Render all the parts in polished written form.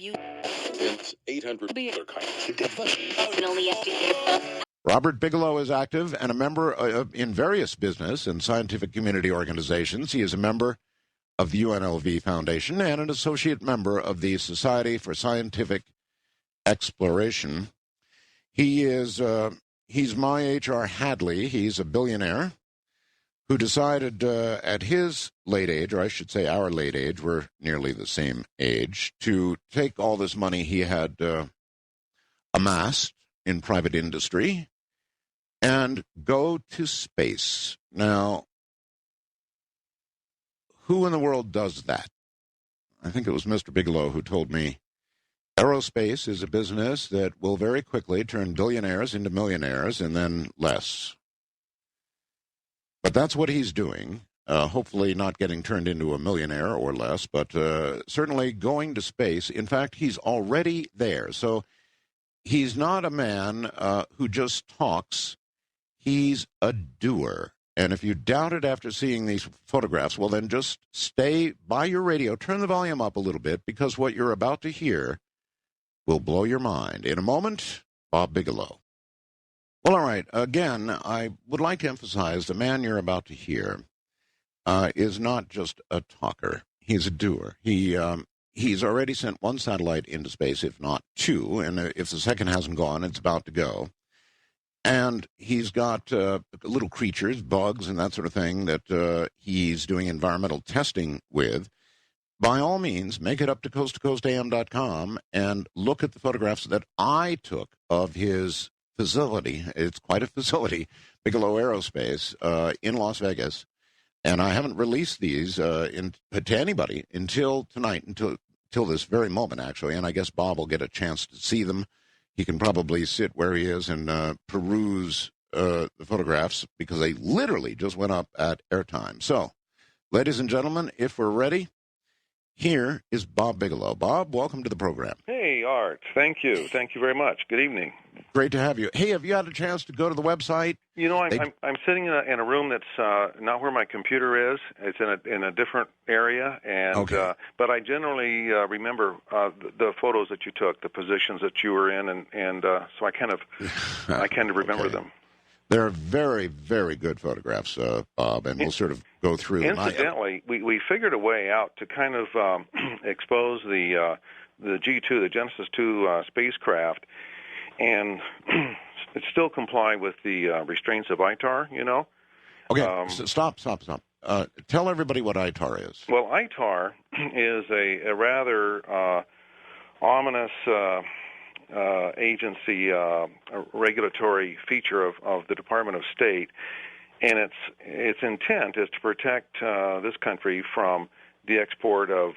It's 800. Robert Bigelow is active and a member in various business and scientific community organizations. He is a member of the UNLV Foundation and an associate member of the Society for Scientific Exploration. He's my H.R. Hadley. He's a billionaire who decided at his late age, or I should say our late age, we're nearly the same age, to take all this money he had amassed in private industry and go to space. Now, who in the world does that? I think it was Mr. Bigelow who told me aerospace is a business that will very quickly turn billionaires into millionaires and then less. But that's what he's doing, hopefully not getting turned into a millionaire or less, but certainly going to space. In fact, he's already there. So he's not a man who just talks. He's a doer. And if you doubt it after seeing these photographs, well, then just stay by your radio. Turn the volume up a little bit, because what you're about to hear will blow your mind. In a moment, Bob Bigelow. Well, all right. Again, I would like to emphasize the man you're about to hear is not just a talker. He's a doer. He's already sent one satellite into space, if not two, and if the second hasn't gone, it's about to go. And he's got little creatures, bugs, and that sort of thing that he's doing environmental testing with. By all means, make it up to coasttocoastam.com and look at the photographs that I took of his facility. It's quite a facility, Bigelow Aerospace, in Las Vegas. And I haven't released these to anybody until tonight, until this very moment, actually. And I guess Bob will get a chance to see them. He can probably sit where he is and peruse the photographs, because they literally just went up at airtime. So, ladies and gentlemen, if we're ready, here is Bob Bigelow. Bob, welcome to the program. Hey, Art. Thank you. Thank you very much. Good evening. Great to have you. Hey, have you had a chance to go to the website? You know, I'm sitting in a room that's not where my computer is. It's in a different area, and okay. But I generally remember the photos that you took, the positions that you were in, and so I kind of remember okay. them. They're very, very good photographs, Bob, and we'll sort of go through them. Incidentally, we figured a way out to kind of expose the G2, the Genesis 2 spacecraft, and it still comply with the restraints of ITAR, you know? Okay, stop. Tell everybody what ITAR is. Well, ITAR is a rather ominous agency, a regulatory feature of the Department of State, and its intent is to protect this country from the export of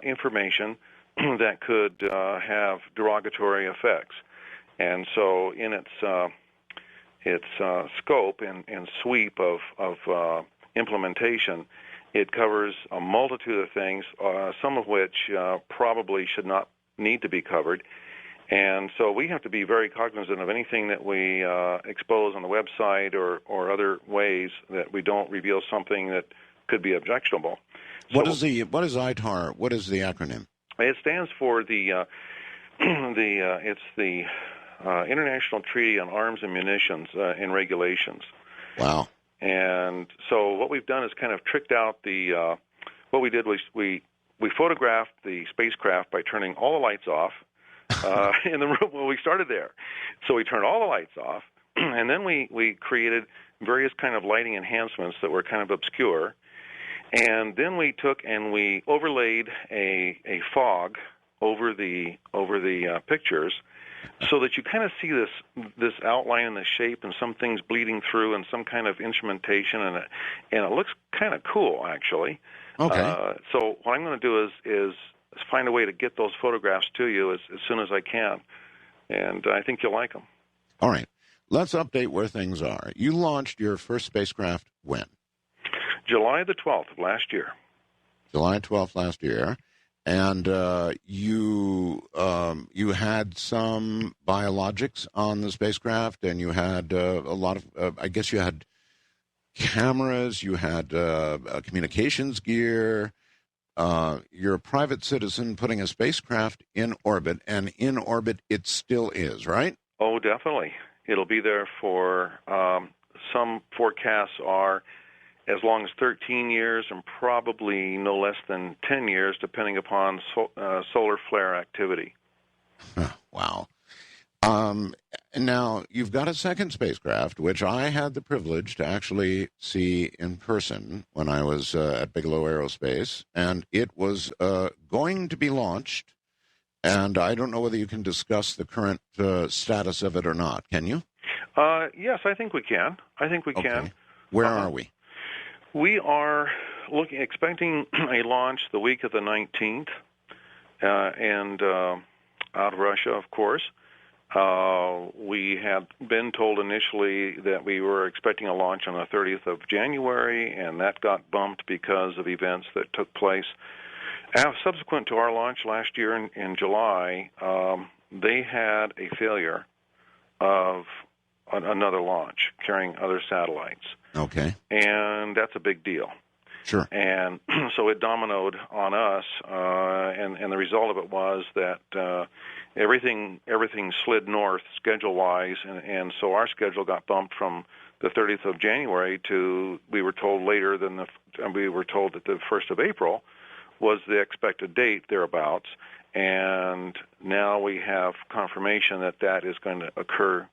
information that could have derogatory effects. And so in its scope and sweep of implementation, it covers a multitude of things, some of which probably should not need to be covered. And so we have to be very cognizant of anything that we expose on the website or other ways, that we don't reveal something that could be objectionable. So, what is ITAR? What is the acronym? It stands for it's the International Treaty on Arms and Munitions and Regulations. Wow. And so what we've done is kind of tricked out what we did was we photographed the spacecraft by turning all the lights off in the room when we started there. So we turned all the lights off, and then we created various kind of lighting enhancements that were kind of obscure. And then we took and we overlaid a fog over the pictures, so that you kind of see this outline and the shape, and some things bleeding through, and some kind of instrumentation, and it looks kind of cool, actually. Okay. So what I'm going to do is find a way to get those photographs to you as soon as I can, and I think you'll like them. All right. Let's update where things are. You launched your first spacecraft when? July the 12th of last year. July 12th last year. And you had some biologics on the spacecraft, and you had a lot of, I guess you had cameras, you had communications gear. you're a private citizen putting a spacecraft in orbit, and in orbit it still is, right? Oh, definitely. It'll be there for, some forecasts are as long as 13 years and probably no less than 10 years, depending upon solar flare activity. Wow. Now, you've got a second spacecraft, which I had the privilege to actually see in person when I was at Bigelow Aerospace, and it was going to be launched, and I don't know whether you can discuss the current status of it or not. Can you? Yes, I think we can. Okay. Where are we? We are expecting a launch the week of the 19th, and out of Russia, of course. We had been told initially that we were expecting a launch on the 30th of January, and that got bumped because of events that took place. Subsequent to our launch last year in July, they had a failure of another launch carrying other satellites. Okay. And that's a big deal. Sure. And so it dominoed on us, and the result of it was that everything slid north schedule-wise, and so our schedule got bumped from the 30th of January to, we were told later than we were told that the 1st of April was the expected date thereabouts, and now we have confirmation that that is going to occur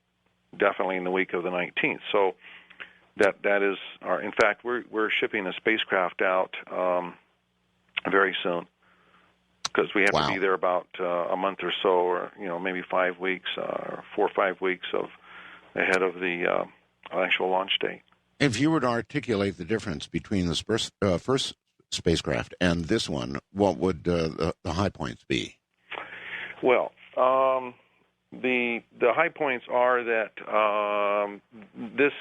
definitely in the week of the 19th. So that is our. In fact, we're shipping a spacecraft out very soon because we have to be there about a month or so, or maybe 5 weeks, or 4 or 5 weeks ahead of the actual launch date. If you were to articulate the difference between the first spacecraft and this one, what would the high points be? Well, the high points are that this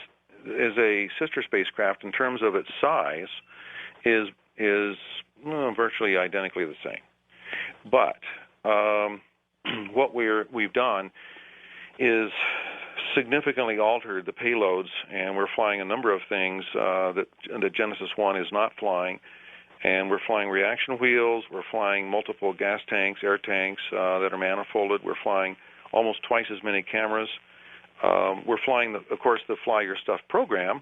is a sister spacecraft in terms of its size is virtually identically the same. But what we've done is significantly altered the payloads, and we're flying a number of things that Genesis 1 is not flying. And we're flying reaction wheels, we're flying multiple gas tanks, air tanks that are manifolded, we're flying almost twice as many cameras. We're flying, of course, the Fly Your Stuff program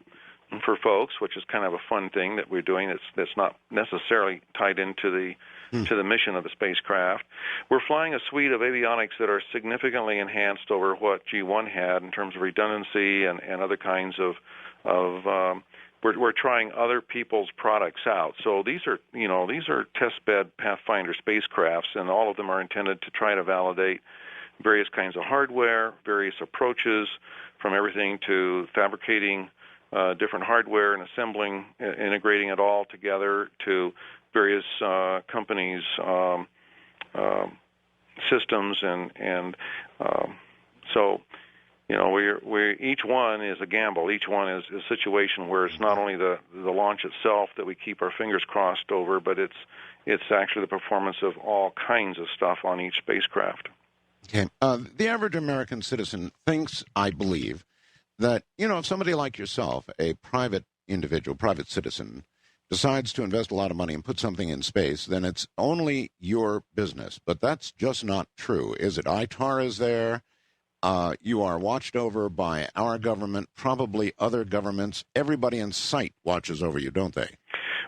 for folks, which is kind of a fun thing that we're doing that's not necessarily tied into the mission of the spacecraft. We're flying a suite of avionics that are significantly enhanced over what G1 had in terms of redundancy and other kinds of we're trying other people's products out. So these are test bed Pathfinder spacecrafts, and all of them are intended to try to validate various kinds of hardware, various approaches, from everything to fabricating different hardware and assembling, integrating it all together, to various companies' systems, and so we're each one is a gamble. Each one is a situation where it's not only the launch itself that we keep our fingers crossed over, but it's actually the performance of all kinds of stuff on each spacecraft. Okay. The average American citizen thinks, I believe, that, if somebody like yourself, a private individual, private citizen, decides to invest a lot of money and put something in space, then it's only your business. But that's just not true, is it? ITAR is there. You are watched over by our government, probably other governments. Everybody in sight watches over you, don't they?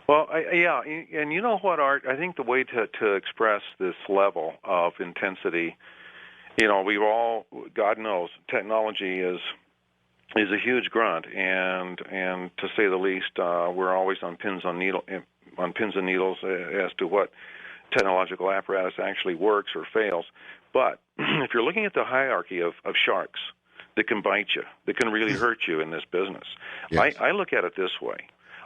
Well, yeah, and you know what, Art? I think the way to express this level of intensity, we've all, God knows, technology is a huge grunt, and to say the least, we're always on pins and needles as to what technological apparatus actually works or fails. But if you're looking at the hierarchy of sharks that can bite you, that can really hurt you in this business, yes. I look at it this way.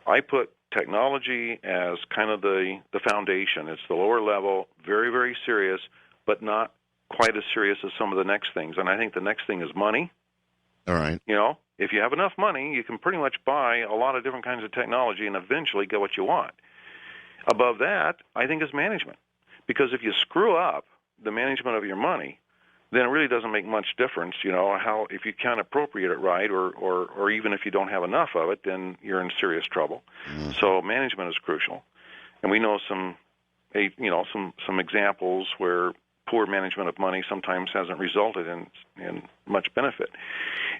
I put technology as kind of the foundation. It's the lower level, very, very serious, but not quite as serious as some of the next things. And I think the next thing is money. All right. If you have enough money, you can pretty much buy a lot of different kinds of technology and eventually get what you want. Above that, I think, is management. Because if you screw up the management of your money, then it really doesn't make much difference, how, if you can't appropriate it right, or even if you don't have enough of it, then you're in serious trouble. So management is crucial. And we know some some examples where poor management of money sometimes hasn't resulted in much benefit.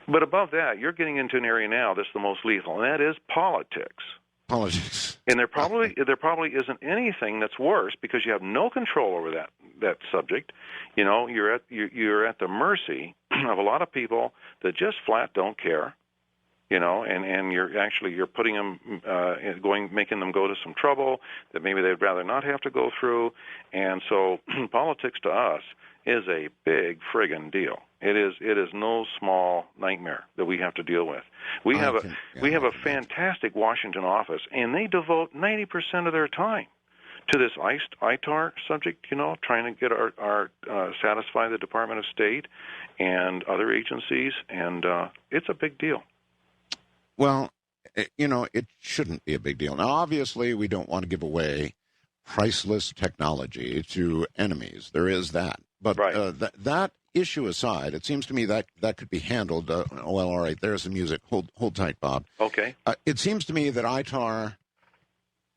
But above that, you're getting into an area now that's the most lethal, and that is politics. Politics. And there probably isn't anything that's worse, because you have no control over that subject. You're at the mercy of a lot of people that just flat don't care. And you're putting them making them go to some trouble that maybe they'd rather not have to go through. And so politics to us is a big friggin' deal. It is no small nightmare that we have to deal with. We have a fantastic Washington office, and they devote 90% of their time to this ITAR subject, trying to get our satisfy the Department of State and other agencies, and it's a big deal. Well, it shouldn't be a big deal. Now, obviously, we don't want to give away priceless technology to enemies. There is that. But right. That issue aside, it seems to me that could be handled. Well, all right, there's the music. Hold tight, Bob. Okay. It seems to me that ITAR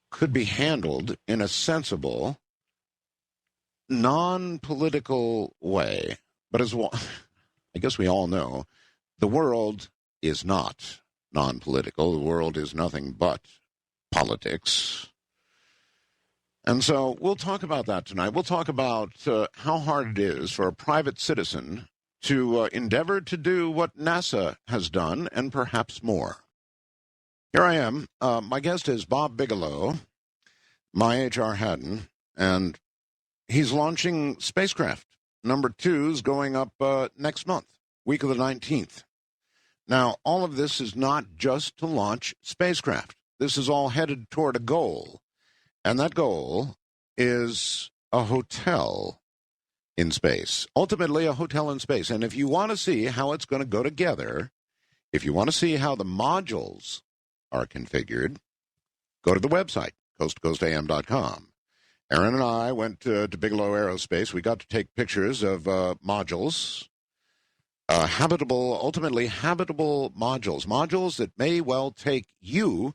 could be handled in a sensible, non-political way. But as well, I guess we all know, the world is not non-political. The world is nothing but politics. And so we'll talk about that tonight. We'll talk about how hard it is for a private citizen to endeavor to do what NASA has done, and perhaps more. Here I am. My guest is Bob Bigelow, my H.R. Haddon, and he's launching spacecraft. Number 2 is going up next month, week of the 19th. Now, all of this is not just to launch spacecraft. This is all headed toward a goal, and that goal is a hotel in space. Ultimately, a hotel in space. And if you want to see how it's going to go together, if you want to see how the modules are configured, go to the website, coasttocoastam.com. Aaron and I went to Bigelow Aerospace. We got to take pictures of modules. Ultimately habitable modules that may well take you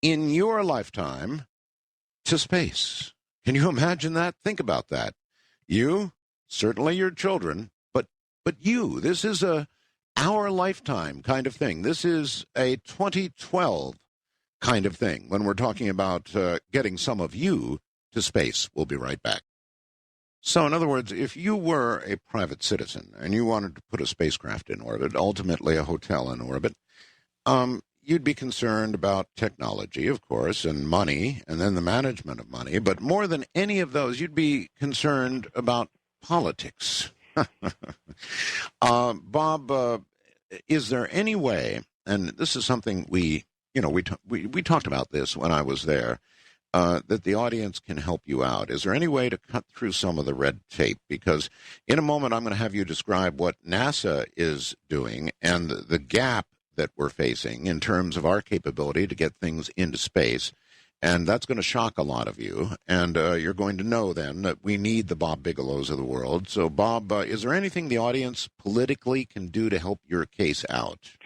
in your lifetime to space. Can you imagine that? Think about that. You, certainly your children, but you. This is our lifetime kind of thing. This is a 2012 kind of thing when we're talking about getting some of you to space. We'll be right back. So, in other words, if you were a private citizen and you wanted to put a spacecraft in orbit, ultimately a hotel in orbit, you'd be concerned about technology, of course, and money, and then the management of money. But more than any of those, you'd be concerned about politics. Bob, is there any way, and this is something we talked about this when I was there, that the audience can help you out. Is there any way to cut through some of the red tape? Because in a moment, I'm going to have you describe what NASA is doing and the gap that we're facing in terms of our capability to get things into space. And that's going to shock a lot of you. And you're going to know then that we need the Bob Bigelows of the world. So, Bob, is there anything the audience politically can do to help your case out?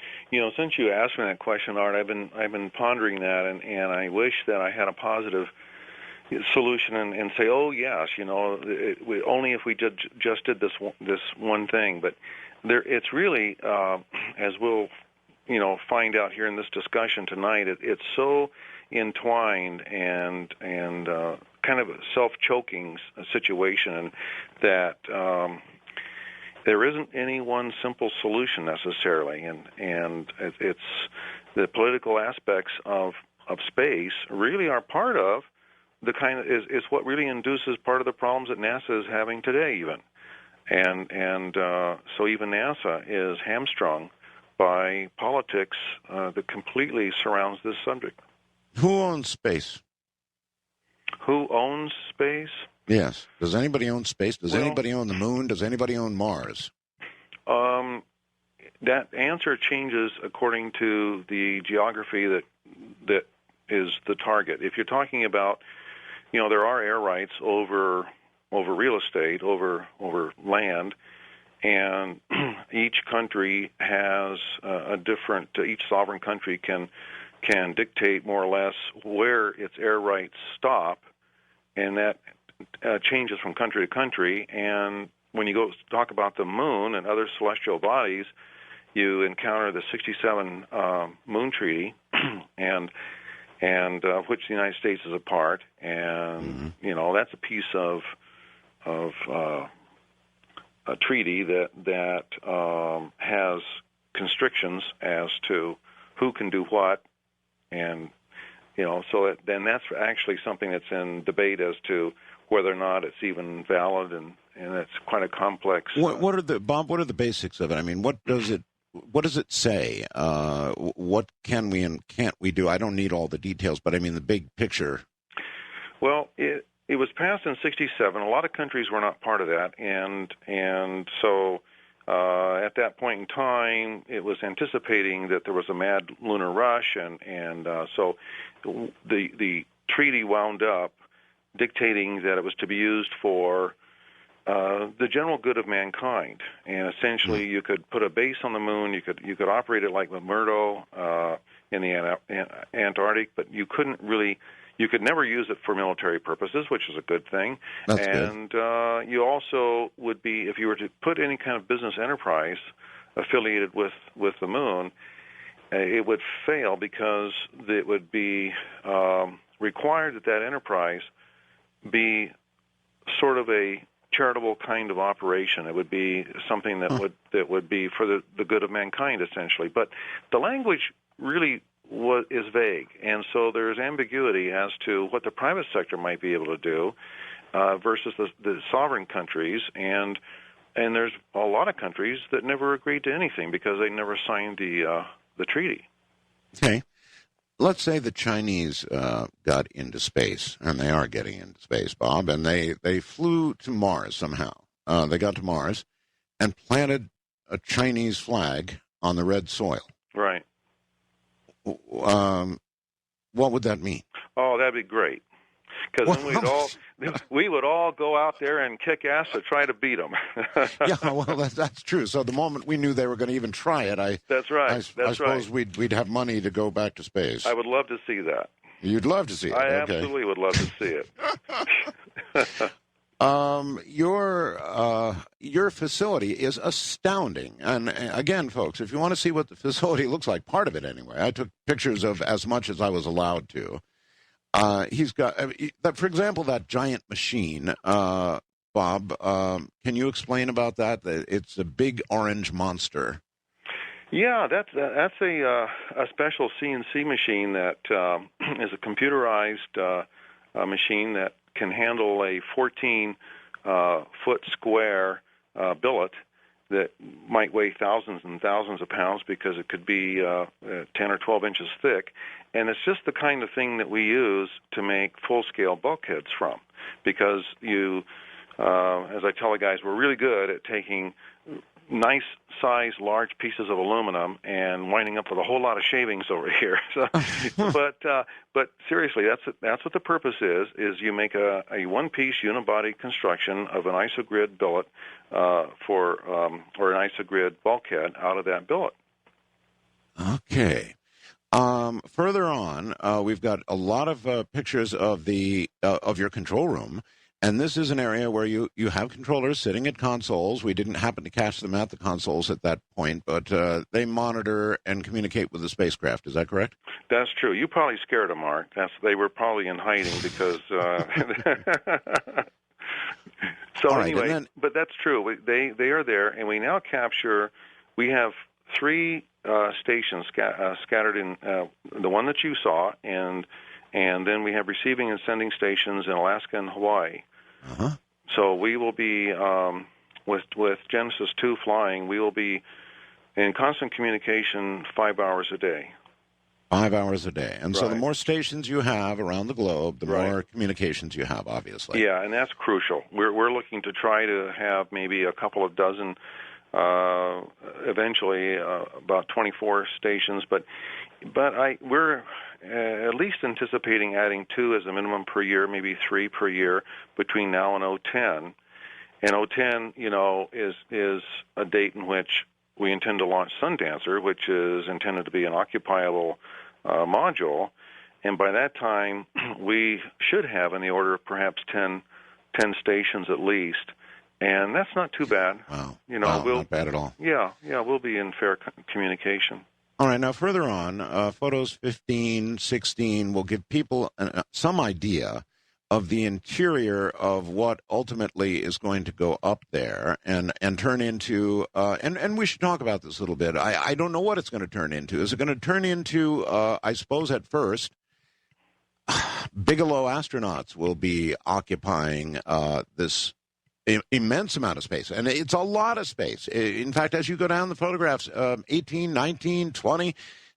Since you asked me that question, Art, I've been pondering that, and I wish that I had a positive solution and say, oh yes, only if we just did this one thing. But it's really, as we'll find out here in this discussion tonight, it's so entwined and kind of a self-choking situation that. There isn't any one simple solution necessarily, and it's the political aspects of space really are part of the kind of is what really induces part of the problems that NASA is having today even, and so even NASA is hamstrung by politics that completely surrounds this subject. Who owns space? Who owns space? Yes. Does anybody own space? Does anybody own the moon? Does anybody own Mars? That answer changes according to the geography that is the target. If you're talking about, there are air rights over real estate, over land, and each country has a different. Each sovereign country can dictate more or less where its air rights stop, and that changes from country to country. And when you go talk about the moon and other celestial bodies, you encounter the 67 Moon Treaty, and which the United States is a part, and that's a piece of a treaty that has constrictions as to who can do what, and then that's actually something that's in debate as to whether or not it's even valid, and it's quite a complex. What are the basics of it? I mean, what does it say? What can we and can't we do? I don't need all the details, but I mean the big picture. Well, it was passed in '67. A lot of countries were not part of that, and so at that point in time, it was anticipating that there was a mad lunar rush, and so the treaty wound up dictating that it was to be used for the general good of mankind, and essentially you could put a base on the moon. You could operate it like McMurdo in the Antarctic, but you couldn't really. You could never use it for military purposes, which is a good thing. That's and good. You also would be, if you were to put any kind of business enterprise affiliated with the moon, it would fail because it would be required that enterprise be sort of a charitable kind of operation. It would be something that would be for the good of mankind, essentially. But the language really is vague, and so there's ambiguity as to what the private sector might be able to do versus the sovereign countries, and there's a lot of countries that never agreed to anything because they never signed the treaty. Okay. Let's say the Chinese got into space, and they are getting into space, Bob, and they flew to Mars somehow. They got to Mars and planted a Chinese flag on the red soil. Right. What would that mean? Oh, that'd be great. Because then we would all go out there and kick ass to try to beat them. Yeah, well, that's true. So the moment we knew they were going to even try it, that's right. I suppose we'd have money to go back to space. I would love to see that. You'd love to see it. I okay. absolutely would love to see it. Your facility is astounding. And again, folks, if you want to see what the facility looks like, part of it anyway, I took pictures of as much as I was allowed to. He's got, for example, that giant machine. Bob, can you explain about that? It's a big orange monster. Yeah, that's a special CNC machine that is a computerized machine that can handle a 14-foot square billet that might weigh thousands and thousands of pounds because it could be 10 or 12 inches thick. And it's just the kind of thing that we use to make full-scale bulkheads from, because as I tell the guys, we're really good at taking nice-sized, large pieces of aluminum and winding up with a whole lot of shavings over here. So, but seriously, that's what the purpose is you make a one-piece unibody construction of an isogrid billet or an isogrid bulkhead out of that billet. Okay. Further on, we've got a lot of pictures of of your control room, and this is an area where you have controllers sitting at consoles. We didn't happen to catch them at the consoles at that point, but they monitor and communicate with the spacecraft. Is that correct? That's true. You probably scared them, Mark. They were probably in hiding because. So all right, anyway, but that's true. They are there, and we now capture. We have 3 stations scattered in the one that you saw, and then we have receiving and sending stations in Alaska and Hawaii. Uh-huh. So we will be with Genesis 2 flying. We will be in constant communication 5 hours a day. 5 hours a day. And right. So the more stations you have around the globe, the right. more communications you have, obviously. Yeah, and that's crucial. We're looking to try to have maybe a couple of dozen. Eventually, about 24 stations, but we're at least anticipating adding 2 as a minimum per year, maybe 3 per year between now and 2010. And 2010, is a date in which we intend to launch Sundancer, which is intended to be an occupiable module. And by that time, we should have in the order of perhaps 10 10 stations at least, and that's not too bad. Wow. You know, Wow, not bad at all. Yeah, we'll be in fair communication. All right, now further on, photos 15, 16 will give people some idea of the interior of what ultimately is going to go up there and turn into, and we should talk about this a little bit. I don't know what it's going to turn into. Is it going to turn into, I suppose at first, Bigelow astronauts will be occupying this immense amount of space, and it's a lot of space. In fact, as you go down the photographs, 18, 19, 20,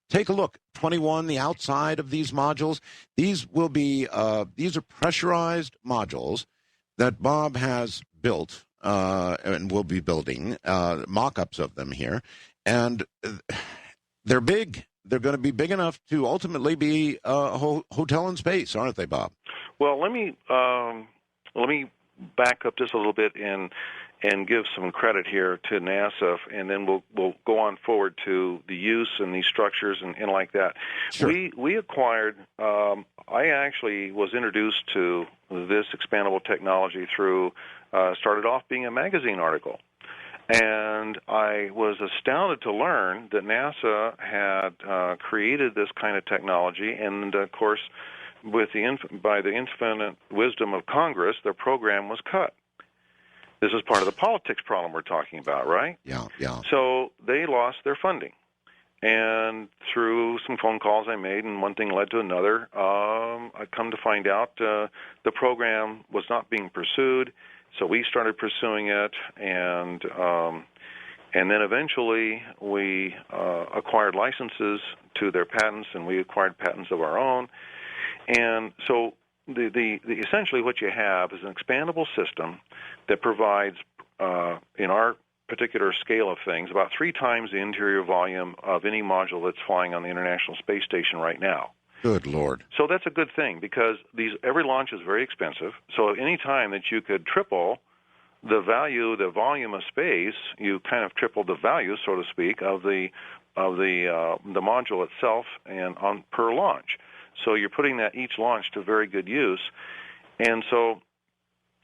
take a look. 21, the outside of these modules. These will be these are pressurized modules that Bob has built and will be building mock-ups of them here, and they're big. They're going to be big enough to ultimately be a hotel in space, aren't they, Bob? Well, let me back up just a little bit and give some credit here to NASA, and then we'll go on forward to the use and these structures and like that. Sure. We acquired. I actually was introduced to this expandable technology through started off being a magazine article. And I was astounded to learn that NASA had created this kind of technology, and of course, by the infinite wisdom of Congress, their program was cut. This is part of the politics problem we're talking about, right? Yeah. So they lost their funding. And through some phone calls I made, and one thing led to another, I come to find out the program was not being pursued. So we started pursuing it, and then eventually we acquired licenses to their patents, and we acquired patents of our own. And so the essentially what you have is an expandable system that provides, in our particular scale of things, about 3 times the interior volume of any module that's flying on the International Space Station right now. Good Lord. So that's a good thing, because every launch is very expensive. So any time that you could triple the volume of space, you kind of triple the value, so to speak, of the module itself and on per launch. So you're putting that each launch to very good use, and so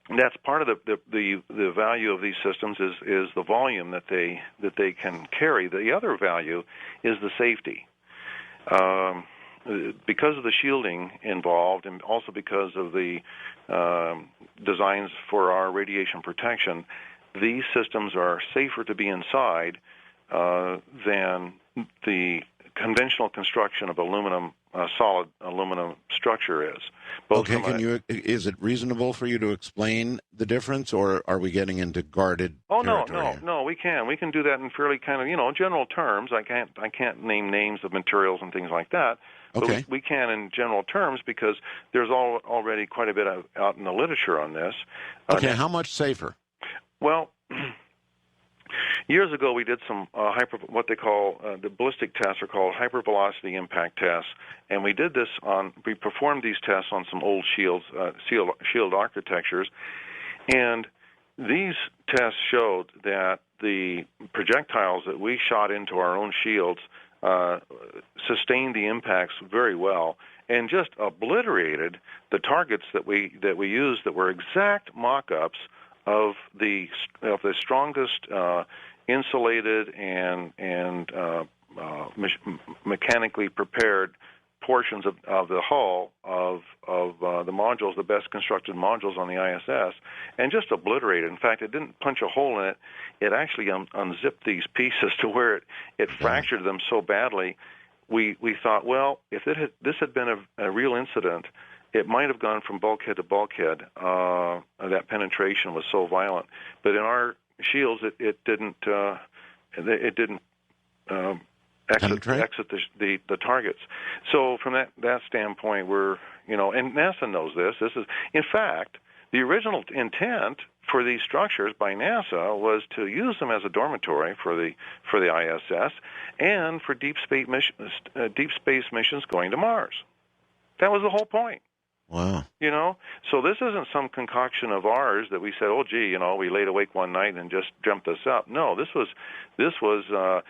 that's part of the value of these systems is the volume that they can carry. The other value is the safety. Because of the shielding involved, and also because of the designs for our radiation protection, these systems are safer to be inside than the conventional construction of solid aluminum structure is. Okay, is it reasonable for you to explain the difference, or are we getting into guarded territory? No, we can do that in fairly kind of, general terms. I can't name names of materials and things like that. Okay. But we can in general terms, because there's already quite a bit out in the literature on this. Okay, how much safer? Well, years ago we did some what they call the ballistic tests are called hypervelocity impact tests, and we performed these tests on some old shield architectures, and these tests showed that the projectiles that we shot into our own shields sustained the impacts very well, and just obliterated the targets that we used that were exact mock-ups of the strongest insulated and mechanically prepared portions of the hull of the modules, the best constructed modules on the ISS, and just obliterated. In fact, it didn't punch a hole in it. It actually unzipped these pieces to where it fractured them so badly. We thought, well, if this had been a real incident, it might have gone from bulkhead to bulkhead. That penetration was so violent, but in our shields, it didn't. It didn't exit the targets. So from that standpoint, we're and NASA knows this. This is, in fact, the original intent for these structures by NASA was to use them as a dormitory for the ISS and for deep space missions going to Mars. That was the whole point. Wow. So this isn't some concoction of ours that we said, oh, gee, we laid awake one night and just dreamt this up. No, this was the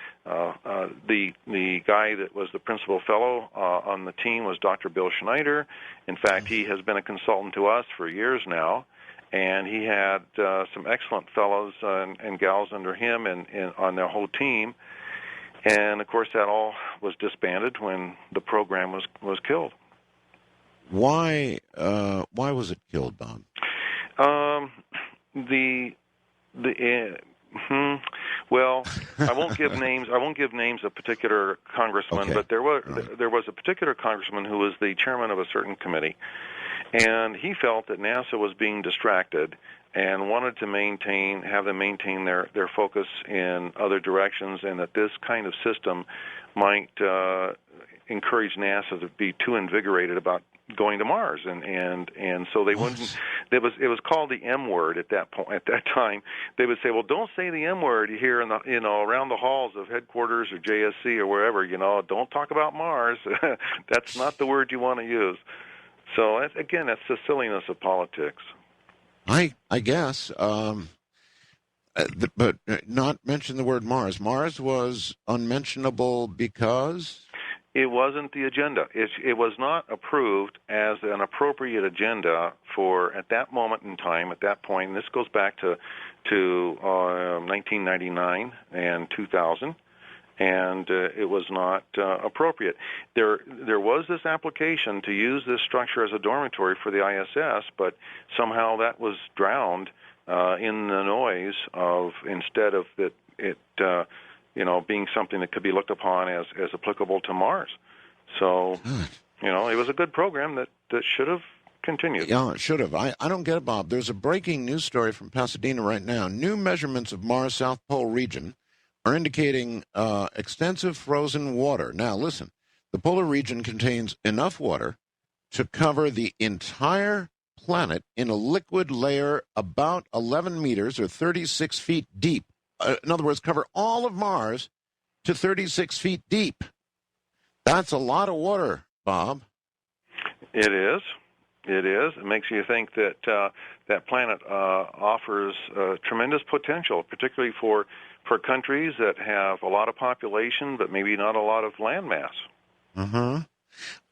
guy that was the principal fellow on the team was Dr. Bill Schneider. In fact, he has been a consultant to us for years now, and he had some excellent fellows and gals under him and on their whole team. And of course, that all was disbanded when the program was killed. Why was it killed, Bob? Well, I won't give names. I won't give names of particular congressmen, but there was a particular congressman who was the chairman of a certain committee, and he felt that NASA was being distracted and wanted to have them maintain their focus in other directions, and that this kind of system might encourage NASA to be too invigorated about going to Mars, and so they wouldn't. It was called the M word at that point. At that time, they would say, "Well, don't say the M word here in the around the halls of headquarters or JSC or wherever. Don't talk about Mars. That's not the word you want to use." So again, that's the silliness of politics. I guess, but not mention the word Mars. Mars was unmentionable because it wasn't the agenda. It was not approved as an appropriate agenda for at that moment in time. At that point, and this goes back to 1999 and 2000. And it was not appropriate. There was this application to use this structure as a dormitory for the ISS, but somehow that was drowned in the noise of instead of it being something that could be looked upon as applicable to Mars. So it was a good program that should have continued. Yeah, it should have. I don't get it, Bob. There's a breaking news story from Pasadena right now. New measurements of Mars' South Pole region are indicating extensive frozen water. Now, listen, the polar region contains enough water to cover the entire planet in a liquid layer about 11 meters or 36 feet deep. In other words, cover all of Mars to 36 feet deep. That's a lot of water, Bob. It is. It is. It makes you think that that planet offers tremendous potential, particularly for countries that have a lot of population but maybe not a lot of land mass.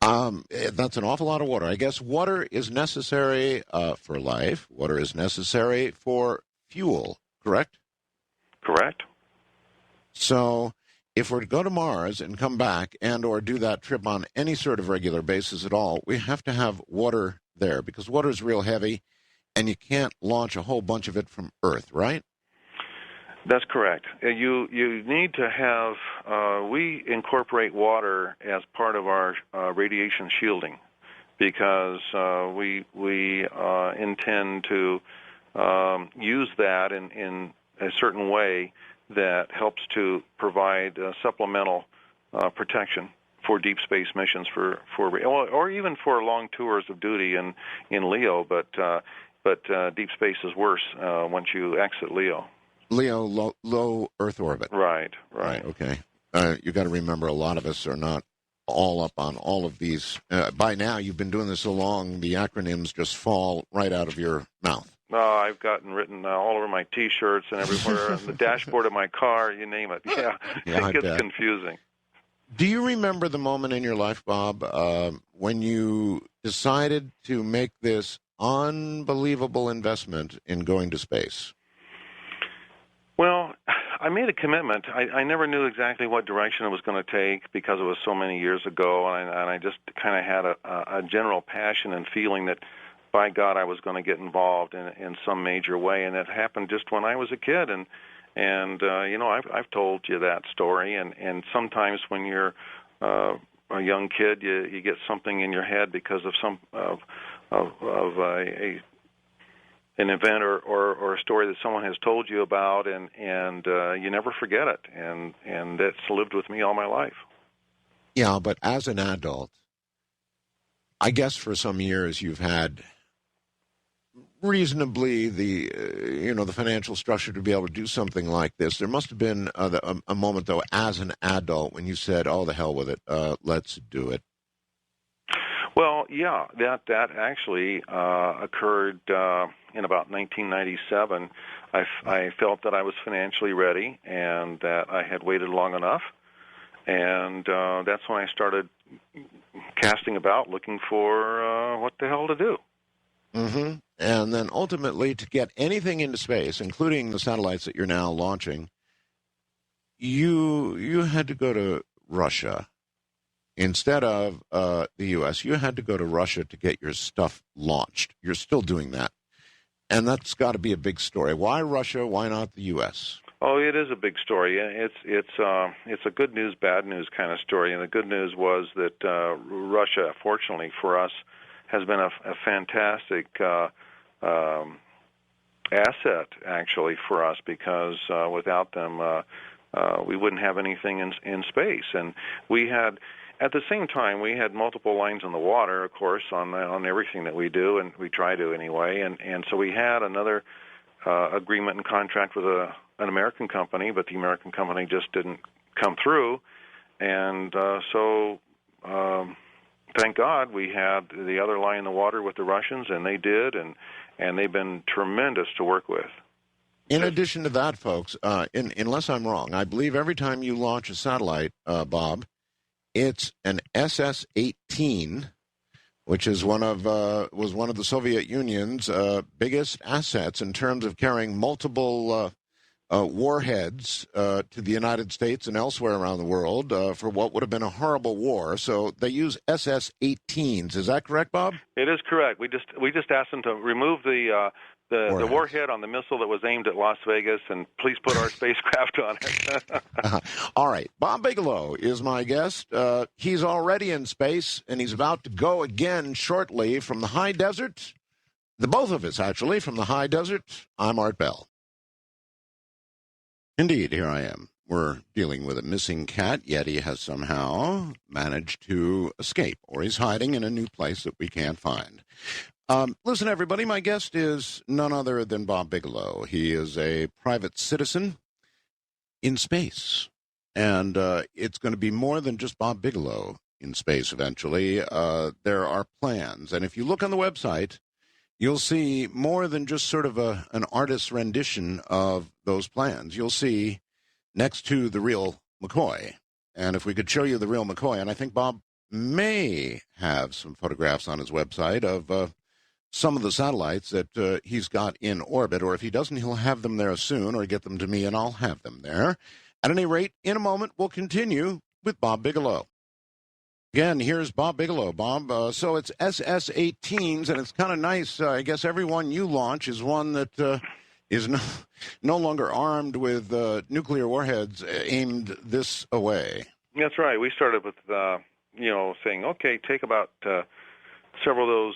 That's an awful lot of water. I guess water is necessary for life. Water is necessary for fuel, correct? Correct. So if we're to go to Mars and come back and or do that trip on any sort of regular basis at all, we have to have water there because water is real heavy and you can't launch a whole bunch of it from Earth, right? That's correct. You need to have. We incorporate water as part of our radiation shielding because we intend to use that in a certain way that helps to provide supplemental protection for deep space missions or even for long tours of duty in LEO. But deep space is worse once you exit LEO. LEO, low Earth orbit. Right. Okay. You got to remember, a lot of us are not all up on all of these. By now, you've been doing this so long, the acronyms just fall right out of your mouth. I've gotten written all over my T-shirts and everywhere, on the dashboard of my car, you name it. Yeah, it gets confusing. Do you remember the moment in your life, Bob, when you decided to make this unbelievable investment in going to space? Well, I made a commitment. I never knew exactly what direction it was going to take because it was so many years ago, and I just kind of had a general passion and feeling that, by God, I was going to get involved in some major way, and it happened just when I was a kid. And I've told you that story, and sometimes when you're a young kid, you get something in your head because of an event or a story that someone has told you about, and you never forget it, and that's lived with me all my life. Yeah, but as an adult, I guess for some years you've had reasonably the financial structure to be able to do something like this. There must have been a moment, though, as an adult when you said, "Oh, the hell with it, let's do it." Well, yeah, that actually occurred in about 1997. I felt that I was financially ready and that I had waited long enough, and that's when I started casting about looking for what the hell to do. Mm-hmm. And then ultimately, to get anything into space, including the satellites that you're now launching, you had to go to Russia instead of the U.S. You had to go to Russia to get your stuff launched. You're still doing that, and that's got to be a big story. Why Russia? Why not the U.S.? Oh, it is a big story. It's a good news, bad news kind of story. And the good news was that Russia, fortunately for us, has been a fantastic asset actually for us, because without them we wouldn't have anything in space. And we had, at the same time, we had multiple lines on the water, of course, on everything that we do, and we try to anyway. And so we had another agreement and contract with an American company, but the American company just didn't come through. And so thank God we had the other line in the water with the Russians, and they did, and they've been tremendous to work with. In addition to that, folks, unless I'm wrong, I believe every time you launch a satellite, Bob, it's an SS-18, which is was one of the Soviet Union's biggest assets in terms of carrying multiple warheads to the United States and elsewhere around the world for what would have been a horrible war. So they use SS-18s. Is that correct, Bob? It is correct. We just asked them to remove the warhead on the missile that was aimed at Las Vegas, and please put our spacecraft on it. All right. Bob Bigelow is my guest. He's already in space, and he's about to go again shortly from the high desert. The both of us, actually, from the high desert. I'm Art Bell. Indeed, here I am. We're dealing with a missing cat, yet he has somehow managed to escape, or he's hiding in a new place that we can't find. Listen, everybody, my guest is none other than Bob Bigelow. He is a private citizen in space, and it's going to be more than just Bob Bigelow in space eventually. There are plans, and if you look on the website, you'll see more than just sort of an artist's rendition of those plans. You'll see next to the real McCoy, and if we could show you the real McCoy, and I think Bob may have some photographs on his website of some of the satellites that he's got in orbit, or if he doesn't, he'll have them there soon, or get them to me, and I'll have them there. At any rate, in a moment, we'll continue with Bob Bigelow. Again, here's Bob Bigelow. Bob, so it's SS-18s, and it's kind of nice. I guess every one you launch is one that is no longer armed with nuclear warheads aimed this away. That's right. We started with, saying, okay, take about several of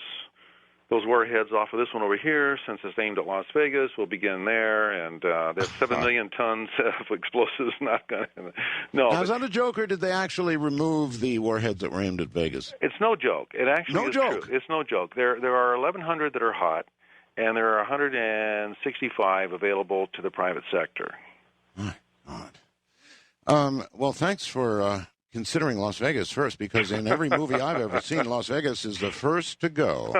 those warheads off of this one over here. Since it's aimed at Las Vegas, we'll begin there. And there's 7 million tons of explosives. Not going to. No. Now, is that a joke, or did they actually remove the warheads that were aimed at Vegas? It's no joke. It actually is true. It's no joke. There are 1,100 that are hot, and there are 165 available to the private sector. My God. Well, thanks for considering Las Vegas first, because in every movie I've ever seen, Las Vegas is the first to go.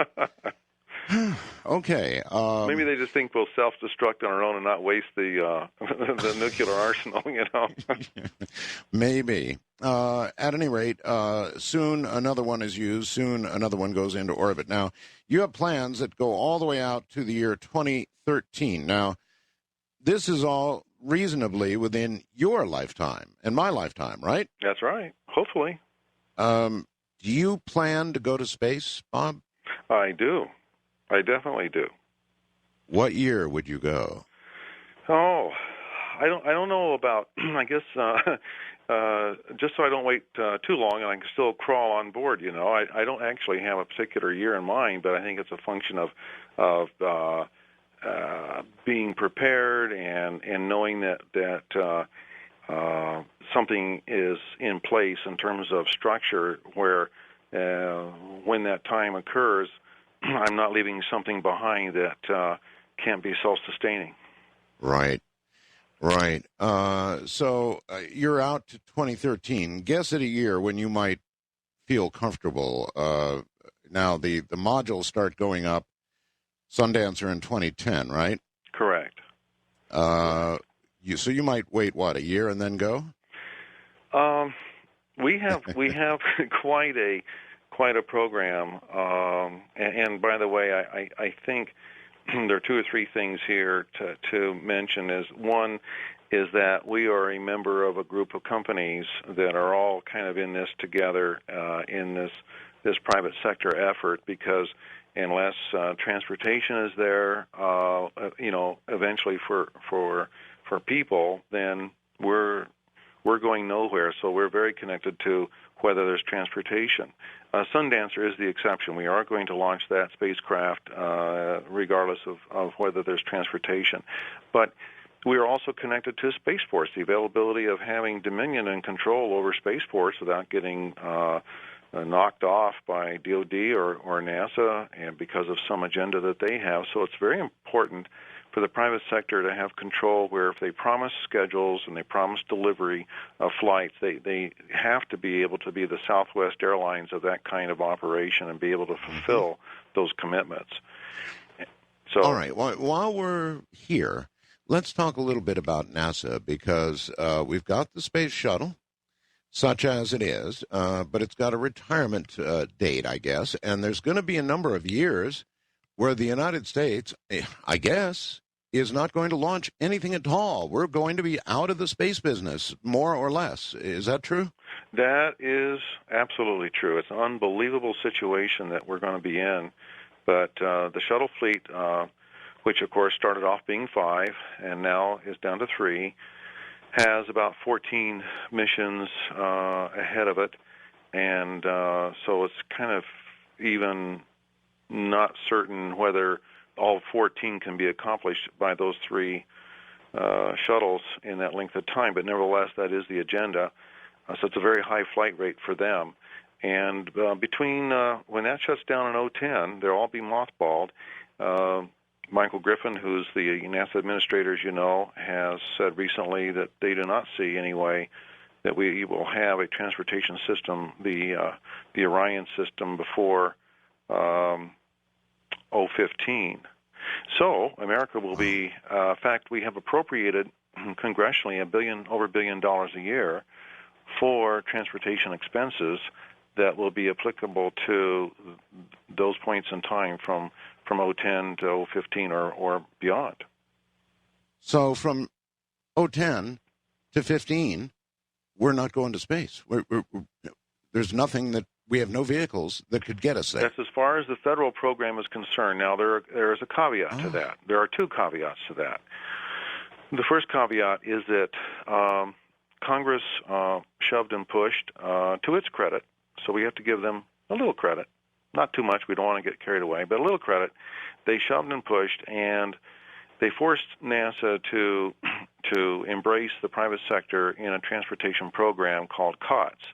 Okay. Maybe they just think we'll self-destruct on our own and not waste the nuclear arsenal, Maybe. At any rate, soon another one is used. Soon another one goes into orbit. Now, you have plans that go all the way out to the year 2013. Now, this is all reasonably within your lifetime and my lifetime, right? That's right. Hopefully. Do you plan to go to space, Bob? I do. I definitely do. What year would you go? Oh, I don't know about. I guess just so I don't wait too long and I can still crawl on board. I don't actually have a particular year in mind, but I think it's a function of being prepared and knowing that something is in place in terms of structure where when that time occurs, I'm not leaving something behind that can't be self-sustaining. Right. So you're out to 2013. Guess at a year when you might feel comfortable. Now, the modules start going up. Sundance are in 2010, right? Correct. So you might wait, a year and then go? We have quite quite a program. And by the way, I think there are two or three things here to mention. Is one is that we are a member of a group of companies that are all kind of in this together in this private sector effort, because unless transportation is there, eventually for people, then we're going nowhere. So we're very connected to whether there's transportation. Sundancer is the exception. We are going to launch that spacecraft regardless of whether there's transportation. But we are also connected to Space Force, the availability of having dominion and control over Space Force without getting knocked off by DOD or NASA, and because of some agenda that they have. So it's very important for the private sector to have control, where if they promise schedules and they promise delivery of flights, they have to be able to be the Southwest Airlines of that kind of operation and be able to fulfill those commitments. So, all right, while we're here, let's talk a little bit about NASA, because we've got the space shuttle, such as it is, but it's got a retirement date, I guess, and there's going to be a number of years where the United States, I guess, is not going to launch anything at all. We're going to be out of the space business, more or less. Is that true? That is absolutely true. It's an unbelievable situation that we're going to be in. But the shuttle fleet, which of course started off being 5 and now is down to 3, has about 14 missions ahead of it. And so it's kind of even not certain whether all 14 can be accomplished by those 3 shuttles in that length of time. But nevertheless, that is the agenda. So it's a very high flight rate for them. And between when that shuts down in 2010, they'll all be mothballed. Michael Griffin, who's the NASA administrator, as you know, has said recently that they do not see any way that we will have a transportation system, the Orion system, before 2015. So America will be, in fact, we have appropriated congressionally over $1 billion a year for transportation expenses that will be applicable to those points in time from 2010 to 2015 or beyond. So from 2010 to 15, we're not going to space. There's nothing that we have no vehicles that could get us there. That's as far as the federal program is concerned. Now, there is a caveat to that. There are 2 caveats to that. The first caveat is that Congress shoved and pushed, to its credit, so we have to give them a little credit. Not too much, we don't want to get carried away, but a little credit. They shoved and pushed, and they forced NASA to embrace the private sector in a transportation program called COTS.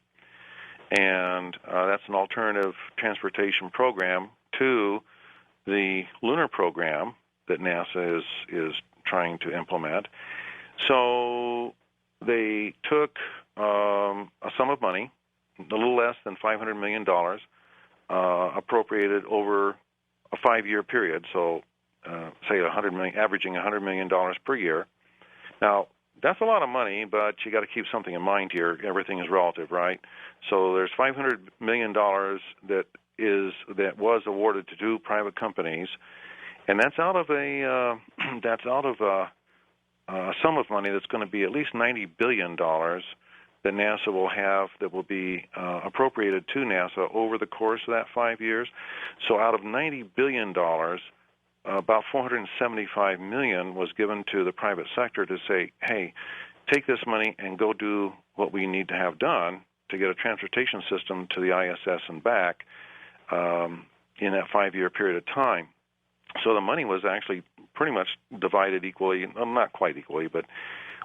And that's an alternative transportation program to the lunar program that NASA is trying to implement. So they took a sum of money, a little less than $500 million, appropriated over a 5-year period, so say $100 million, averaging $100 million per year. Now, that's a lot of money, but you got to keep something in mind here. Everything is relative, right? So there's $500 million that was awarded to 2 private companies, and that's out of a sum of money that's going to be at least $90 billion that NASA will have, that will be appropriated to NASA over the course of that 5 years. So out of $90 billion, about $475 million was given to the private sector to say, hey, take this money and go do what we need to have done to get a transportation system to the ISS and back in that 5-year period of time. So the money was actually pretty much divided equally, well, not quite equally, but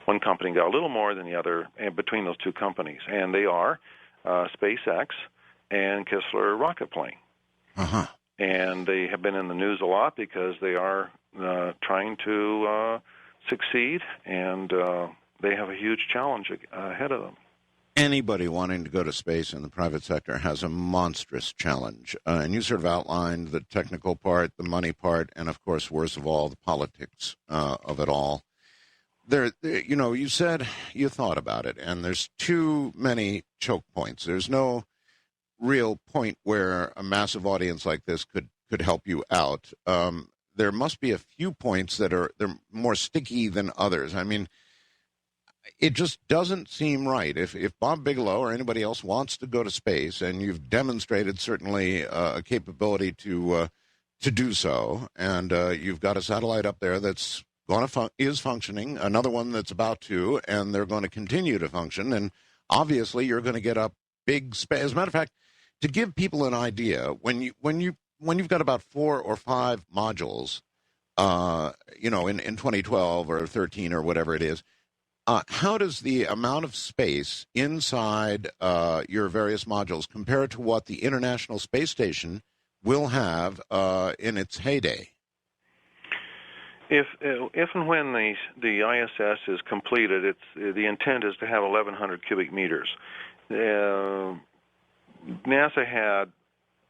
one company got a little more than the other between those 2 companies, and they are SpaceX and Kistler Rocket Plane. Uh-huh. And they have been in the news a lot because they are trying to succeed, and they have a huge challenge ahead of them. Anybody wanting to go to space in the private sector has a monstrous challenge. And you sort of outlined the technical part, the money part, and, of course, worst of all, the politics of it all. You said you thought about it, and there's too many choke points. There's no real point where a massive audience like this could help you out, there must be a few points that they're more sticky than others. I mean, it just doesn't seem right. If Bob Bigelow or anybody else wants to go to space, and you've demonstrated certainly a capability to do so, and you've got a satellite up there that's is functioning, another one that's about to, and they're going to continue to function, and obviously you're going to get up big space. As a matter of fact, to give people an idea, when you've got about 4 or 5 modules, in 2012 or 13 or whatever it is. How does the amount of space inside your various modules compare to what the International Space Station will have in its heyday? If and when the ISS is completed, the intent is to have 1,100 cubic meters. NASA had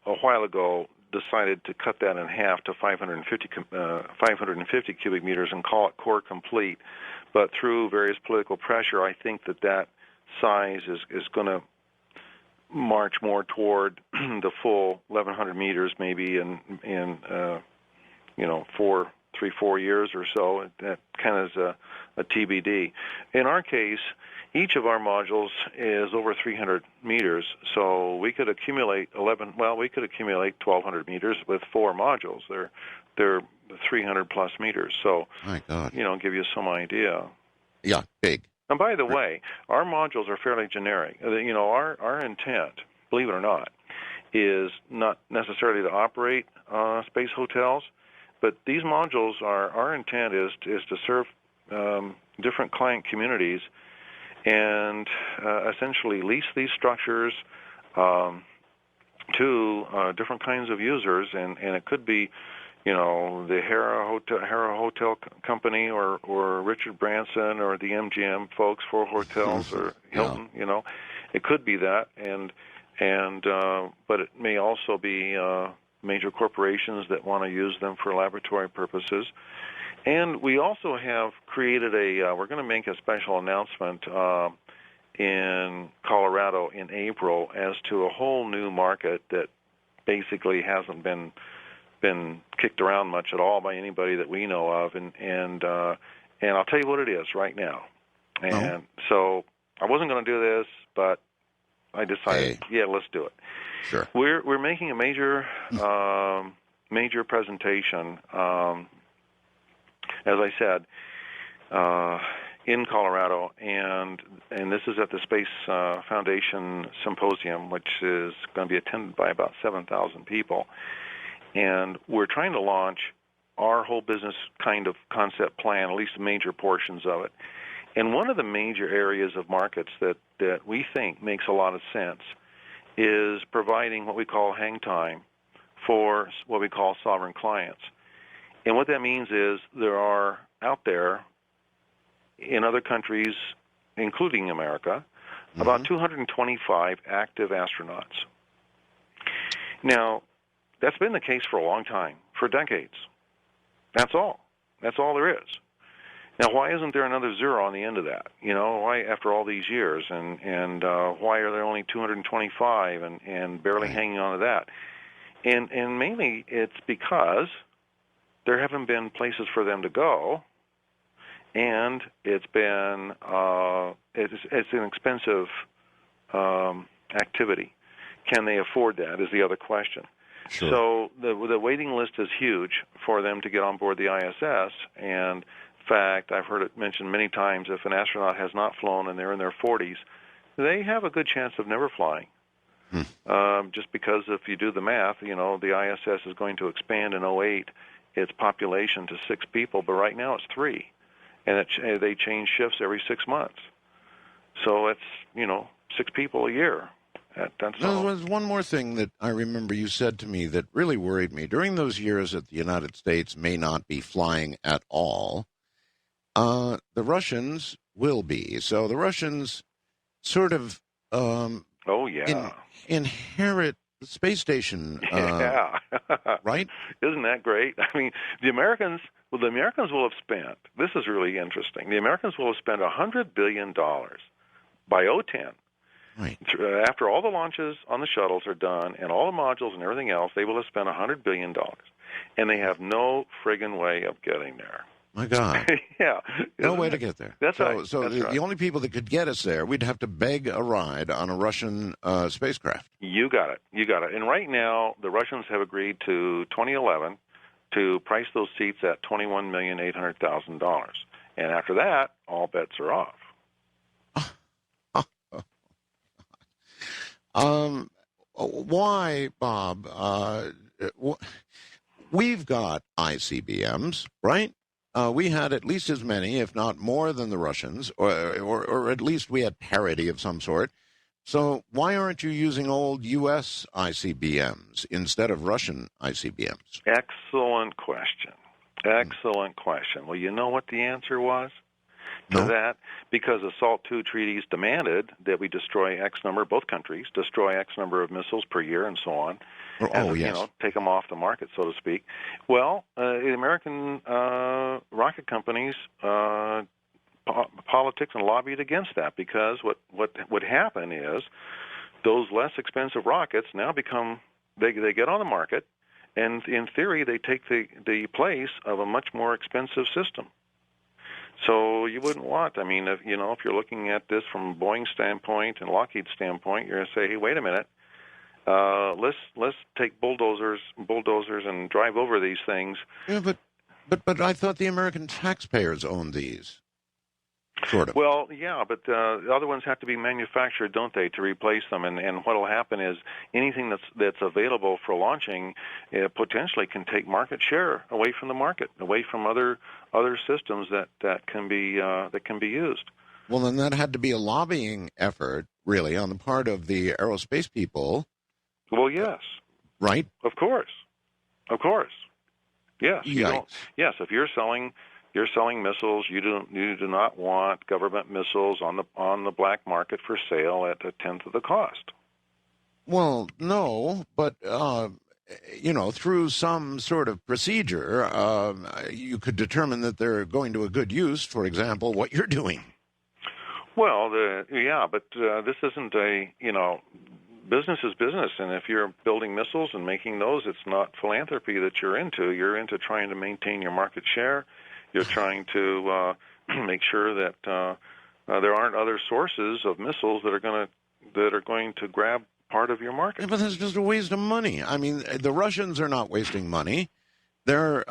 a while ago decided to cut that in half to 550 cubic meters and call it core complete. But through various political pressure, I think that size is going to march more toward the full 1,100 meters, maybe in 4 years or so. That kind of is a TBD. In our case, each of our modules is over 300 meters, so we could accumulate 1,200 meters with 4 modules. They're 300 plus meters. So, my God, give you some idea. Yeah, big. And by the way, our modules are fairly generic. Our intent, believe it or not, is not necessarily to operate space hotels, but these modules our intent is to serve different client communities and essentially lease these structures to different kinds of users, and it could be, the Hera Hotel Company or Richard Branson or the MGM folks for hotels or Hilton. Yeah. It could be that, but it may also be major corporations that want to use them for laboratory purposes. And we also have created we're going to make a special announcement in Colorado in April as to a whole new market that basically hasn't been kicked around much at all by anybody that we know of, and I'll tell you what it is right now. And so I wasn't going to do this, but I decided, let's do it. Sure. We're making a major presentation. As I said, in Colorado, and this is at the Space Foundation Symposium, which is going to be attended by about 7,000 people. And we're trying to launch our whole business kind of concept plan, at least major portions of it. And one of the major areas of markets that we think makes a lot of sense is providing what we call hang time for what we call sovereign clients. And what that means is there are out there in other countries, including America, about 225 active astronauts. Now, that's been the case for a long time, for decades. That's all. That's all there is. Now, why isn't there another zero on the end of that? Why after all these years? And why are there only 225 and barely hanging on to that? And mainly it's because there haven't been places for them to go, and it's been it's an expensive activity. Can they afford that is the other question. Sure. So the waiting list is huge for them to get on board the ISS, and in fact, I've heard it mentioned many times, if an astronaut has not flown and they're in their 40s, they have a good chance of never flying. Just because if you do the math, the ISS is going to expand in 2008 its population to 6 people, but right now it's 3, and they change shifts every 6 months. So it's 6 people a year. That's all. There was one more thing that I remember you said to me that really worried me. During those years that the United States may not be flying at all, the Russians will be. So the Russians sort of inherit the space station, right? Isn't that great? I mean, the Americans will have spent, this is really interesting, the Americans will have spent $100 billion by 2010 Right. After all the launches on the shuttles are done and all the modules and everything else, they will have spent $100 billion. And they have no friggin' way of getting there. My God. Yeah. No way to get there. That's right. So That's right. the only people that could get us there, we'd have to beg a ride on a Russian spacecraft. You got it. You got it. And right now, the Russians have agreed to 2011 to price those seats at $21,800,000. And after that, all bets are off. Why, Bob? We've got ICBMs, right? We had at least as many, if not more, than the Russians, or at least we had parity of some sort. So why aren't you using old U.S. ICBMs instead of Russian ICBMs? Excellent question. Excellent question. Well, you know what the answer was to No? that? Because the SALT II treaties demanded that we destroy X number, both countries, destroy X number of missiles per year and so on. Oh, yes. You know, take them off the market, so to speak. Well, the American rocket companies politics and lobbied against that because what would happen is those less expensive rockets now become they get on the market, and in theory they take the place of a much more expensive system. So you wouldn't want. I mean, if you're looking at this from Boeing's standpoint and Lockheed's standpoint, you're going to say, hey, wait a minute. Let's take bulldozers and drive over these things. Yeah, but I thought the American taxpayers owned these. Sort of. Well, yeah, but the other ones have to be manufactured, don't they, to replace them? And what will happen is anything that's available for launching potentially can take market share away from the market, away from other systems that can be used. Well, then that had to be a lobbying effort, really, on the part of the aerospace people. Well, yes. Right? Of course. Yes. Yes. If you're selling missiles, you do not want government missiles on the black market for sale at a tenth of the cost. Well, no, but through some sort of procedure, you could determine that they're going to a good use. For example, what you're doing. Well, but this isn't business is business, and if you're building missiles and making those, it's not philanthropy that you're into. You're into trying to maintain your market share. You're trying to make sure that there aren't other sources of missiles that are going to grab part of your market. Yeah, but that's just a waste of money. I mean, the Russians are not wasting money. They're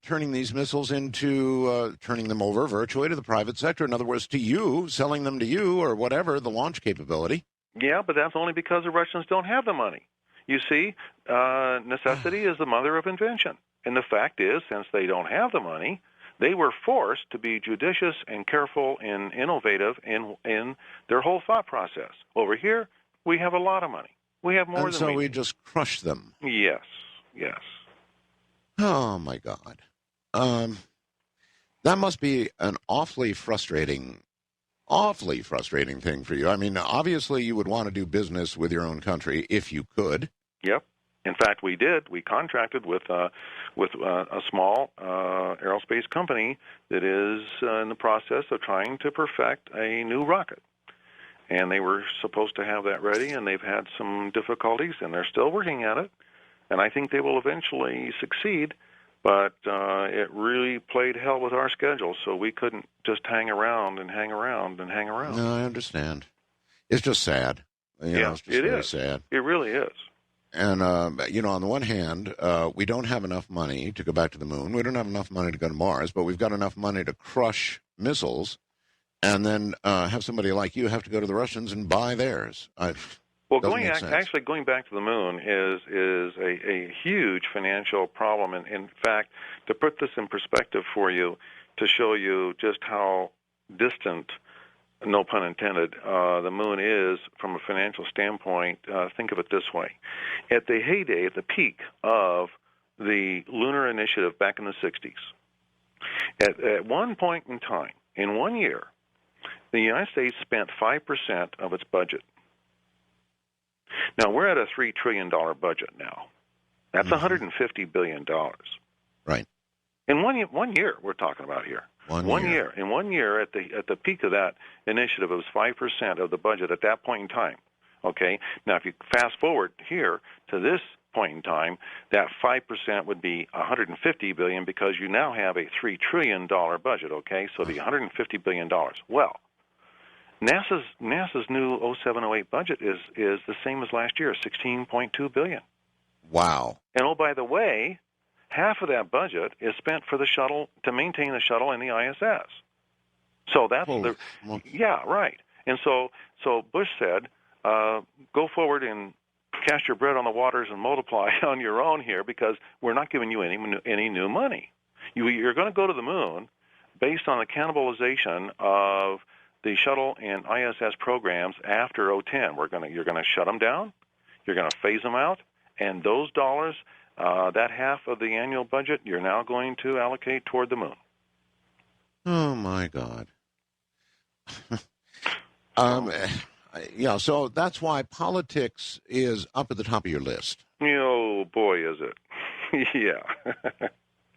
turning these missiles into turning them over virtually to the private sector. In other words, to you, selling them to you or whatever, the launch capability. Yeah, but that's only because the Russians don't have the money. You see, necessity is the mother of invention. And the fact is, since they don't have the money, they were forced to be judicious and careful and innovative in their whole thought process. Over here, we have a lot of money. We have more than so we just crush them. Yes. Oh, my God. That must be an awfully frustrating thing for you. I mean, obviously you would want to do business with your own country if you could. Yep. In fact, we did. We contracted with a small aerospace company that is in the process of trying to perfect a new rocket. And they were supposed to have that ready, and they've had some difficulties, and they're still working at it. And I think they will eventually succeed. But it really played hell with our schedule, so we couldn't just hang around. No, I understand. It's just sad. It's just very sad. It really is. And, on the one hand, we don't have enough money to go back to the moon. We don't have enough money to go to Mars, but we've got enough money to crush missiles and then have somebody like you have to go to the Russians and buy theirs. Well, going back to the moon is a huge financial problem. And in fact, to put this in perspective for you, to show you just how distant, no pun intended, the moon is from a financial standpoint, think of it this way. At the heyday, at the peak of the lunar initiative back in the 60s, at one point in time, in 1 year, the United States spent 5% of its budget. Now, we're at a $3 trillion budget now. That's $150 billion. Right. In 1 year, we're talking about here. One year. In 1 year, at the peak of that initiative, it was 5% of the budget at that point in time. Okay. Now, if you fast forward here to this point in time, that 5% would be $150 billion because you now have a $3 trillion budget. Okay, so the $150 billion. Well, NASA's new 0708 budget is the same as last year, $16.2 billion. Wow. And oh, by the way, half of that budget is spent for the shuttle to maintain the shuttle and the ISS. So that's yeah, right. And so Bush said, go forward and cast your bread on the waters and multiply on your own here because we're not giving you any new money. You're going to go to the moon based on the cannibalization of the shuttle and ISS programs after 2010. You're going to shut them down, you're going to phase them out, and those dollars, that half of the annual budget, you're now going to allocate toward the moon. Oh my God. Yeah, so that's why politics is up at the top of your list. Oh, boy, is it. Yeah.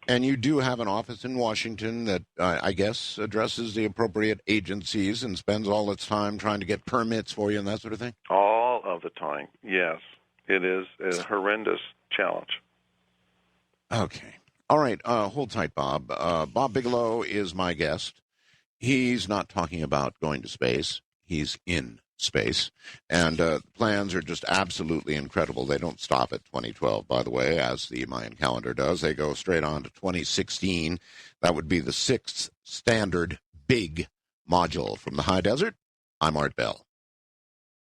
And you do have an office in Washington that, I guess, addresses the appropriate agencies and spends all its time trying to get permits for you and that sort of thing? All of the time, yes. It is a horrendous challenge. Okay. All right, hold tight, Bob. Bob Bigelow is my guest. He's not talking about going to space. He's in space. And plans are just absolutely incredible. They don't stop at 2012, by the way, as the Mayan calendar does. They go straight on to 2016. That would be the 6th standard big module from the high desert. I'm Art Bell.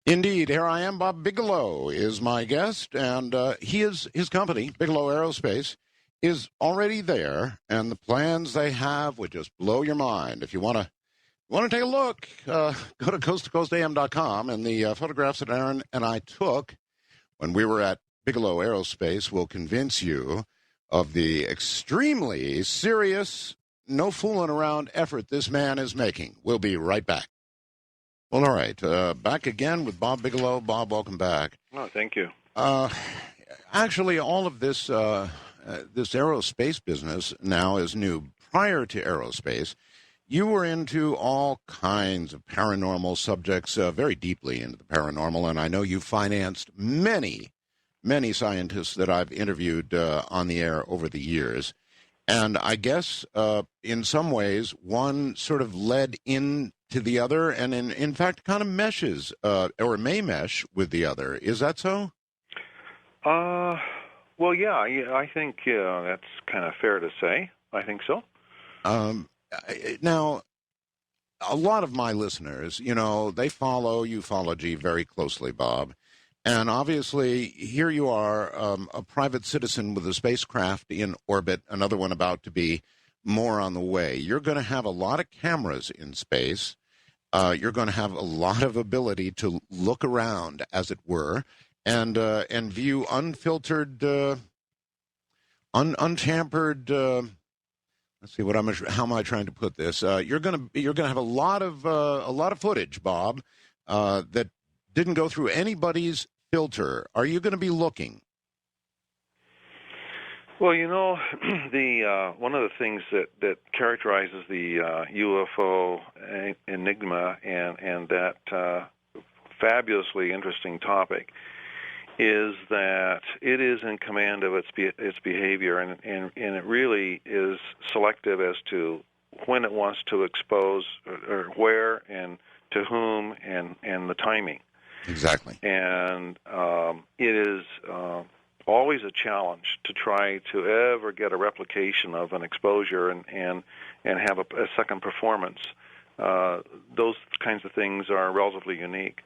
Indeed, here I am. Bob Bigelow is my guest, and his company, Bigelow Aerospace, is already there, and the plans they have would just blow your mind. If you want to take a look, go to coasttocoastam.com, and the photographs that Aaron and I took when we were at Bigelow Aerospace will convince you of the extremely serious, no fooling around effort this man is making. We'll be right back. Well, all right. Back again with Bob Bigelow. Bob, welcome back. Oh, thank you. Actually, all of this this aerospace business now is new. Prior to aerospace, you were into all kinds of paranormal subjects, very deeply into the paranormal, and I know you financed many, many scientists that I've interviewed on the air over the years. And I guess in some ways, one sort of led into the other and, in fact, kind of meshes or may mesh with the other. Is that so? Well, yeah, I think that's kind of fair to say. I think so. Now, a lot of my listeners, they follow ufology very closely, Bob. And obviously, here you are, a private citizen with a spacecraft in orbit, another one about to be more on the way. You're going to have a lot of cameras in space. You're going to have a lot of ability to look around, as it were, and view unfiltered, untampered. Let's see how am I trying to put this? You're going to have a lot of footage, Bob, that didn't go through anybody's filter. Are you going to be looking? Well, the one of the things that characterizes the UFO enigma and that fabulously interesting topic is that it is in command of its behavior, and it really is selective as to when it wants to expose or where and to whom and the timing. Exactly. And it is always a challenge to try to ever get a replication of an exposure and have a second performance. Those kinds of things are relatively unique.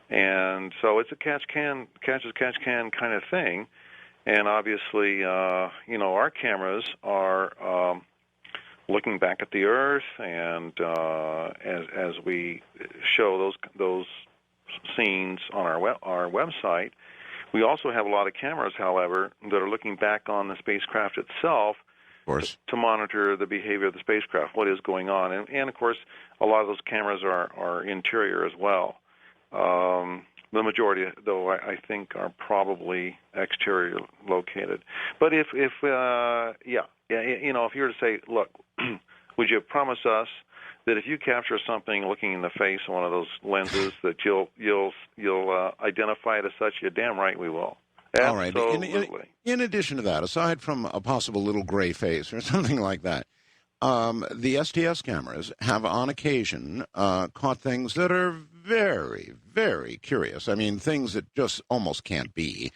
And so it's a catch-as-catch-can kind of thing. And obviously, our cameras are looking back at the Earth, and as we show those scenes on our website, we also have a lot of cameras, however, that are looking back on the spacecraft itself, of course, to monitor the behavior of the spacecraft, what is going on. And of course, a lot of those cameras are interior as well. The majority, though, I think, are probably exterior located. But if you were to say, look, would you promise us that if you capture something looking in the face of one of those lenses, that you'll identify it as such. You're damn right we will. All right. Absolutely. In addition to that, aside from a possible little gray face or something like that, the STS cameras have on occasion caught things that are very, very curious. I mean, things that just almost can't be.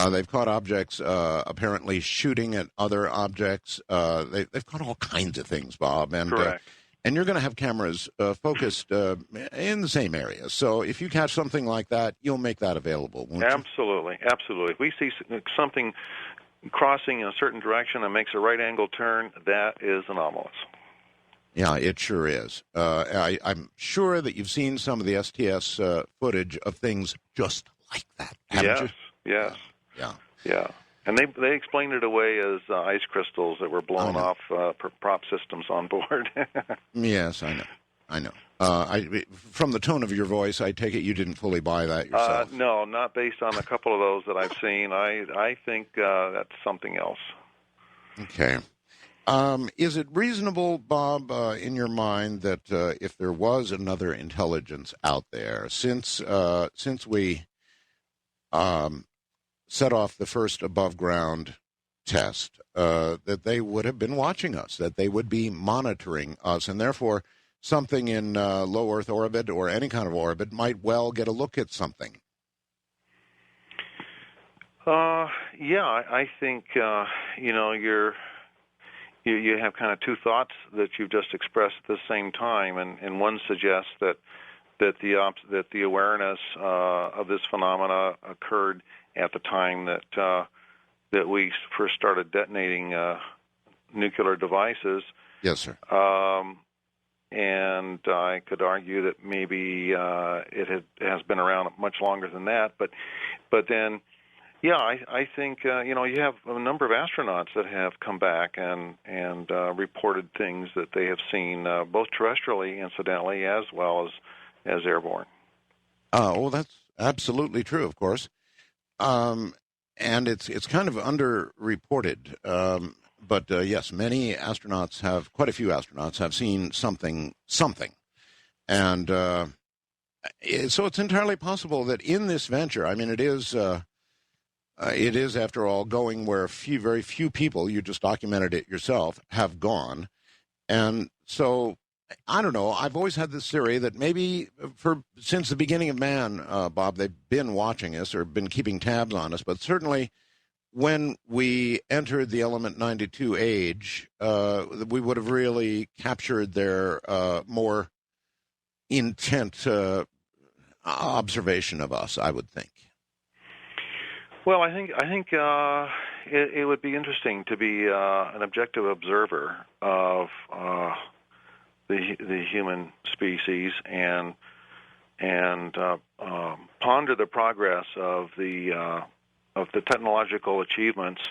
They've caught objects apparently shooting at other objects. They've caught all kinds of things, Bob. And, correct. And you're going to have cameras focused in the same area. So if you catch something like that, you'll make that available, won't you? Absolutely. If we see something crossing in a certain direction and makes a right-angle turn, that is anomalous. Yeah, it sure is. I'm sure that you've seen some of the STS footage of things just like that, haven't you? Yes. Yeah. And they explained it away as ice crystals that were blown off prop systems on board. Yes, I know. From the tone of your voice, I take it you didn't fully buy that yourself. No, not based on a couple of those that I've seen. I think that's something else. Okay. Is it reasonable, Bob, in your mind, that if there was another intelligence out there, since we set off the first above-ground test, that they would have been watching us, that they would be monitoring us, and therefore something in low Earth orbit or any kind of orbit might well get a look at something? I think you have kind of two thoughts that you've just expressed at the same time, and one suggests that the awareness of this phenomena occurred at the time that we first started detonating nuclear devices. Yes, sir. And I could argue that maybe it has been around much longer than that. But then, I think you have a number of astronauts that have come back and reported things that they have seen, both terrestrially, incidentally, as well as airborne. Well, that's absolutely true, of course. And it's kind of underreported. But yes, quite a few astronauts have seen something. And so it's entirely possible that in this venture, I mean, it is, after all, going where very few people, you just documented it yourself, have gone. And so, I don't know, I've always had this theory that maybe since the beginning of man, Bob, they've been watching us or been keeping tabs on us, but certainly when we entered the element 92 age, we would have really captured their more intent observation of us, I would think. Well, I think it would be interesting to be an objective observer of the human species and ponder the progress of the technological achievements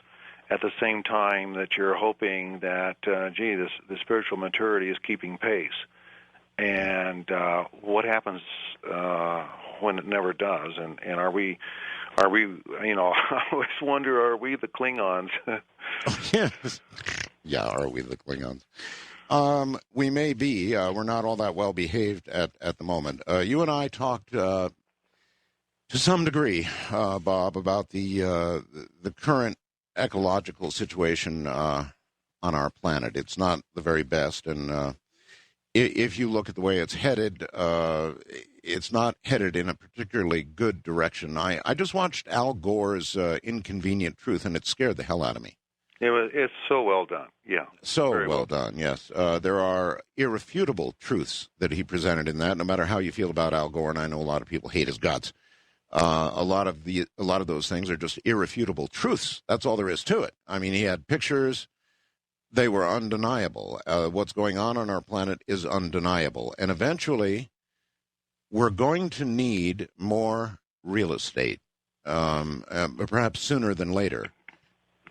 at the same time that you're hoping that the spiritual maturity is keeping pace. And what happens when it never does? And are we I always wonder, are we the Klingons? Yeah, are we the Klingons? We may be. We're not all that well behaved at the moment. You and I talked to some degree, Bob, about the current ecological situation on our planet. It's not the very best, and if you look at the way it's headed, it's not headed in a particularly good direction. I just watched Al Gore's Inconvenient Truth, and it scared the hell out of me. It's so well done, yeah. So well done, yes. There are irrefutable truths that he presented in that, no matter how you feel about Al Gore, and I know a lot of people hate his guts. A lot of those things are just irrefutable truths. That's all there is to it. I mean, he had pictures. They were undeniable. What's going on our planet is undeniable. And eventually, we're going to need more real estate, perhaps sooner than later.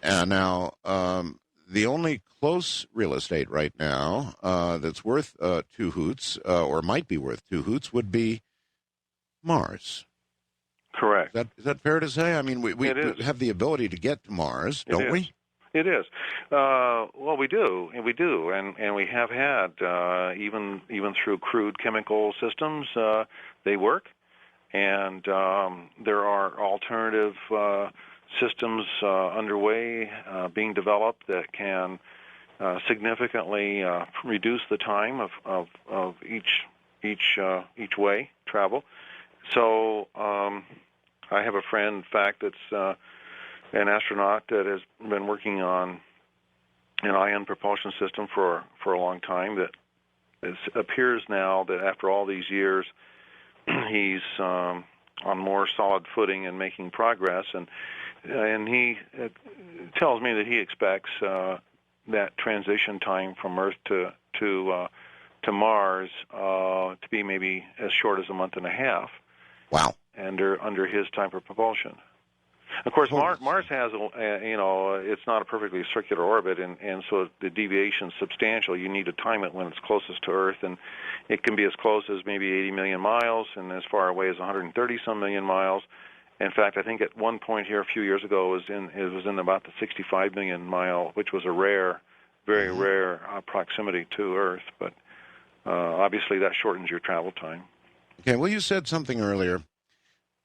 Now, the only close real estate right now that's worth two hoots, or might be worth two hoots, would be Mars. Correct. Is that fair to say? I mean, we have the ability to get to Mars, don't we? It is. Well, we do, and we have had even through crude chemical systems, they work, and there are alternative systems underway being developed that can significantly reduce the time of each way travel. So I have a friend, in fact, that's an astronaut that has been working on an ion propulsion system for a long time. That it appears now that after all these years, he's on more solid footing and making progress. And he tells me that he expects that transition time from Earth to Mars to be maybe as short as a month and a half. Wow! Under his type of propulsion. Of course, Mars has, it's not a perfectly circular orbit, and so the deviation is substantial. You need to time it when it's closest to Earth, and it can be as close as maybe 80 million miles and as far away as 130-some million miles. In fact, I think at one point here a few years ago it was in about the 65 million mile, which was a very rare proximity to Earth. But obviously that shortens your travel time. Okay, well, you said something earlier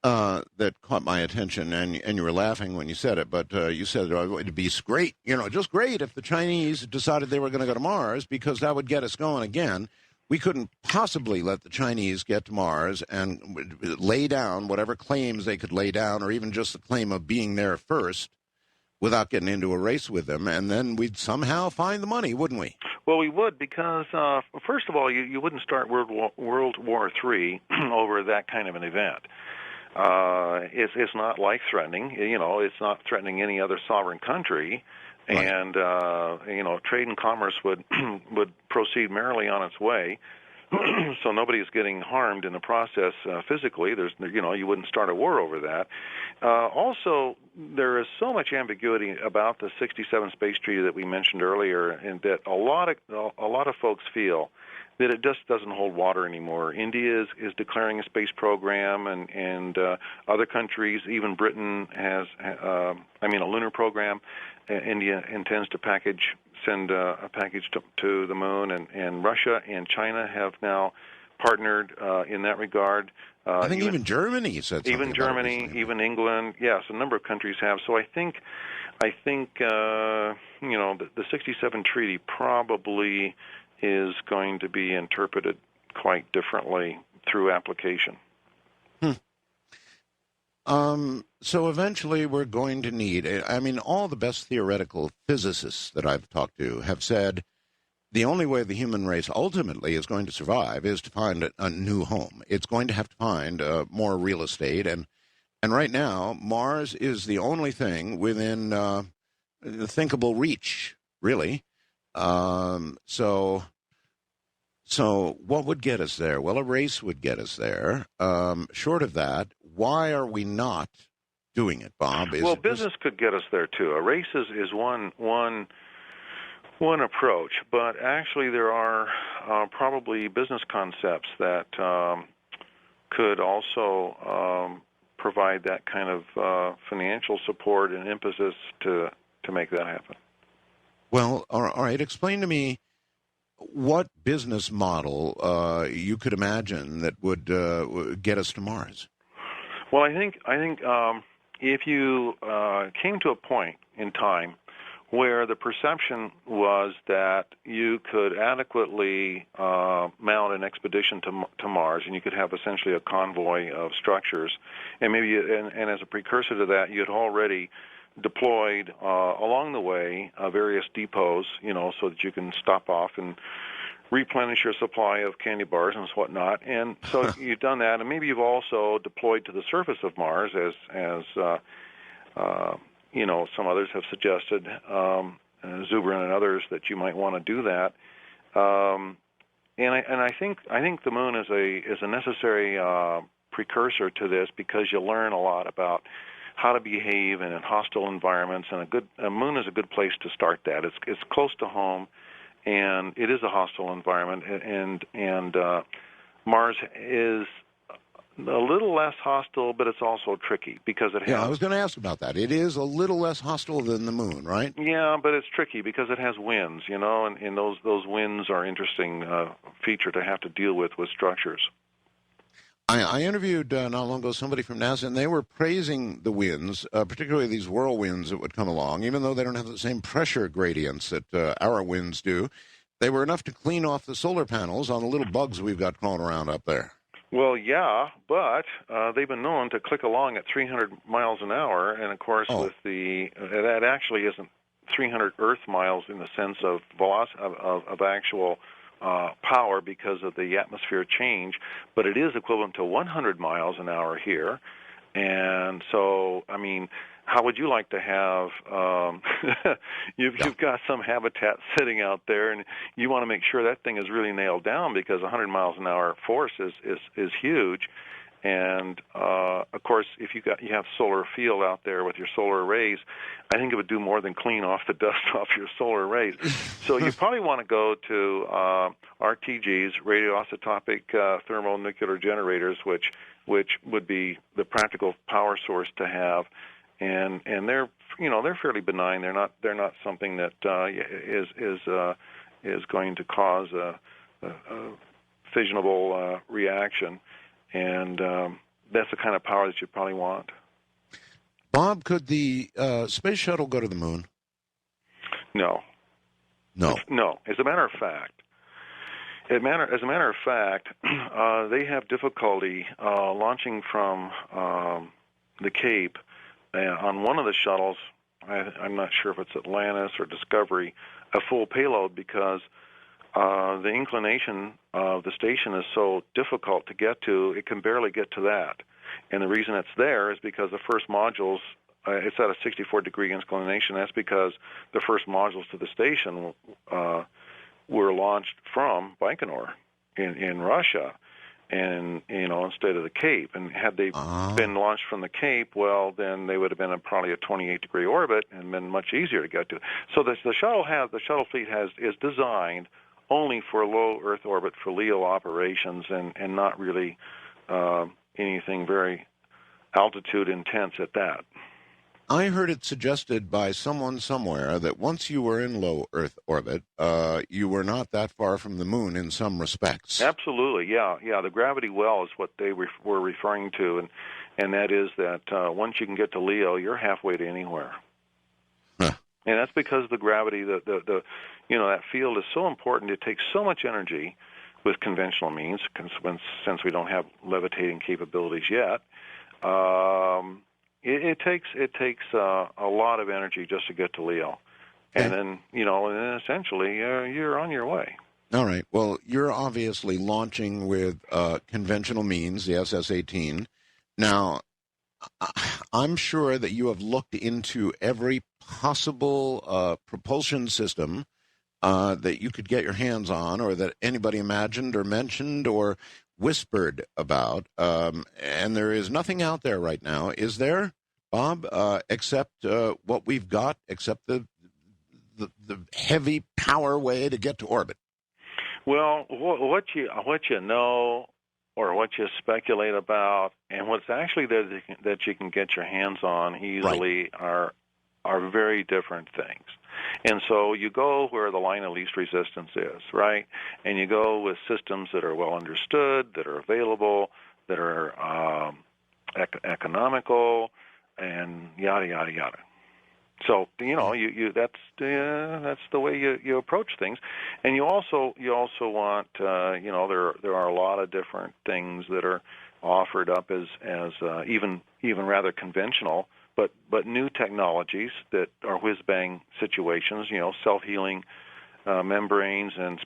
that caught my attention, and you were laughing when you said it, but you said it'd be great, just great if the Chinese decided they were going to go to Mars, because that would get us going again. We couldn't possibly let the Chinese get to Mars and lay down whatever claims they could lay down, or even just the claim of being there first, without getting into a race with them, and then we'd somehow find the money, wouldn't we? Well, we would, because first of all, you wouldn't start World War III over that kind of an event. It's not life-threatening. It's not threatening any other sovereign country, right. And trade and commerce would proceed merrily on its way. So nobody is getting harmed in the process physically. You wouldn't start a war over that. Also, there is so much ambiguity about the '67 space treaty that we mentioned earlier, and that a lot of folks feel that it just doesn't hold water anymore. India is declaring a space program, and other countries, even Britain has, a lunar program. India intends to send a package to the moon, and Russia and China have now partnered in that regard. I think even Germany said something. Even Germany, even England, yes, a number of countries have. So I think the '67 treaty probably is going to be interpreted quite differently through application. So eventually we're going to need, all the best theoretical physicists that I've talked to have said the only way the human race ultimately is going to survive is to find a new home. It's going to have to find more real estate, and right now Mars is the only thing within the thinkable reach, really. So what would get us there? Well, a race would get us there. Short of that, why are we not doing it, Bob? Business could get us there too. A race is one approach, but actually there are probably business concepts that could also provide that kind of financial support and impetus to make that happen. Well, all right. Explain to me what business model you could imagine that would get us to Mars. Well, I think if you came to a point in time where the perception was that you could adequately mount an expedition to Mars, and you could have essentially a convoy of structures, and maybe and as a precursor to that, you had already deployed along the way various depots, so that you can stop off and replenish your supply of candy bars and whatnot. And so you've done that, and maybe you've also deployed to the surface of Mars, as some others have suggested, Zubrin and others, that you might want to do that. And I think the moon is a necessary precursor to this, because you learn a lot about how to behave in hostile environments, and a moon is a good place to start that. It's close to home, and it is a hostile environment, and Mars is a little less hostile, but it's also tricky because it has. Yeah, I was going to ask about that. It is a little less hostile than the moon, right? Yeah, but it's tricky because it has winds, and those winds are interesting feature to have to deal with structures. I interviewed not long ago somebody from NASA, and they were praising the winds, particularly these whirlwinds that would come along, even though they don't have the same pressure gradients that our winds do. They were enough to clean off the solar panels on the little bugs we've got crawling around up there. Well, yeah, but they've been known to click along at 300 miles an hour, and of course, with that actually isn't 300 Earth miles in the sense of velocity of actual power because of the atmosphere change, but it is equivalent to 100 miles an hour here. And so, I mean, how would you like to have you've got some habitat sitting out there, and you want to make sure that thing is really nailed down because 100 miles an hour force is huge. And of course, if you have solar field out there with your solar arrays, I think it would do more than clean off the dust off your solar arrays. So you probably want to go to RTGs, radioisotopic thermonuclear generators, which would be the practical power source to have, and they're fairly benign. They're not something that is going to cause a fissionable reaction. And that's the kind of power that you probably want. Bob, could the space shuttle go to the moon? No. No. No. As a matter of fact, they have difficulty launching from the Cape on one of the shuttles. I'm not sure if it's Atlantis or Discovery, a full payload because the inclination of the station is so difficult to get to, it can barely get to that. And the reason it's there is because the first modules, it's at a 64-degree inclination. That's because the first modules to the station were launched from Baikonur in Russia, and instead of the Cape. And had they been launched from the Cape, well, then they would have been probably a 28-degree orbit and been much easier to get to. So the shuttle fleet is designed only for low Earth orbit for LEO operations and not really anything very altitude intense at that. I heard it suggested by someone somewhere that once you were in low Earth orbit, you were not that far from the moon in some respects. Absolutely, yeah. The gravity well is what they were referring to, and that is that once you can get to LEO, you're halfway to anywhere. Huh. And that's because the gravity, that field is so important. It takes so much energy with conventional means, since we don't have levitating capabilities yet. It takes a lot of energy just to get to LEO, and then essentially you're on your way. All right. Well, you're obviously launching with conventional means, the SS-18. Now, I'm sure that you have looked into every possible propulsion system that you could get your hands on, or that anybody imagined or mentioned or whispered about, and there is nothing out there right now, is there, Bob, except what we've got, except the heavy power way to get to orbit? Well, what you know, or what you speculate about, and what's actually that you can get your hands on easily are very different things. And so you go where the line of least resistance is, right? And you go with systems that are well understood, that are available, that are economical, and yada yada yada. So that's the way you approach things, and you also want there are a lot of different things that are offered up as even rather conventional, but new technologies that are whiz-bang situations, self-healing membranes and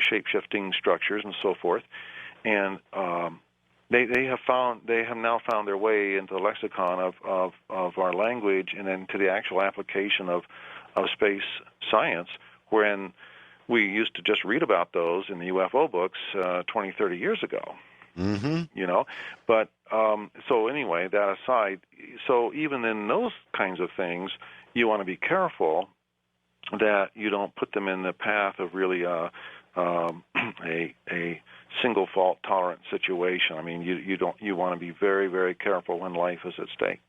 shape-shifting structures and so forth. And they have now found their way into the lexicon of our language and into the actual application of space science, wherein we used to just read about those in the UFO books 20, 30 years ago. Mm-hmm. But so anyway, that aside, so even in those kinds of things, you want to be careful that you don't put them in the path of really a single fault tolerant situation. I mean, you want to be very, very careful when life is at stake.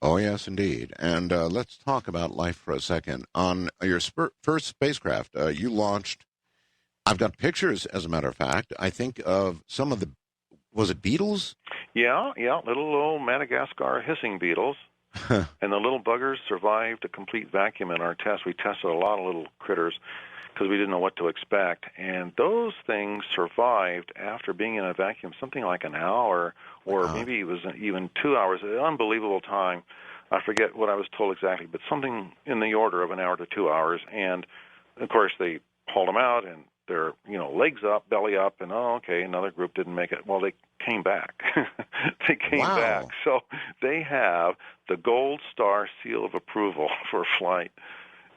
Oh, yes, indeed. And let's talk about life for a second. On your first spacecraft, you launched, I've got pictures, as a matter of fact, I think of some of the, was it beetles? Yeah, little old Madagascar hissing beetles. And the little buggers survived a complete vacuum in our test. We tested a lot of little critters because we didn't know what to expect. And those things survived after being in a vacuum something like an hour, or maybe it was even 2 hours. An unbelievable time. I forget what I was told exactly, but something in the order of an hour to 2 hours. And, of course, they hauled them out, and they're, legs up, belly up, and, okay, another group didn't make it. Well, they came back. They came back. So they have the gold star seal of approval for flight.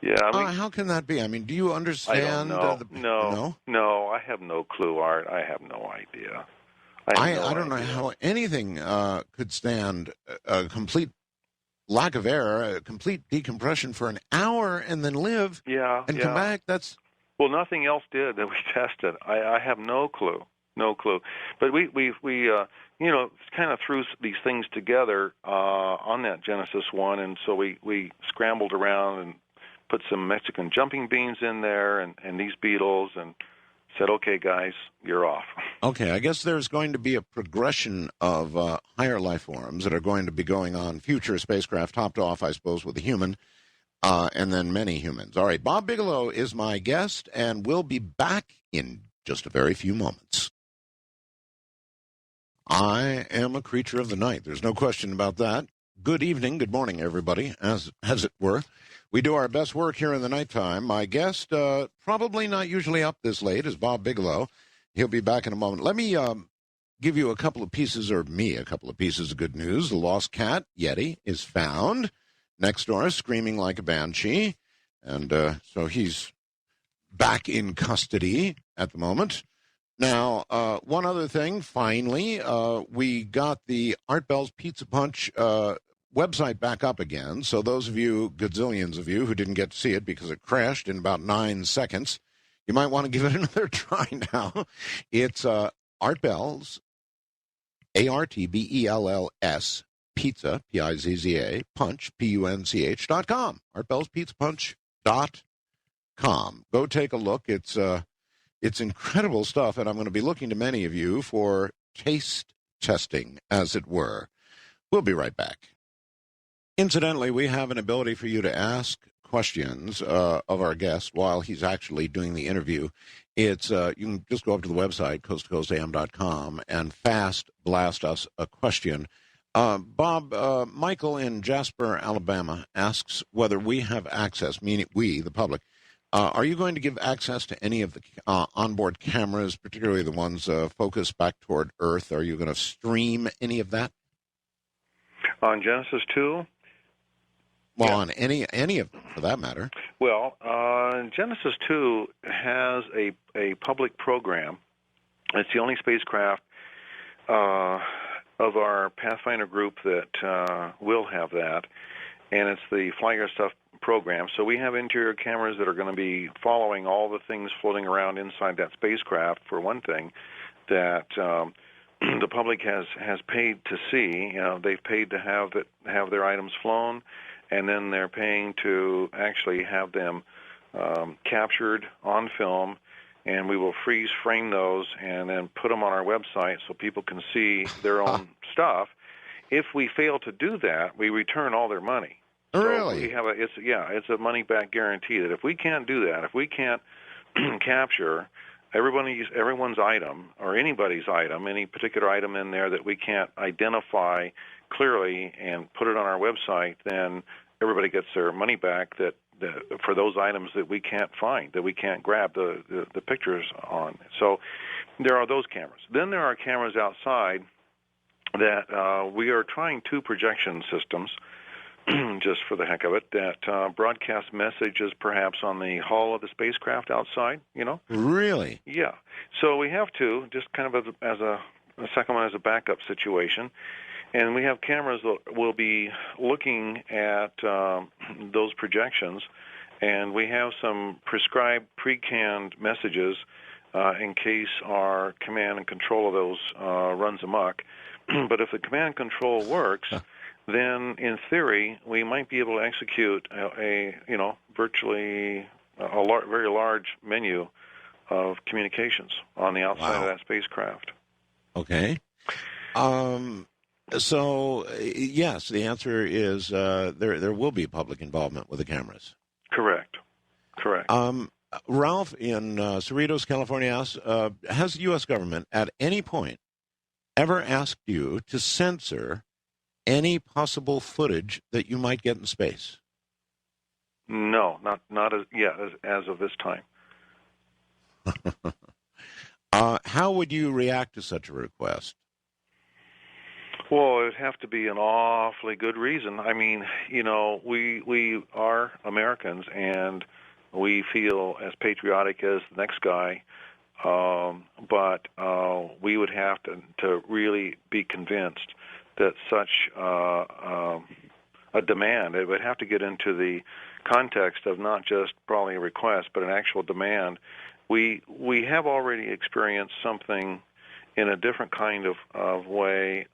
Yeah, I mean, how can that be? I mean, do you understand? I don't know. No, I have no clue, Art. I have no idea. I don't know how anything could stand a complete lack of air, a complete decompression for an hour and then live and come back. That's well, nothing else did that we tested. I have no clue. No clue. But we kind of threw these things together on that Genesis one, and so we scrambled around and put some Mexican jumping beans in there and these beetles and said, okay, guys, you're off. Okay, I guess there's going to be a progression of higher life forms that are going to be going on future spacecraft, topped off, I suppose, with a human, and then many humans. All right, Bob Bigelow is my guest, and we'll be back in just a very few moments. I am a creature of the night. There's no question about that. Good evening, good morning, everybody, as it were. We do our best work here in the nighttime. My guest, probably not usually up this late, is Bob Bigelow. He'll be back in a moment. Let me give you a couple of pieces of good news. The lost cat, Yeti, is found next door, screaming like a banshee. And so he's back in custody at the moment. Now, one other thing, finally, we got the Art Bell's Pizza Punch website back up again. So those of you, gazillions of you, who didn't get to see it because it crashed in about 9 seconds, you might want to give it another try now. It's Art Bell's, ARTBELLS, Pizza, Pizza, Punch, PUNCH.com, ArtBell'sPizzaPunch.com. Go take a look. It's incredible stuff, and I'm going to be looking to many of you for taste testing, as it were. We'll be right back. Incidentally, we have an ability for you to ask questions of our guest while he's actually doing the interview. It's you can just go up to the website, coasttocoastam.com, and fast blast us a question. Bob, Michael in Jasper, Alabama, asks whether we have access, meaning we, the public, are you going to give access to any of the onboard cameras, particularly the ones focused back toward Earth? Are you going to stream any of that? On Genesis 2? Well, yeah. On any of them, for that matter. Well, Genesis 2 has a public program. It's the only spacecraft of our Pathfinder group that will have that, and it's the Fly Your Stuff program. So we have interior cameras that are going to be following all the things floating around inside that spacecraft, for one thing, that the public has paid to see. They've paid to have their items flown, and then they're paying to actually have them captured on film, and we will freeze frame those and then put them on our website so people can see their own stuff. If we fail to do that, we return all their money. Really? So we have it's a money-back guarantee that if we can't do that, if we can't capture everyone's item or anybody's item, any particular item in there that we can't identify clearly and put it on our website, then everybody gets their money back for those items that we can't find, that we can't grab the pictures on. So there are those cameras. Then there are cameras outside that we are trying 2 projection systems, just for the heck of it, that broadcast messages perhaps on the hull of the spacecraft outside, Really? Yeah. So we have 2, just kind of as a second one as a backup situation. And we have cameras that will be looking at those projections And we have some prescribed pre-canned messages in case our command and control of those runs amok. But if the command and control works, then in theory we might be able to execute virtually very large menu of communications on the outside of that spacecraft. Okay. So yes, the answer is there will be public involvement with the cameras. Correct. Ralph in Cerritos, California asks, has the U.S. government at any point ever asked you to censor any possible footage that you might get in space? No, not as of this time. How would you react to such a request? Well, it would have to be an awfully good reason. I mean, we are Americans, and we feel as patriotic as the next guy, but we would have to really be convinced that such a demand, it would have to get into the context of not just probably a request, but an actual demand. We have already experienced something in a different kind of way,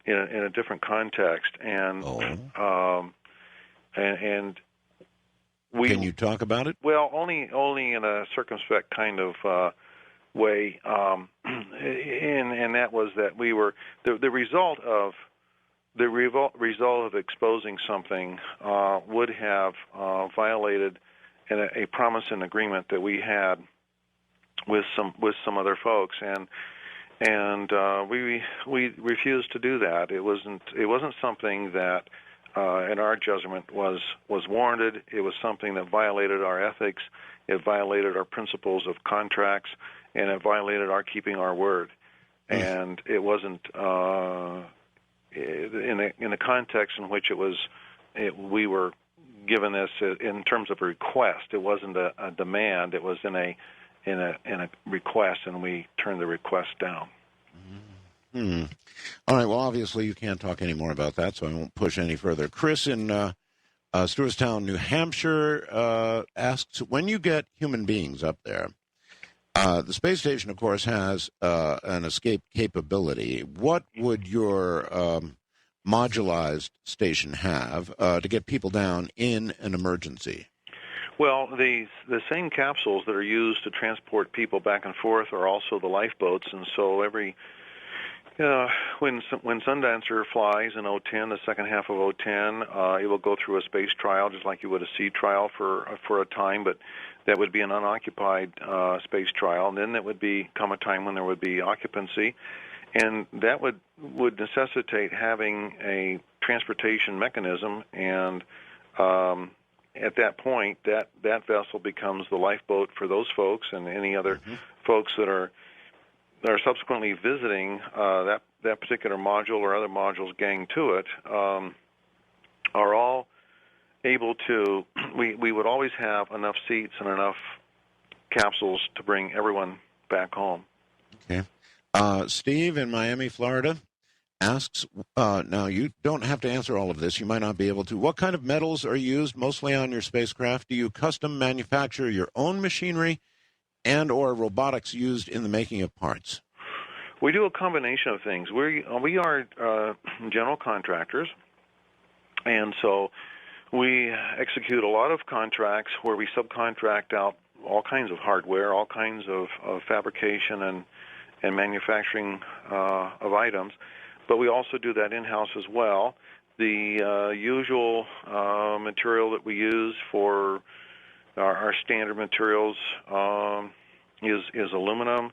in a different context, and we. Can you talk about it? Well, only in a circumspect kind of way, and that was that we were the result of exposing something would have violated a promise and agreement that we had with some other folks, and we refused to do that. It wasn't something that in our judgment was warranted. It was something that violated our ethics. It violated our principles of contracts, and it violated our keeping our word. And it wasn't in a context in which we were given this in terms of a request. It wasn't a demand. It was in a request, and we turned the request down. All right. Well, obviously you can't talk any more about that, so I won't push any further. Chris in Stewartstown, New Hampshire, asks, when you get human beings up there, the space station, of course, has an escape capability. What would your modularized station have to get people down in an emergency? Well, the same capsules that are used to transport people back and forth are also the lifeboats, and so when Sundancer flies in 2010, the second half of 2010, it will go through a space trial just like you would a sea trial for a time, but that would be an unoccupied space trial, and then there would come a time when there would be occupancy, and that would necessitate having a transportation mechanism, and at that point, that vessel becomes the lifeboat for those folks and any other folks that are subsequently visiting that particular module or other modules gang to it, are all able to. We would always have enough seats and enough capsules to bring everyone back home. Okay. Steve in Miami, Florida, asks, now you don't have to answer all of this. You might not be able to. What kind of metals are used mostly on your spacecraft? Do you custom manufacture your own machinery and or robotics used in the making of parts? We do a combination of things. We are general contractors, and so we execute a lot of contracts where we subcontract out all kinds of hardware, all kinds of fabrication and manufacturing of items. But we also do that in-house as well. The usual material that we use for our standard materials is aluminum.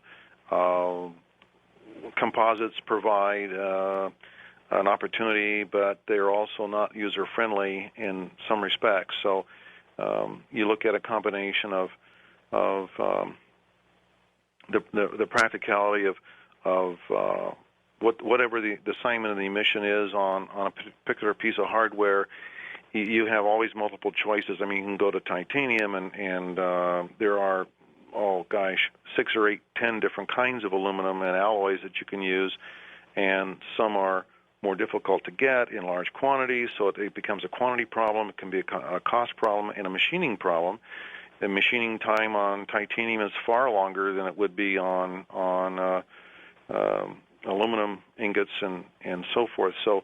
Composites provide an opportunity, but they're also not user-friendly in some respects. So you look at a combination of the practicality of whatever the assignment of the mission is on a particular piece of hardware. You have always multiple choices. I mean, you can go to titanium, and there are 6 or 8, 10 different kinds of aluminum and alloys that you can use, and some are more difficult to get in large quantities, so it becomes a quantity problem. It can be a cost problem and a machining problem. The machining time on titanium is far longer than it would be on aluminum ingots and so forth. So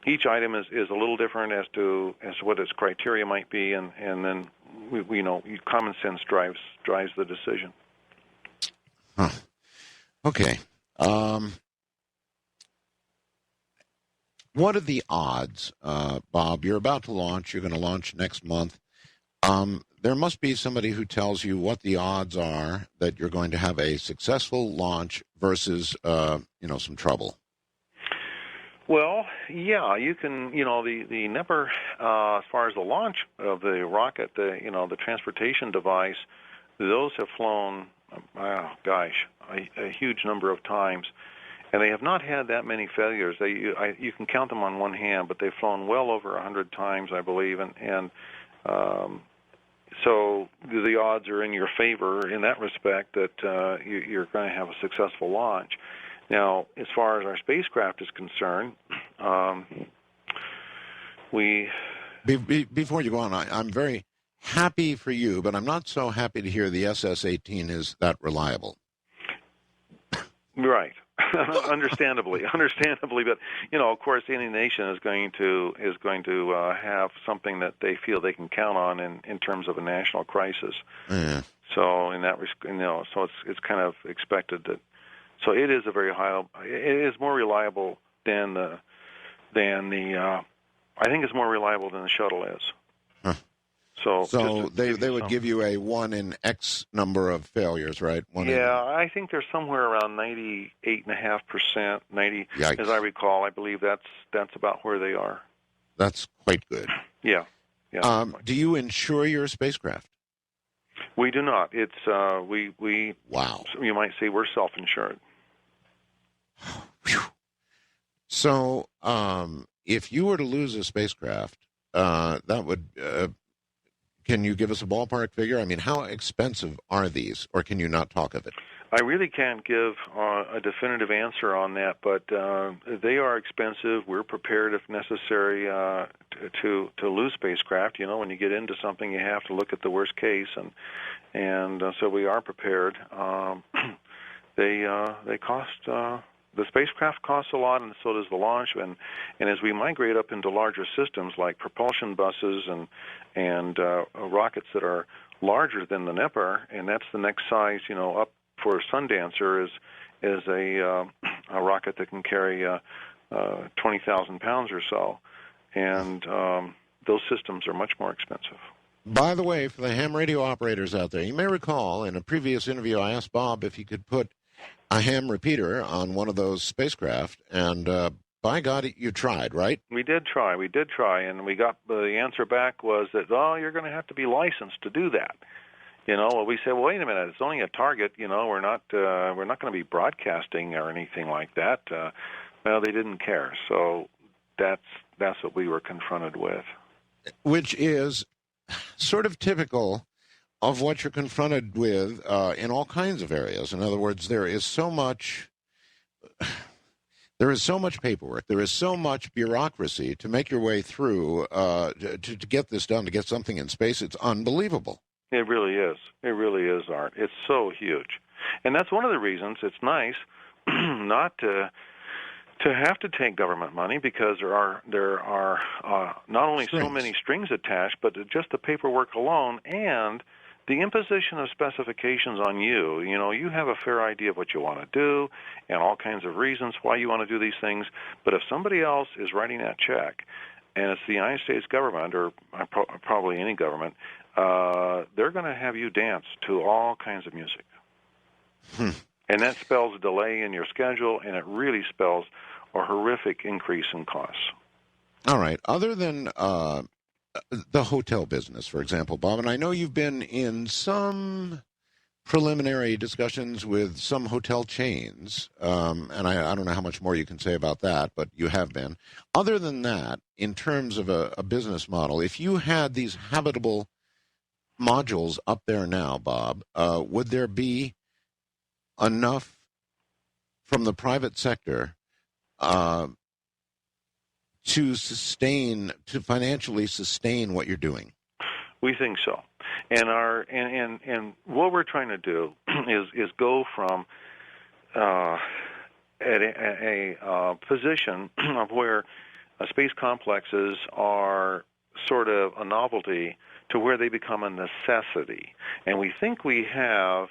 each item is a little different as to what its criteria might be, and then we know common sense drives the decision. Huh. Okay. What are the odds, Bob? You're about to launch. You're going to launch next month. There must be somebody who tells you what the odds are that you're going to have a successful launch versus, some trouble. Well, yeah, you can. The NEPR, as far as the launch of the rocket, the transportation device, those have flown, a huge number of times, and they have not had that many failures. You can count them on one hand, but they've flown well over 100 times, I believe, and so the odds are in your favor in that respect that you're going to have a successful launch. Now, as far as our spacecraft is concerned, Before you go on, I'm very happy for you, but I'm not so happy to hear the SS-18 is that reliable. Right. Understandably, but of course, any nation is going to have something that they feel they can count on in terms of a national crisis. Yeah. So in that, so it's kind of expected that. So it is it is more reliable than the. I think it's more reliable than the shuttle is. Huh. So they would give you a 1 in X number of failures, right? I think they're somewhere around 98.5%, 90. Yikes. As I recall. I believe that's about where they are. That's quite good. Yeah. Do you insure your spacecraft? We do not. It's we. Wow. You might say we're self-insured. So, if you were to lose a spacecraft, that would. Can you give us a ballpark figure? I mean, how expensive are these, or can you not talk of it? I really can't give a definitive answer on that, but they are expensive. We're prepared, if necessary, to lose spacecraft. When you get into something, you have to look at the worst case, and so we are prepared. They cost. The spacecraft costs a lot, and so does the launch. And as we migrate up into larger systems like propulsion buses and rockets that are larger than the NEPR, and that's the next size, up for Sundancer is a rocket that can carry 20,000 pounds or so, and those systems are much more expensive. By the way, for the ham radio operators out there, you may recall in a previous interview I asked Bob if he could put a ham repeater on one of those spacecraft, and by God, you tried, right? We did try, and we got the answer back was that, you're going to have to be licensed to do that. We said, well, wait a minute, it's only a target. We're not going to be broadcasting or anything like that. Well, they didn't care, so that's what we were confronted with. Which is sort of typical of what you're confronted with in all kinds of areas. In other words, there is so much paperwork, there is so much bureaucracy to make your way through to get this done, to get something in space. It's unbelievable. It really is, Art. It's so huge, and that's one of the reasons it's nice not to have to take government money, because there are not only so many strings attached, but just the paperwork alone and the imposition of specifications on you. You have a fair idea of what you want to do and all kinds of reasons why you want to do these things. But if somebody else is writing that check, and it's the United States government, or probably any government, they're going to have you dance to all kinds of music. And that spells a delay in your schedule, and it really spells a horrific increase in costs. All right. Other than the hotel business, for example, Bob, and I know you've been in some preliminary discussions with some hotel chains, and I don't know how much more you can say about that, but you have been. Other than that, in terms of a business model, if you had these habitable modules up there now, Bob, would there be enough from the private sector uh, to financially sustain what you're doing? We think so, and and what we're trying to do is go from at a position of where space complexes are sort of a novelty to where they become a necessity. And we think we have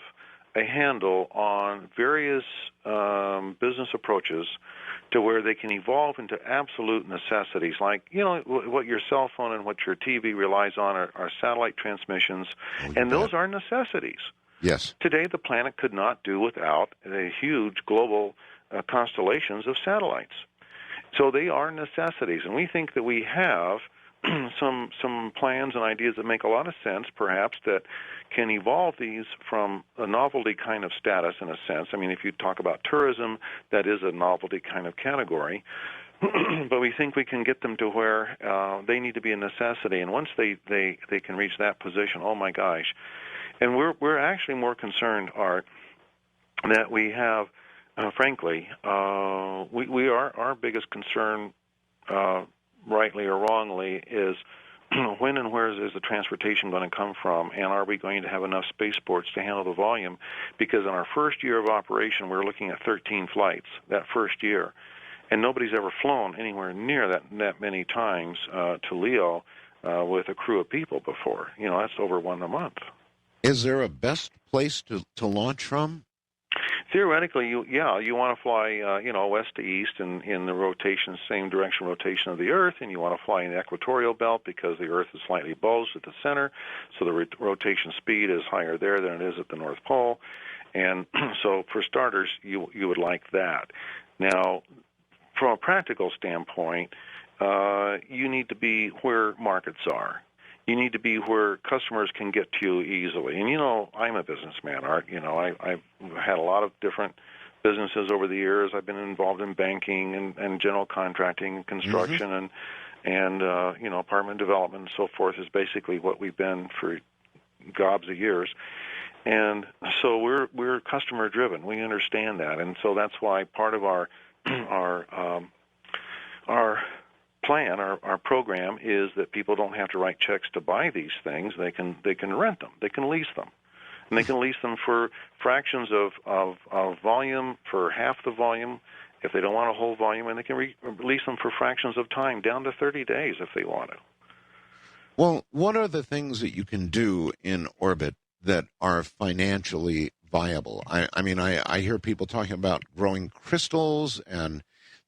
a handle on various business approaches to where they can evolve into absolute necessities, like, what your cell phone and what your TV relies on are satellite transmissions, and those are necessities. Yes. Today, the planet could not do without the huge global constellations of satellites. So they are necessities, and we think that we have some plans and ideas that make a lot of sense, perhaps, that can evolve these from a novelty kind of status, in a sense. I mean, if you talk about tourism, that is a novelty kind of category. But we think we can get them to where they need to be a necessity. And once they can reach that position, oh my gosh. And we're actually more concerned, Art, that we have, frankly, our biggest concern, rightly or wrongly, is when and where is the transportation going to come from, and are we going to have enough spaceports to handle the volume? Because in our first year of operation, we're looking at 13 flights that first year, and nobody's ever flown anywhere near that many times to Leo with a crew of people before. That's over one a month. Is there a best place to launch from? Theoretically, you want to fly, west to east in the same direction rotation of the Earth, and you want to fly in the equatorial belt because the Earth is slightly bulged at the center, so the rotation speed is higher there than it is at the North Pole, and so for starters, you would like that. Now, from a practical standpoint, you need to be where markets are. You need to be where customers can get to you easily. And, I'm a businessman, Art. I've had a lot of different businesses over the years. I've been involved in banking and general contracting and construction and apartment development and so forth is basically what we've been for gobs of years. And so we're customer driven. We understand that. And so that's why part of our plan, our program, is that people don't have to write checks to buy these things. They can rent them. They can lease them. And they can lease them for fractions of volume, for half the volume, if they don't want a whole volume, and they can lease them for fractions of time, down to 30 days if they want to. Well, what are the things that you can do in orbit that are financially viable? I hear people talking about growing crystals,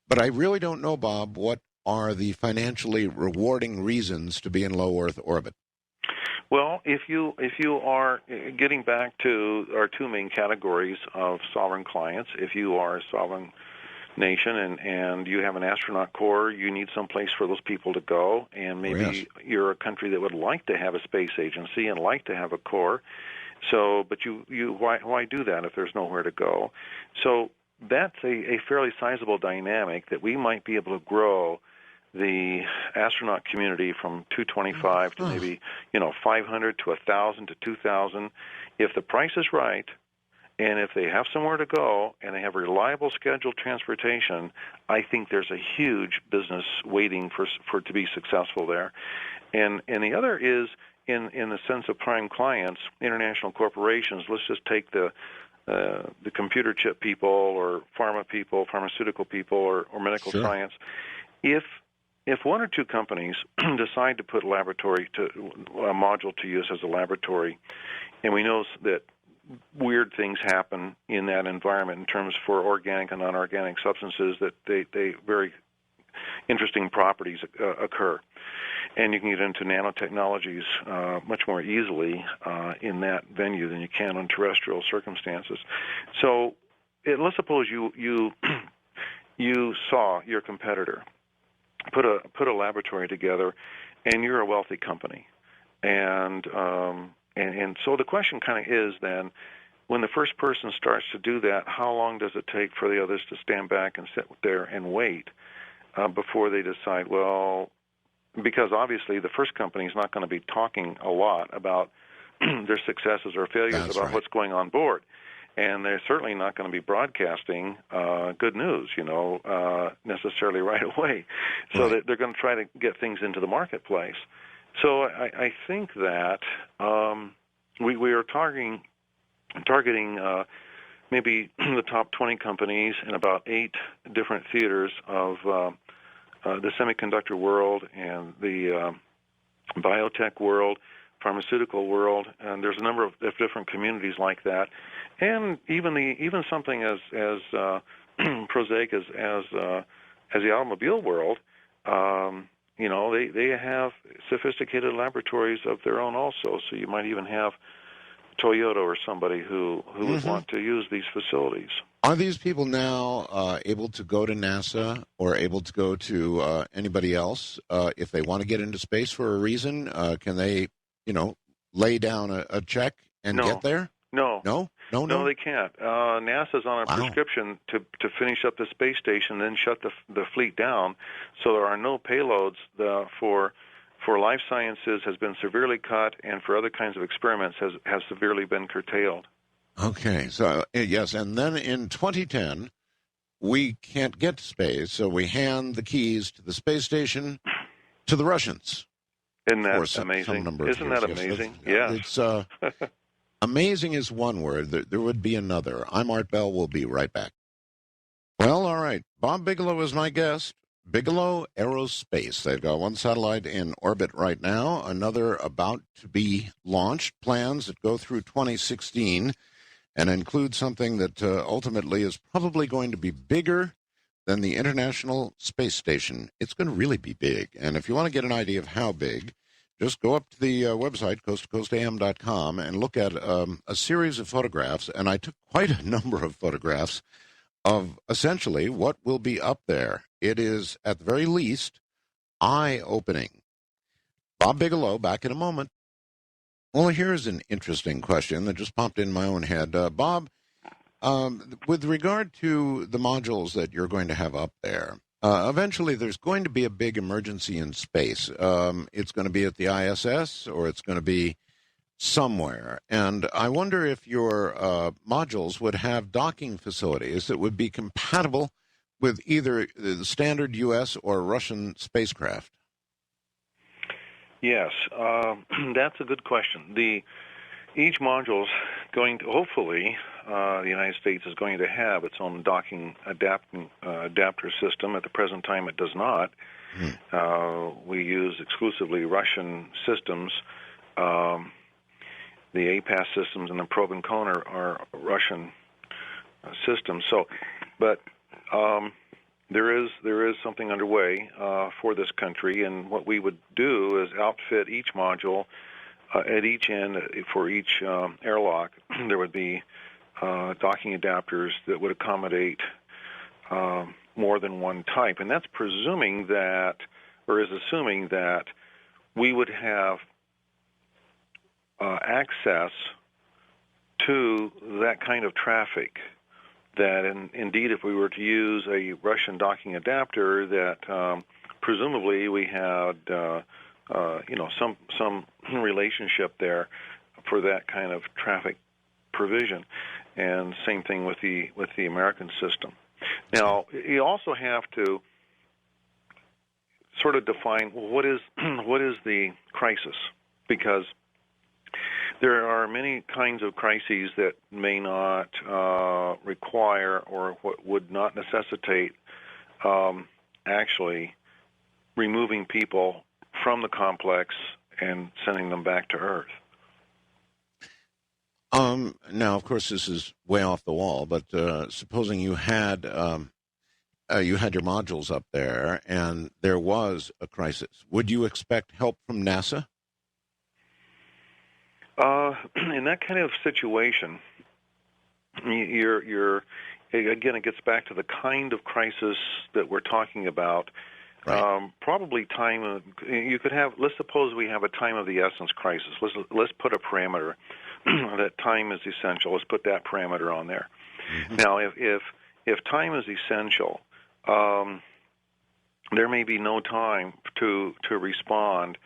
but I really don't know, Bob, what are the financially rewarding reasons to be in low Earth orbit? Well, if you are getting back to our two main categories of sovereign clients, if you are a sovereign nation and you have an astronaut corps, you need some place for those people to go, and maybe you're a country that would like to have a space agency and like to have a corps. So, but why do that if there's nowhere to go? So that's a fairly sizable dynamic that we might be able to grow the astronaut community from 225 to maybe 500 to 1,000 to 2,000, if the price is right, and if they have somewhere to go and they have reliable scheduled transportation. I think there's a huge business waiting for to be successful there. And the other is in the sense of prime clients, international corporations. Let's just take the computer chip people or pharma people, pharmaceutical people, or medical science. If one or two companies decide to put a module to use as a laboratory, and we know that weird things happen in that environment in terms for organic and non-organic substances, that they very interesting properties occur. And you can get into nanotechnologies much more easily in that venue than you can on terrestrial circumstances. So let's suppose you saw your competitor put a laboratory together, and you're a wealthy company, and so the question kind of is then, when the first person starts to do that, how long does it take for the others to stand back and sit there and wait before they decide? Well, because obviously the first company is not going to be talking a lot about their successes or failures what's going on board. and they're certainly not going to be broadcasting good news, necessarily right away. So Right. they're going to try to get things into the marketplace. So I think that we are targeting maybe the top 20 companies in about 8 different theaters of the semiconductor world and the biotech world, pharmaceutical world, and there's a number of different communities like that, and even something as prosaic as the automobile world. They have sophisticated laboratories of their own also. So you might even have Toyota or somebody who would want to use these facilities. Are these people now able to go to NASA or able to go to anybody else if they want to get into space for a reason? Can they, lay down a check and get there? No, they can't. NASA's on a prescription to finish up the space station, then shut the fleet down. So there are no payloads for life sciences has been severely cut, and for other kinds of experiments has severely been curtailed. Okay, so yes, and then in 2010, we can't get to space, so we hand the keys to the space station to the Russians. Isn't that amazing? Isn't that amazing? Yeah. It's amazing is one word. There would be another. I'm Art Bell. We'll be right back. Well, all right. Bob Bigelow is my guest. Bigelow Aerospace. They've got one satellite in orbit right now, another about to be launched, plans that go through 2016 and include something that ultimately is probably going to be bigger than the International Space Station. It's going to really be big. And if you want to get an idea of how big, just go up to the website, coasttocoastam.com, and look at a series of photographs. And I took quite a number of photographs of essentially what will be up there. It is, at the very least, eye-opening. Bob Bigelow, back in a moment. Well, here's an interesting question that just popped in my own head. Bob, with regard to the modules that you're going to have up there, eventually there's going to be a big emergency in space. It's going to be at the ISS or it's going to be somewhere. And I wonder if your modules would have docking facilities that would be compatible with either the standard U.S. or Russian spacecraft. Yes, that's a good question. Each module's going to, hopefully, the United States is going to have its own docking adapter system. At the present time, it does not. We use exclusively Russian systems. The APAS systems and the probe and cone are Russian systems. So, but there is something underway for this country, and what we would do is outfit each module at each end for each airlock. There would be docking adapters that would accommodate more than one type, and that's presuming that, or is assuming that, we would have access to that kind of traffic. That indeed, if we were to use a Russian docking adapter, that presumably we had some relationship there for that kind of traffic provision, and same thing with the American system. Now, you also have to sort of define what is the crisis, because there are many kinds of crises that may not require or what would not necessitate actually removing people from the complex and sending them back to Earth. Now, of course, this is way off the wall, but supposing you had your modules up there and there was a crisis, would you expect help from NASA? In that kind of situation, you're again, it gets back to the kind of crisis that we're talking about. Right. Probably time. You could have. Let's suppose we have a time of the essence crisis. Let's put a parameter that time is essential. Let's put that parameter on there. Mm-hmm. Now, if time is essential, there may be no time to respond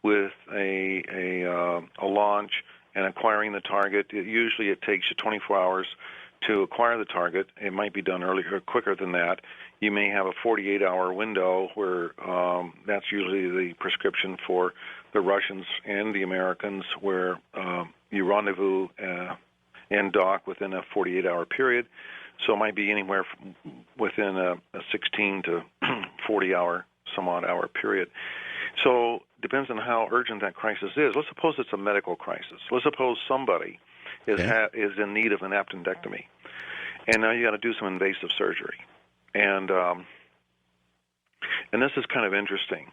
with a launch and acquiring the target. Usually it takes you 24 hours to acquire the target. It might be done earlier or quicker than that. You may have a 48-hour window where that's usually the prescription for the Russians and the Americans, where you rendezvous and dock within a 48-hour period. So it might be anywhere from within a 16 to 40-hour, some odd hour period. So depends on how urgent that crisis is. Let's suppose it's a medical crisis. Let's suppose somebody is in need of an appendectomy, and now you got to do some invasive surgery. And this is kind of interesting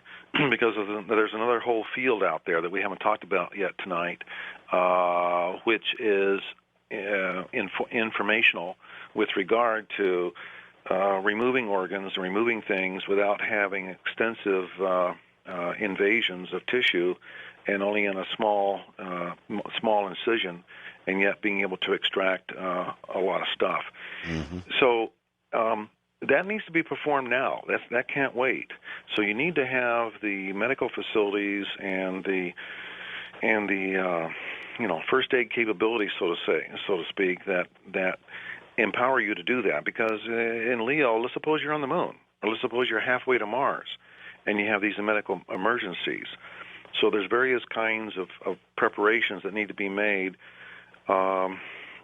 because there's another whole field out there that we haven't talked about yet tonight, which is informational with regard to removing organs and removing things without having extensive invasions of tissue, and only in a small incision, and yet being able to extract a lot of stuff. Mm-hmm. So that needs to be performed now. That can't wait. So you need to have the medical facilities and the first aid capabilities, so to speak, that empower you to do that. Because in Leo, let's suppose you're on the moon, or let's suppose you're halfway to Mars, and you have these medical emergencies. So there's various kinds of preparations that need to be made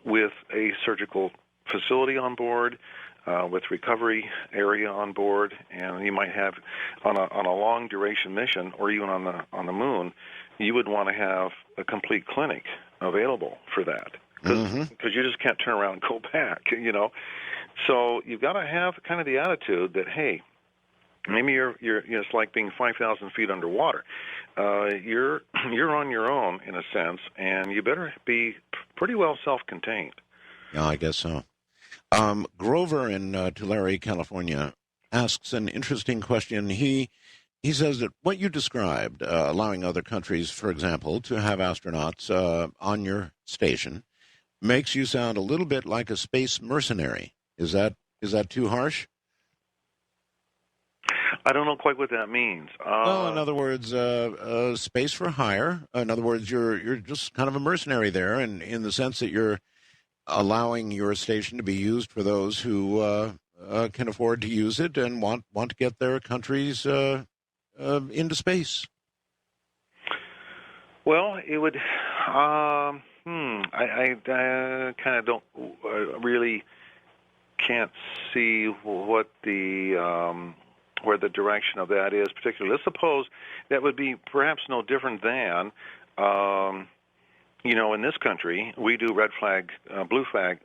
with a surgical facility on board, with recovery area on board, and you might have on a long duration mission, or even on the moon, you would want to have a complete clinic available for that, because you just can't turn around and go back, So you've got to have kind of the attitude that, hey, maybe you're it's like being 5,000 feet underwater. You're on your own in a sense, and you better be pretty well self-contained. Yeah, I guess so. Grover in Tulare, California, asks an interesting question. He says that what you described, allowing other countries, for example, to have astronauts on your station, makes you sound a little bit like a space mercenary. Is that too harsh? I don't know quite what that means. Well, in other words, space for hire. In other words, you're just kind of a mercenary there, and in the sense that you're allowing your station to be used for those who can afford to use it and want to get their countries into space. Well, it would. I kind of don't really can't see what the where the direction of that is particularly. Let's suppose that would be perhaps no different than. In this country, we do red flag, blue flag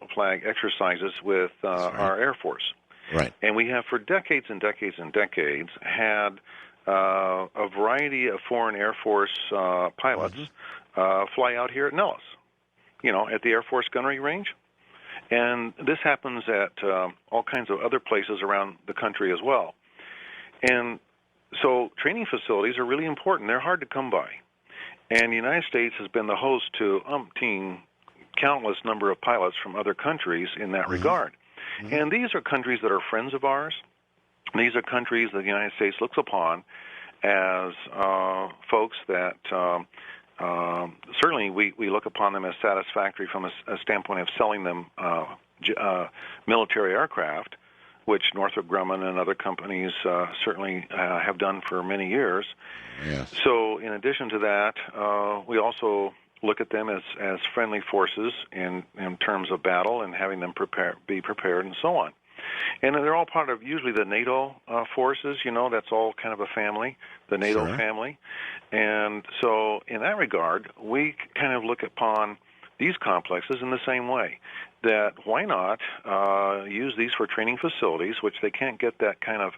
exercises with our Air Force. Right. And we have for decades and decades and decades had a variety of foreign Air Force pilots fly out here at Nellis, at the Air Force Gunnery Range. And this happens at all kinds of other places around the country as well. And so training facilities are really important. They're hard to come by. And the United States has been the host to countless number of pilots from other countries in that regard. Mm-hmm. And these are countries that are friends of ours. These are countries that the United States looks upon as folks that certainly we look upon them as satisfactory from a standpoint of selling them military aircraft, which Northrop Grumman and other companies certainly have done for many years. Yes. So in addition to that, we also look at them as friendly forces in terms of battle and having them be prepared and so on. And they're all part of usually the NATO forces, that's all kind of a family, the NATO family. And so in that regard, we kind of look upon these complexes in the same way, that why not use these for training facilities, which they can't get that kind of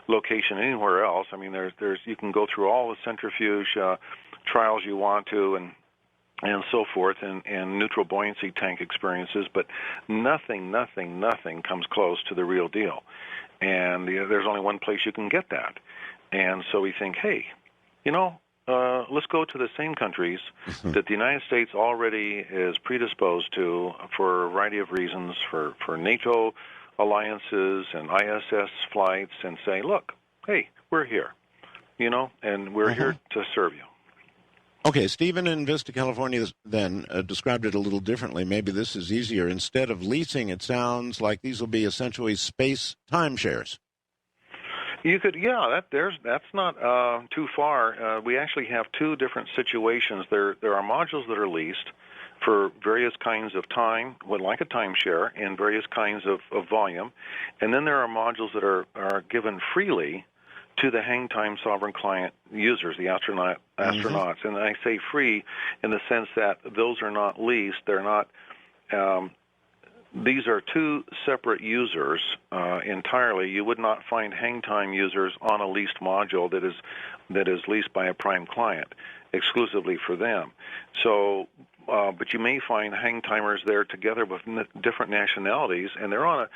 location anywhere else. I mean, there's you can go through all the centrifuge trials you want to and so forth, and neutral buoyancy tank experiences, but nothing comes close to the real deal. And there's only one place you can get that. And so we think, hey, let's go to the same countries that the United States already is predisposed to for a variety of reasons, for NATO alliances and ISS flights, and say, look, hey, we're here, and we're here to serve you. Okay, Stephen in Vista, California, then described it a little differently. Maybe this is easier. Instead of leasing, it sounds like these will be essentially space timeshares. You could, yeah. That's not too far. We actually have two different situations. There are modules that are leased for various kinds of time, like a timeshare, and various kinds of volume, and then there are modules that are given freely to the hang time sovereign client users, the astronauts. Mm-hmm. And I say free in the sense that those are not leased. They're not. These are two separate users entirely. You would not find hang time users on a leased module that is leased by a prime client exclusively for them. So, but you may find hang timers there together with different nationalities, and they're on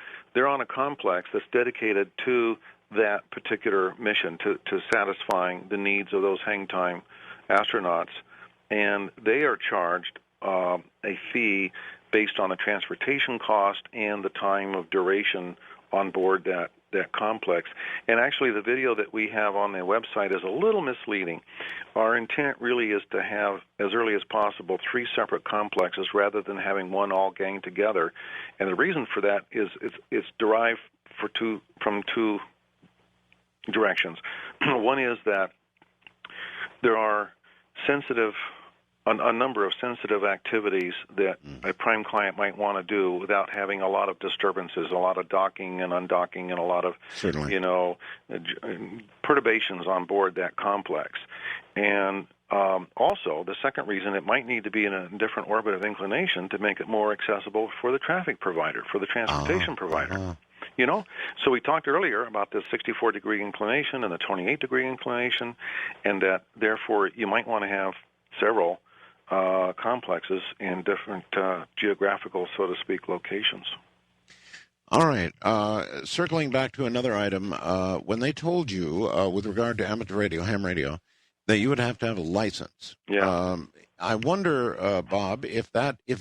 a complex that's dedicated to that particular mission, to satisfying the needs of those hang time astronauts, and they are charged a fee based on the transportation cost and the time of duration on board that complex. And actually, the video that we have on the website is a little misleading. Our intent really is to have, as early as possible, 3 separate complexes rather than having one all gang together. And the reason for that is it's derived from two directions. One is that there are a number of sensitive activities that a prime client might want to do without having a lot of disturbances, a lot of docking and undocking, and a lot of, perturbations on board that complex. And also, the second reason, it might need to be in a different orbit of inclination to make it more accessible for the traffic provider, for the transportation provider. So we talked earlier about the 64-degree inclination and the 28-degree inclination, and that therefore you might want to have several complexes in different geographical, so to speak, locations. All right. Circling back to another item, when they told you, with regard to amateur radio, ham radio, that you would have to have a license. Yeah. I wonder, Bob, if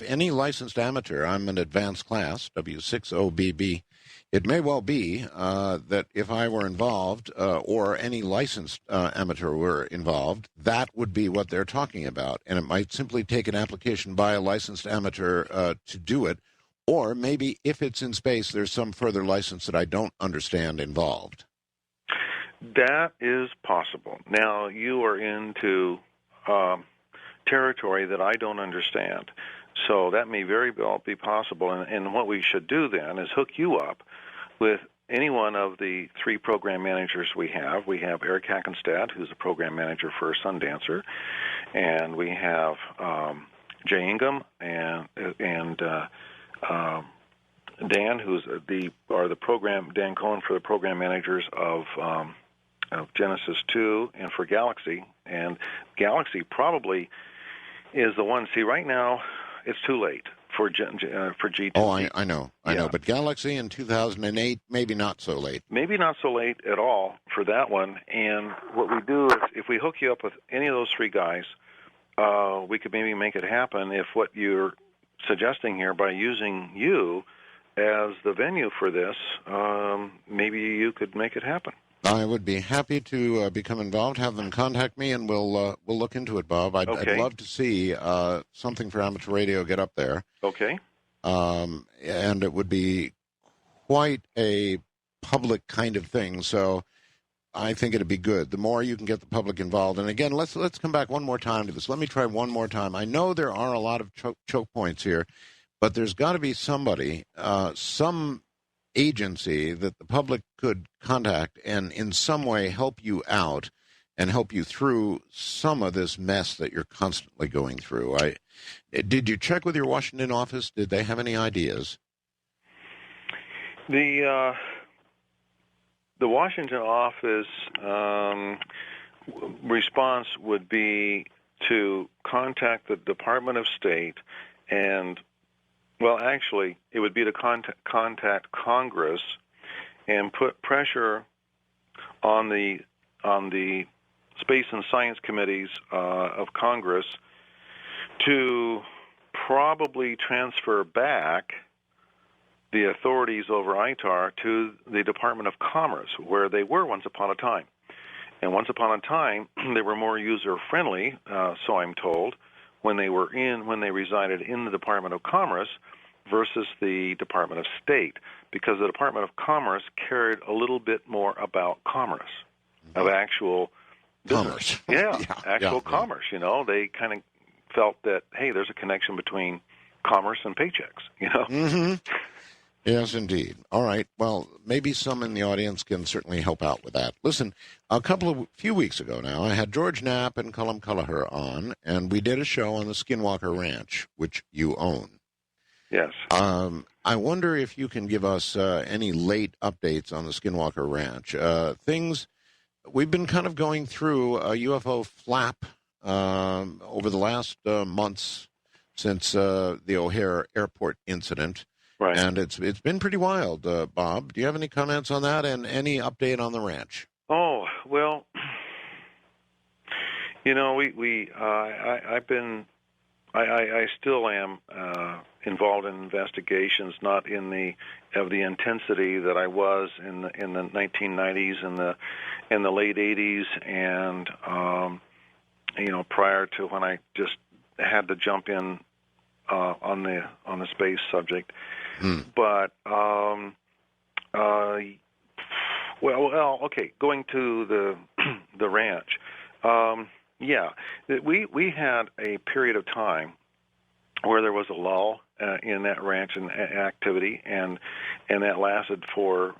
any licensed amateur, I'm an advanced class, W60BB, it may well be that if I were involved or any licensed amateur were involved, that would be what they're talking about. And it might simply take an application by a licensed amateur to do it. Or maybe if it's in space, there's some further license that I don't understand involved. That is possible. Now, you are into territory that I don't understand. So that may very well be possible. And what we should do then is hook you up with any one of the 3 program managers we have. We have Eric Hackenstad, who's the program manager for Sundancer, and we have Jay Ingham and Dan, who's Dan Cohen for the program managers of Genesis 2 and for Galaxy. And Galaxy probably is the one. See, right now it's too late for G2. Oh, I know. But Galaxy in 2008, maybe not so late. Maybe not so late at all for that one. And what we do is, if we hook you up with any of those 3 guys, we could maybe make it happen if what you're suggesting here, by using you as the venue for this, maybe you could make it happen. I would be happy to become involved, have them contact me, and we'll look into it, Bob. I'd love to see something for amateur radio get up there. Okay. And it would be quite a public kind of thing, so I think it'd be good. The more you can get the public involved. And again, let's come back one more time to this. Let me try one more time. I know there are a lot of choke points here, but there's got to be somebody, some agency that the public could contact and in some way help you out and help you through some of this mess that you're constantly going through. Did you check with your Washington office? Did they have any ideas? The Washington office response would be to contact the Department of State and, well, actually, it would be to contact Congress and put pressure on the Space and Science Committees of Congress to probably transfer back the authorities over ITAR to the Department of Commerce, where they were once upon a time. And once upon a time, they were more user-friendly, so I'm told, when they resided in the Department of Commerce versus the Department of State, because the Department of Commerce cared a little bit more about commerce, of actual business. Commerce. Actual commerce. You know, they kind of felt that, hey, there's a connection between commerce and paychecks, you know. Mm-hmm. Yes, indeed. All right. Well, maybe some in the audience can certainly help out with that. Listen, few weeks ago now, I had George Knapp and Cullum Culliher on, and we did a show on the Skinwalker Ranch, which you own. Yes. I wonder if you can give us any late updates on the Skinwalker Ranch. Things we've been kind of going through a UFO flap over the last months since the O'Hare Airport incident. Right. And it's been pretty wild. Bob, do you have any comments on that and any update on the ranch? Oh, well, you know, I still am involved in investigations, not of the intensity that I was in the 1990s and the late 80s, and you know, prior to when I just had to jump in on the space subject. But okay. Going to the ranch. We had a period of time where there was a lull in that ranch and activity, and that lasted for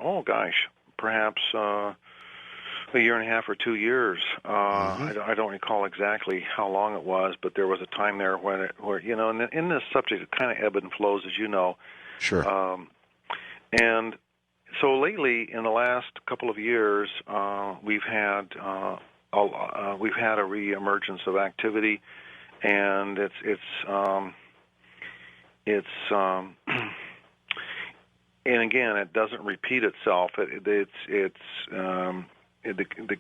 perhaps a year and a half or 2 years. I don't recall exactly how long it was, but there was a time there where you know, and in this subject it kind of ebb and flows, as you know. Sure. And so lately, in the last couple of years, we've had a reemergence of activity, and it's and again, it doesn't repeat itself. The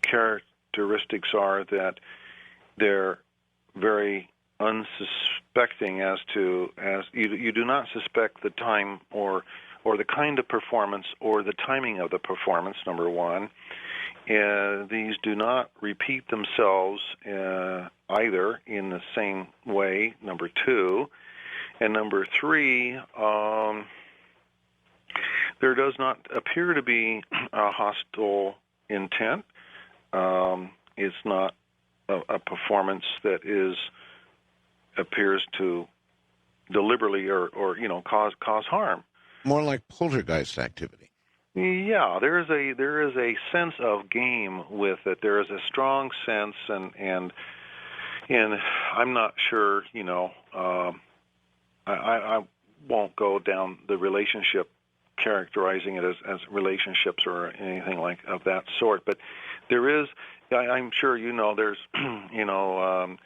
characteristics are that they're very unsuspecting as you do not suspect the time or the kind of performance or the timing of the performance, number one. These do not repeat themselves either in the same way, number two. And number three, there does not appear to be a hostile intent. It's not a performance that appears to deliberately or you know, cause harm. More like poltergeist activity. Yeah, there is a sense of game with it. There is a strong sense, and I'm not sure, you know, I won't go down the relationship, characterizing it as relationships or anything like of that sort. But there is, I'm sure you know, there's, you know,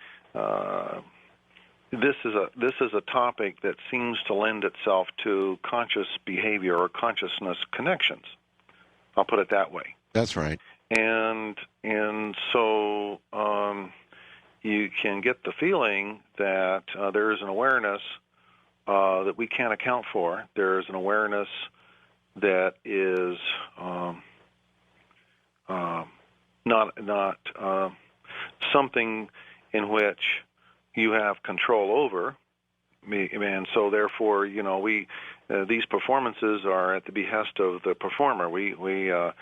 this is a topic that seems to lend itself to conscious behavior or consciousness connections. I'll put it that way. That's right. And so you can get the feeling that there is an awareness that we can't account for. There is an awareness that is not something in which you have control over, and so therefore, you know, these performances are at the behest of the performer. We are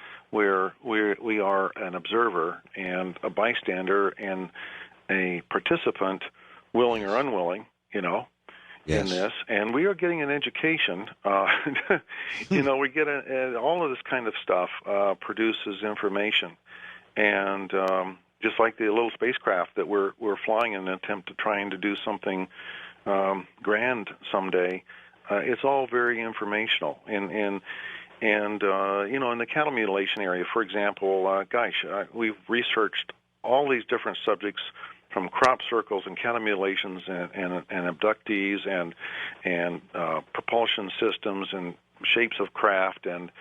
an observer and a bystander and a participant, willing or unwilling, you know. Yes. In this, and we are getting an education. You know, we get all of this kind of stuff produces information, and just like the little spacecraft that we're flying in an attempt to trying to do something grand someday, it's all very informational. And you know, in the cattle mutilation area, for example, we've researched all these different subjects, from crop circles and cattle mutilations and abductees and propulsion systems and shapes of craft and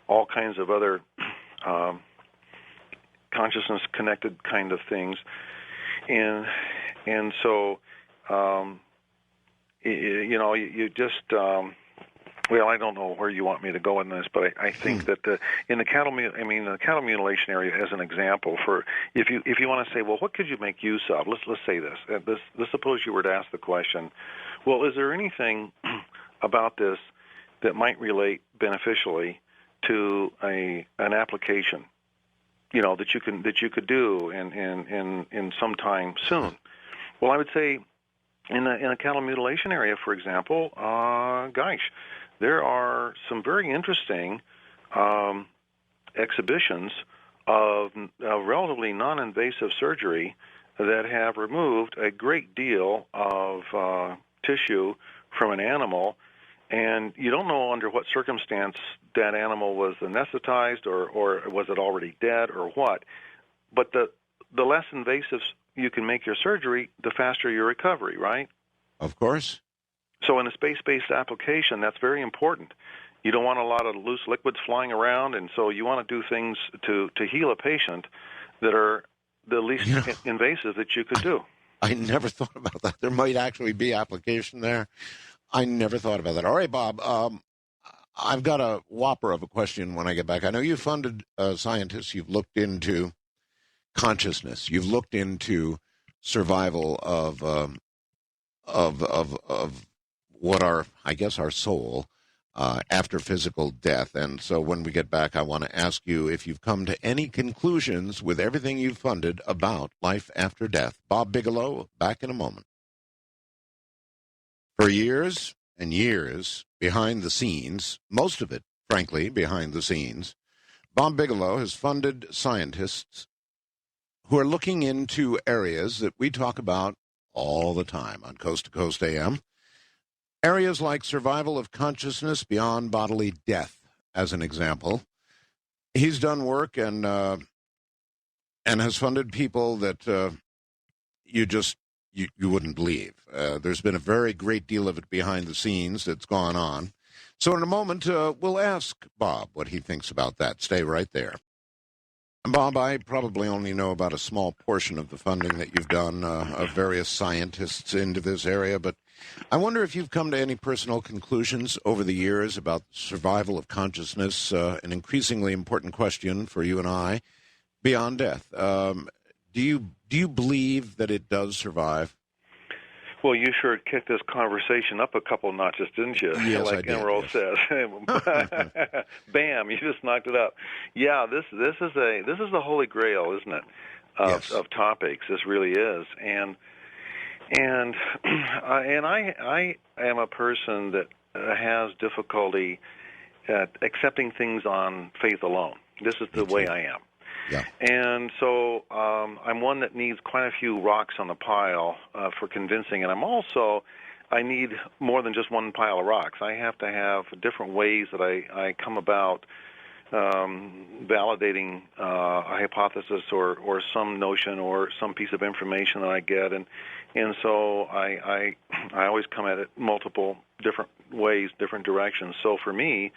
all kinds of other consciousness-connected kind of things. And so, you know, you just Well, I don't know where you want me to go in this, but I think that in the cattle mutilation area, as an example, for if you want to say, well, what could you make use of? Let's say this. Let's suppose you were to ask the question, well, is there anything about this that might relate beneficially to an application, that you could do in some time soon? Well, I would say in a cattle mutilation area, for example, there are some very interesting exhibitions of relatively non-invasive surgery that have removed a great deal of tissue from an animal, and you don't know under what circumstance that animal was anesthetized or was it already dead or what. But the less invasive you can make your surgery, the faster your recovery, right? Of course. So in a space-based application, that's very important. You don't want a lot of loose liquids flying around, and so you want to do things to heal a patient that are the least invasive that you could do. I never thought about that. There might actually be application there. I never thought about that. All right, Bob, I've got a whopper of a question when I get back. I know you funded scientists. You've looked into consciousness. You've looked into survival of what our soul after physical death. And so when we get back, I want to ask you if you've come to any conclusions with everything you've funded about life after death. Bob Bigelow, back in a moment. For years and years behind the scenes, most of it, frankly, behind the scenes, Bob Bigelow has funded scientists who are looking into areas that we talk about all the time on Coast to Coast AM. Areas like survival of consciousness beyond bodily death, as an example. He's done work and has funded people that you wouldn't believe. There's been a very great deal of it behind the scenes that's gone on. So in a moment, we'll ask Bob what he thinks about that. Stay right there. Bob, I probably only know about a small portion of the funding that you've done of various scientists into this area, but I wonder if you've come to any personal conclusions over the years about survival of consciousness, an increasingly important question for you and I, beyond death. Do you believe that it does survive? Well, you sure kicked this conversation up a couple notches, didn't you? Yes, like I did, Emerald says. Bam! You just knocked it up. Yeah, this is the holy grail, isn't it? Of topics. This really is, and I am a person that has difficulty at accepting things on faith alone. This is the way I am. Yeah. And so I'm one that needs quite a few rocks on the pile for convincing, and I need more than just one pile of rocks. I have to have different ways that I come about validating a hypothesis or some notion or some piece of information that I get, and so I always come at it multiple different ways, different directions. So for me,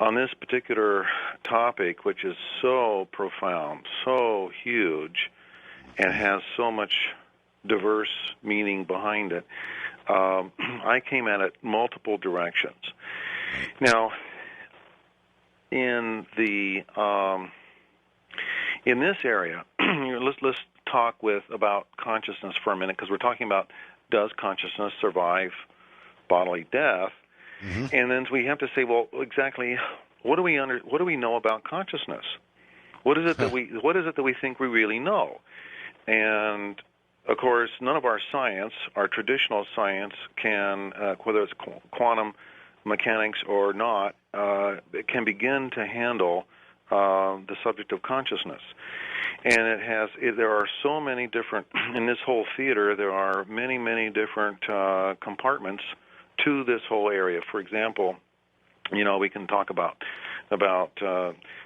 on this particular topic, which is so profound, so huge, and has so much diverse meaning behind it, I came at it multiple directions. Now, in this area, let's talk about consciousness for a minute, because we're talking about, does consciousness survive bodily death? Mm-hmm. And then we have to say, well, exactly, what do we know about consciousness? What is it that we think we really know? And of course, none of our science, our traditional science, can, whether it's quantum mechanics or not, it can begin to handle the subject of consciousness. And there are so many different, in this whole theater, there are many, many different compartments to this whole area. For example, we can talk about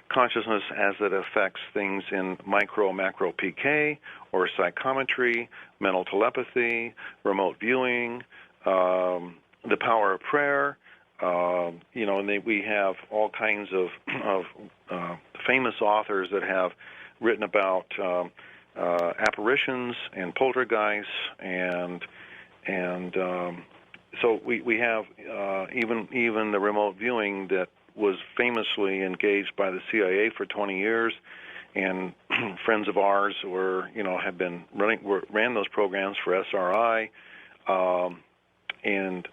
consciousness as it affects things in macro PK, or psychometry, mental telepathy, remote viewing, the power of prayer. And we have all kinds of famous authors that have written about apparitions and poltergeists and so we have even the remote viewing that was famously engaged by the CIA for 20 years, and friends of ours have been ran those programs for SRI, and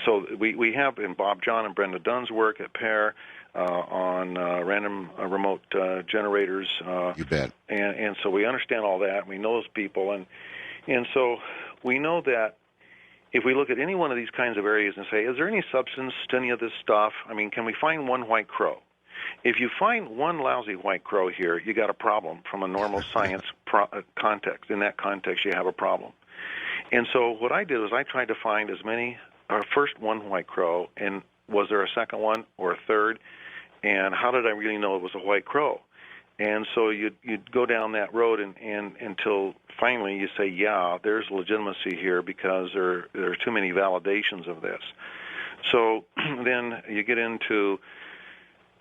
so we have in Bob John and Brenda Dunn's work at Pear on random remote generators. You bet. And so we understand all that. We know those people, and so we know that if we look at any one of these kinds of areas and say, is there any substance to any of this stuff? I mean, can we find one white crow? If you find one lousy white crow here, you got a problem from a normal science context. In that context, you have a problem. And so what I did was I tried to find as many, first one white crow, and was there a second one or a third? And how did I really know it was a white crow? And so you'd go down that road and until finally you say, yeah, there's legitimacy here because there are too many validations of this. So then you get into,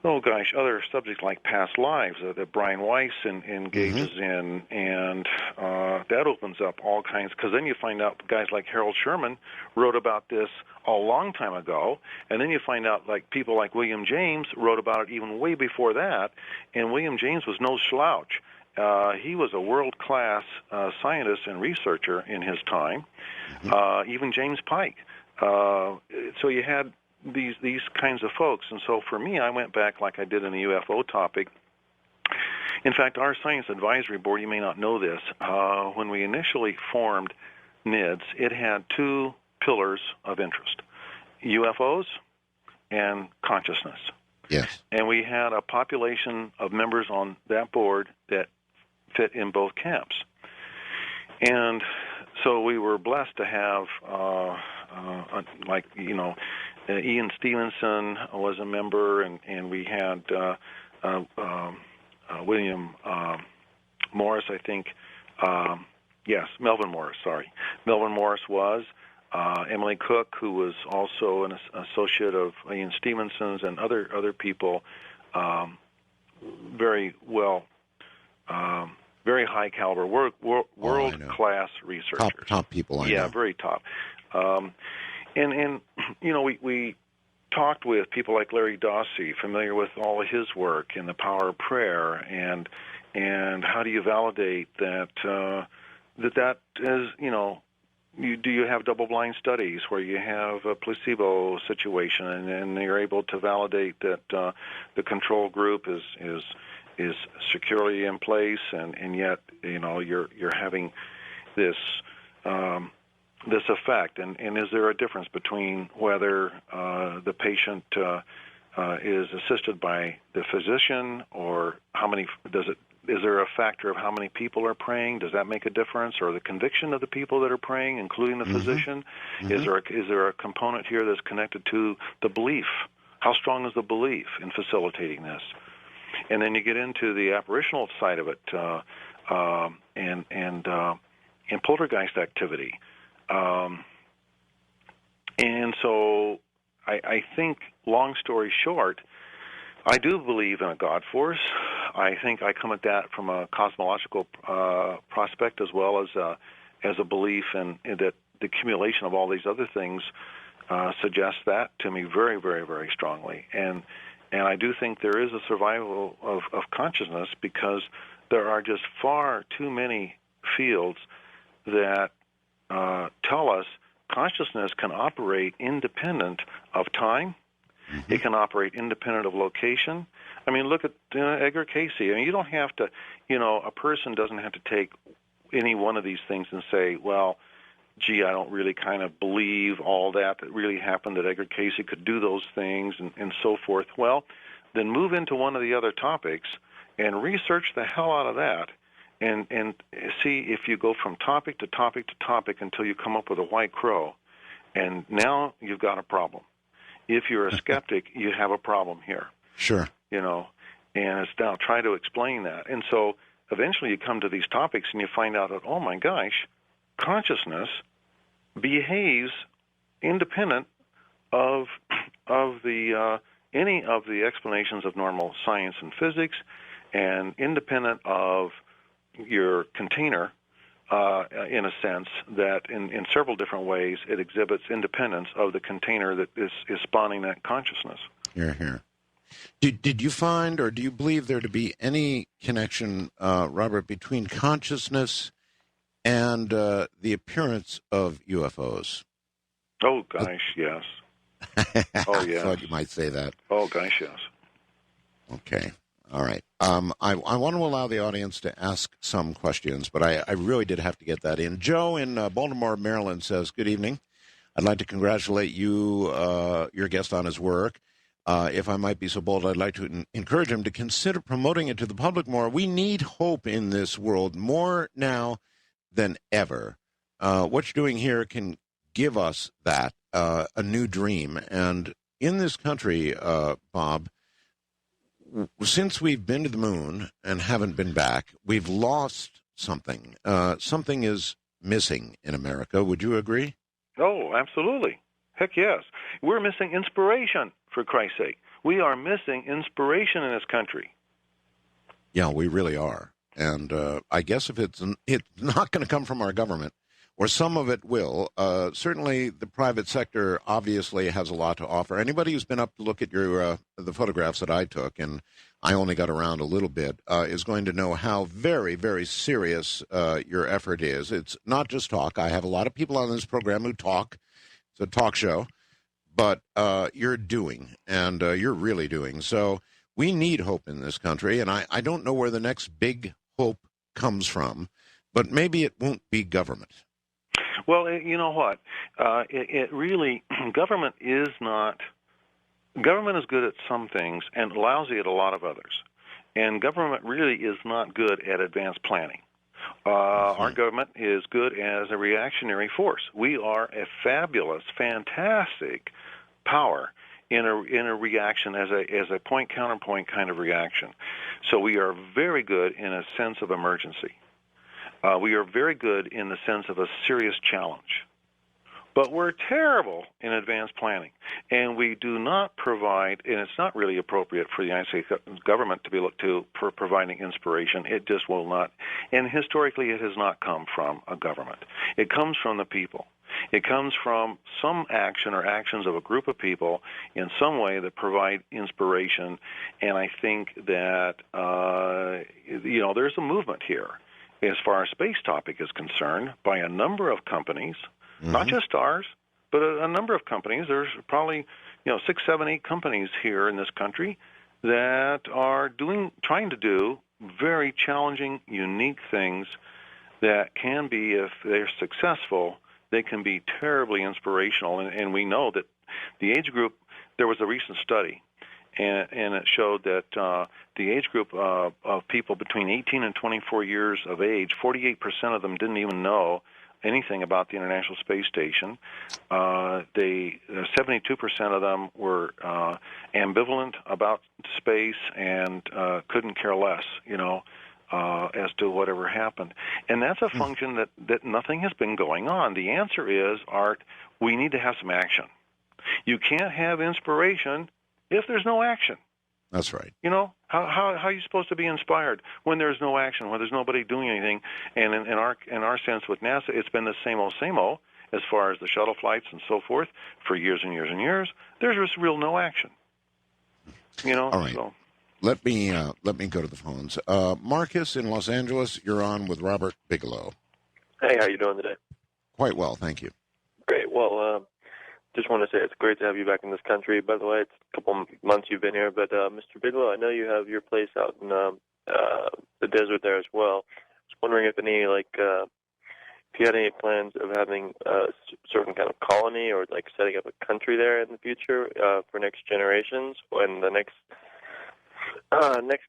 other subjects like past lives that Brian Weiss engages in, and that opens up all kinds, because then you find out guys like Harold Sherman wrote about this a long time ago, and then you find out like people like William James wrote about it even way before that, and William James was no slouch. He was a world-class scientist and researcher in his time, even James Pike. So you had these kinds of folks. And so for me, I went back like I did in the UFO topic. In fact, our Science Advisory Board, you may not know this, when we initially formed NIDS, it had two pillars of interest, UFOs and consciousness. Yes. And we had a population of members on that board that fit in both camps. And so we were blessed to have, Ian Stevenson was a member, and we had William Morris, I think. Melvin Morris, sorry. Melvin Morris was. Emily Cook, who was also an associate of Ian Stevenson's, and other people, very well, very high caliber, world-class researchers. Top people, I know. Yeah, very top. We talked with people like Larry Dawsey, familiar with all of his work and the power of prayer, and how do you validate that that is, do you have double-blind studies where you have a placebo situation and you're able to validate that the control group is securely in place, and yet you're having this this effect, and is there a difference between whether the patient is assisted by the physician, or is there a factor of how many people are praying? Does that make a difference, or the conviction of the people that are praying, including the physician? Is there a component here that's connected to the belief? How strong is the belief in facilitating this? And then you get into the apparitional side of it, and poltergeist activity. And so I think, long story short, I do believe in a God force. I think I come at that from a cosmological prospect, as well as a belief in that the accumulation of all these other things suggests that to me very, very, very strongly. And I do think there is a survival of consciousness, because there are just far too many fields that tell us consciousness can operate independent of time. It can operate independent of location. I mean, look at Edgar Cayce. I mean, you don't have to, a person doesn't have to take any one of these things and say, well, gee, I don't really kind of believe all that really happened, that Edgar Cayce could do those things and so forth. Well, then move into one of the other topics and research the hell out of that, and see if you go from topic to topic to topic until you come up with a white crow, and now you've got a problem. If you're a skeptic, you have a problem here. Sure. And it's now try to explain that. And so eventually you come to these topics and you find out that, oh my gosh, consciousness behaves independent of the any of the explanations of normal science and physics, and independent of your container, in a sense that in several different ways it exhibits independence of the container that is spawning that consciousness. Here, here. Did you find, or do you believe there to be any connection, Robert, between consciousness and the appearance of UFOs? Oh, gosh, yes. Oh, yes. I thought you might say that. Oh, gosh, yes. Okay. All right. I want to allow the audience to ask some questions, but I really did have to get that in. Joe in Baltimore, Maryland says, good evening. I'd like to congratulate you, your guest, on his work. If I might be so bold, I'd like to encourage him to consider promoting it to the public more. We need hope in this world more now than ever. What you're doing here can give us that, a new dream. And in this country, Bob, since we've been to the moon and haven't been back, we've lost something. Something is missing in America. Would you agree? Oh, absolutely. Heck yes. We're missing inspiration, for Christ's sake. We are missing inspiration in this country. Yeah, we really are. And I guess if it's not going to come from our government, or some of it will, certainly the private sector obviously has a lot to offer. Anybody who's been up to look at your the photographs that I took, and I only got around a little bit, is going to know how very, very serious your effort is. It's not just talk. I have a lot of people on this program who talk. It's a talk show. But you're doing, and you're really doing. So we need hope in this country, and I don't know where the next big hope comes from, but maybe it won't be government. Well, you know what? It really, government is good at some things and lousy at a lot of others. And government really is not good at advanced planning. Our government is good as a reactionary force. We are a fabulous, fantastic power in a reaction as a point counterpoint kind of reaction. So we are very good in a sense of emergency. We are very good in the sense of a serious challenge. But we're terrible in advanced planning, and we do not provide, and it's not really appropriate for the United States government to be looked to for providing inspiration. It just will not. And historically, it has not come from a government. It comes from the people. It comes from some action or actions of a group of people in some way that provide inspiration, and I think that, there's a movement here as far as space topic is concerned by a number of companies. Not just ours, but a number of companies. There's probably, 6, 7, 8 companies here in this country that are trying to do very challenging, unique things that can be, if they're successful, they can be terribly inspirational. And we know that the age group, there was a recent study, and it showed that the age group of people between 18 and 24 years of age, 48% of them didn't even know anything about the International Space Station. 72% of them were ambivalent about space and couldn't care less, as to whatever happened. And that's a function that nothing has been going on. The answer is, Art, we need to have some action. You can't have inspiration if there's no action. That's right. How are you supposed to be inspired when there's no action, when there's nobody doing anything? And in our sense with NASA, it's been the same old as far as the shuttle flights and so forth for years and years and years. There's just real no action. All right. So. Let me go to the phones. Marcus in Los Angeles, you're on with Robert Bigelow. Hey, how you doing today? Quite well, thank you. Great. Well, just want to say it's great to have you back in this country. By the way, it's a couple months you've been here, but Mr. Bigelow, I know you have your place out in the desert there as well. I was wondering if if you had any plans of having a certain kind of colony or like setting up a country there in the future for next generations. And the next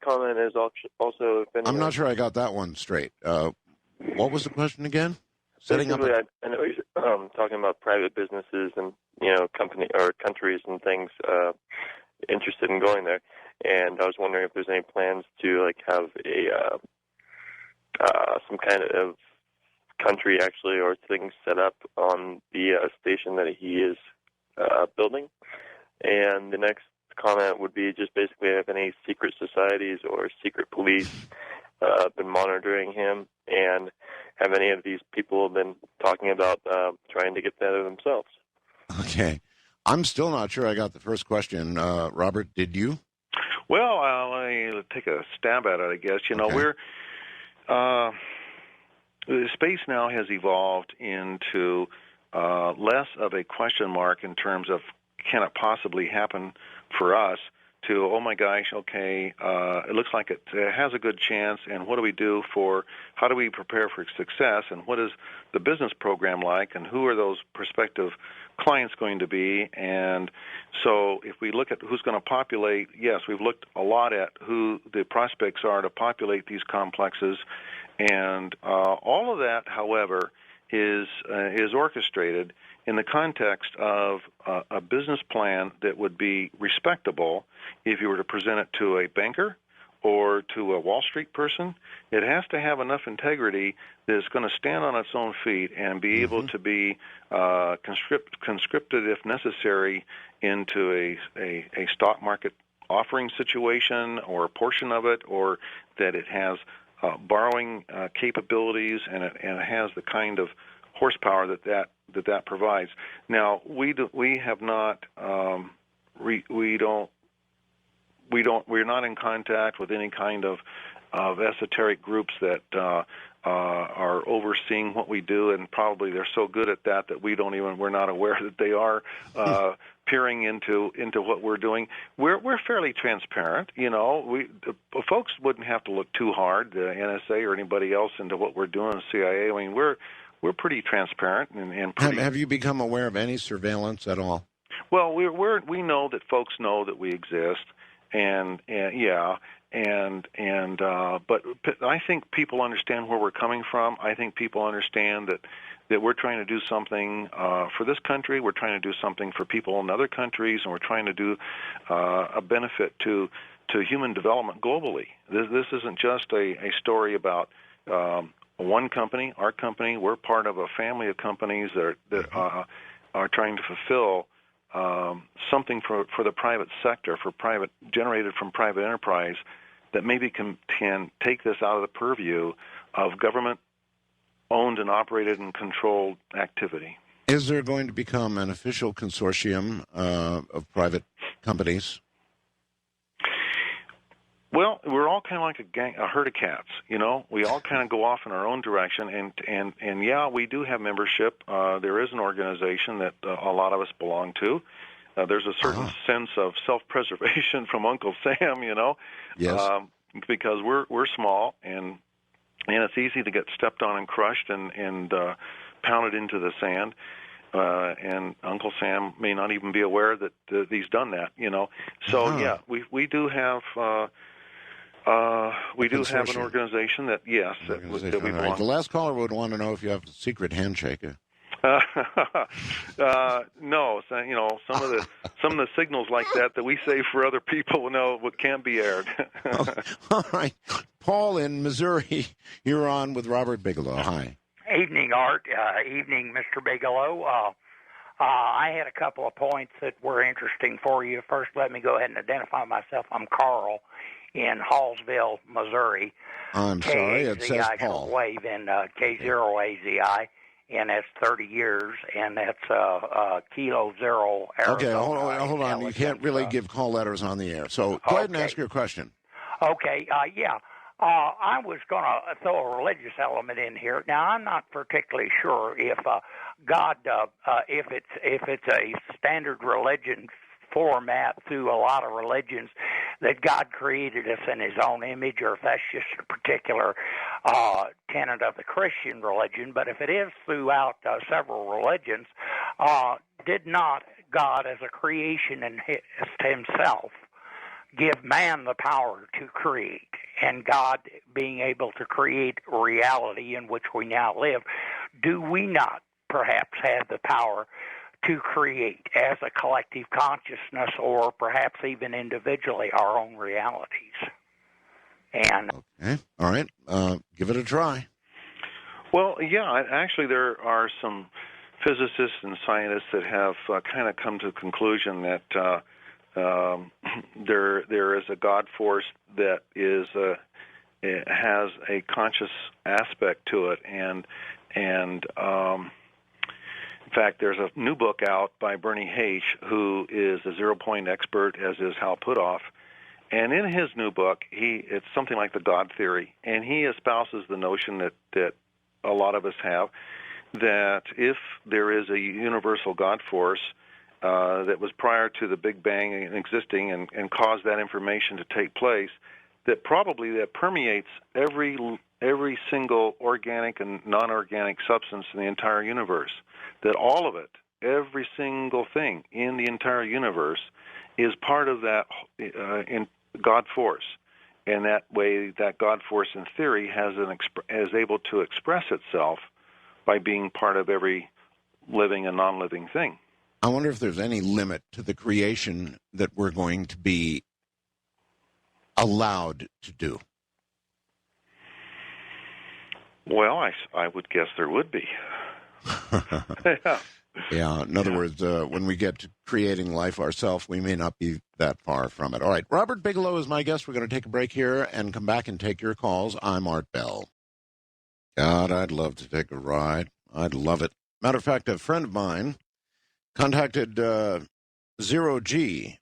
comment is also. I'm not sure I got that one straight. What was the question again? Setting up. I know you're talking about private businesses and company or countries and things interested in going there, and I was wondering if there's any plans to have a some kind of country actually or things set up on the station that he is building. And the next comment would be just basically if any secret societies or secret police been monitoring him, and have any of these people been talking about trying to get that themselves? Okay. I'm still not sure I got the first question. Robert, did you? Well, let me take a stab at it, I guess. Okay. Space now has evolved into less of a question mark in terms of can it possibly happen for us to, oh my gosh, okay, it looks like it has a good chance, and what do we do how do we prepare for success, and what is the business program like, and who are those prospective clients going to be? And so if we look at who's going to populate, yes, we've looked a lot at who the prospects are to populate these complexes, and all of that, however, is orchestrated in the context of a business plan that would be respectable if you were to present it to a banker or to a Wall Street person. It has to have enough integrity that it's going to stand on its own feet and be able to be conscripted, if necessary, into a stock market offering situation or a portion of it, or that it has borrowing capabilities, and it has the kind of horsepower that provides. Now, we're not in contact with any kind of esoteric groups that are overseeing what we do, and probably they're so good at that we're not aware that they are peering into what we're doing. We're fairly transparent. Folks wouldn't have to look too hard, the NSA or anybody else, into what we're doing, the CIA. I mean, we're pretty transparent and pretty. Have you become aware of any surveillance at all? Well, we know that folks know that we exist, but I think people understand where we're coming from. I think people understand that we're trying to do something for this country. We're trying to do something for people in other countries, and we're trying to do a benefit to human development globally. This isn't just a story about one company, our company. We're part of a family of companies that are trying to fulfill something for the private sector, generated from private enterprise, that maybe can take this out of the purview of government-owned and operated and controlled activity. Is there going to become an official consortium of private companies? Well, we're all kind of like a herd of cats, We all kind of go off in our own direction, and yeah, we do have membership. There is an organization that a lot of us belong to. There's a certain sense of self-preservation from Uncle Sam, Yes. Because we're small, and it's easy to get stepped on and crushed and pounded into the sand. And Uncle Sam may not even be aware that he's done that, So yeah, we do have. We do have an organization that, yes, that we belong. Right. The last caller would want to know if you have a secret handshake. No, some of the signals like that we save for other people, what can't be aired. All right, Paul in Missouri, you're on with Robert Bigelow. Hi. Evening, Art. Evening, Mr. Bigelow. I had a couple of points that were interesting for you. First, let me go ahead and identify myself. I'm Carl in Hallsville, Missouri. I'm sorry, it says Paul. Wave in K0AZI, and that's 30 years, and that's Kilo Zero Arizona. Okay, hold on. You can't really give call letters on the air. So go ahead and ask your question. Okay, yeah. I was going to throw a religious element in here. Now, I'm not particularly sure if God, if it's a standard religion format through a lot of religions, that God created us in His own image, or if that's just a particular tenet of the Christian religion. But if it is throughout several religions, did not God, as a creation in Himself, give man the power to create? And God being able to create reality in which we now live, do we not perhaps have the power to create as a collective consciousness, or perhaps even individually, our own realities? And okay, all right, give it a try. Well, yeah, actually there are some physicists and scientists that have kind of come to the conclusion that there is a God force that is it has a conscious aspect to it, and in fact, there's a new book out by Bernie H., who is a zero-point expert, as is Hal Puthoff. And in his new book, it's something like the God theory, and he espouses the notion that a lot of us have, that if there is a universal God force that was prior to the Big Bang existing and caused that information to take place, that probably that permeates every single organic and non-organic substance in the entire universe, that all of it, every single thing in the entire universe is part of that in God force. And that way, that God force in theory is able to express itself by being part of every living and non-living thing. I wonder if there's any limit to the creation that we're going to be allowed to do. Well, I would guess there would be. Yeah. Yeah, in other words, when we get to creating life ourselves, we may not be that far from it. All right, Robert Bigelow is my guest. We're going to take a break here and come back and take your calls. I'm Art Bell. God, I'd love to take a ride. I'd love it. Matter of fact, a friend of mine contacted Zero G,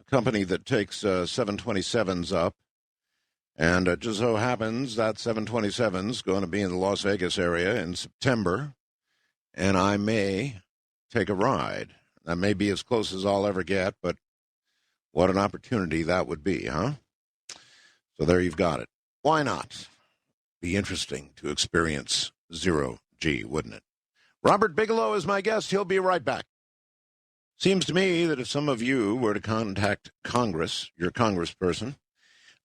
a company that takes 727s up, and it just so happens that 727's going to be in the Las Vegas area in September, and I may take a ride. That may be as close as I'll ever get, but what an opportunity that would be, huh? So there you've got it. Why not? Be interesting to experience Zero G, wouldn't it? Robert Bigelow is my guest. He'll be right back. Seems to me that if some of you were to contact Congress, your congressperson,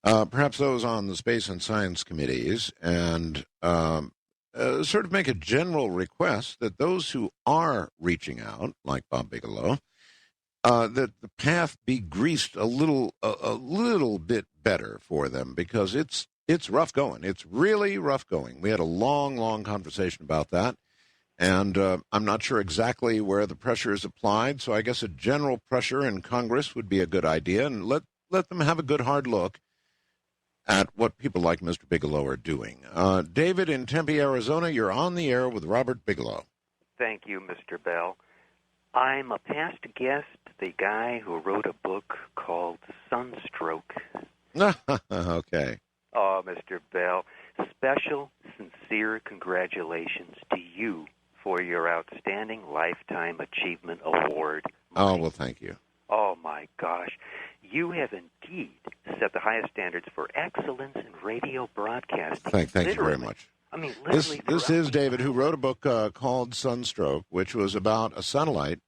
perhaps those on the Space and Science Committees, and sort of make a general request that those who are reaching out, like Bob Bigelow, that the path be greased a little bit better for them, because it's rough going. It's really rough going. We had a long conversation about that, and I'm not sure exactly where the pressure is applied, so I guess a general pressure in Congress would be a good idea, and let them have a good hard look at what people like Mr. Bigelow are doing. David in Tempe, Arizona, you're on the air with Robert Bigelow. Thank you, Mr. Bell. I'm a past guest, the guy who wrote a book called Sunstroke. Okay. Oh, Mr. Bell, special, sincere congratulations to you for your Outstanding Lifetime Achievement Award. Oh, well, thank you. Oh, my gosh. You have indeed set the highest standards for excellence in radio broadcasting. Thank you very much. I mean, this is David, who wrote a book called Sunstroke, which was about a satellite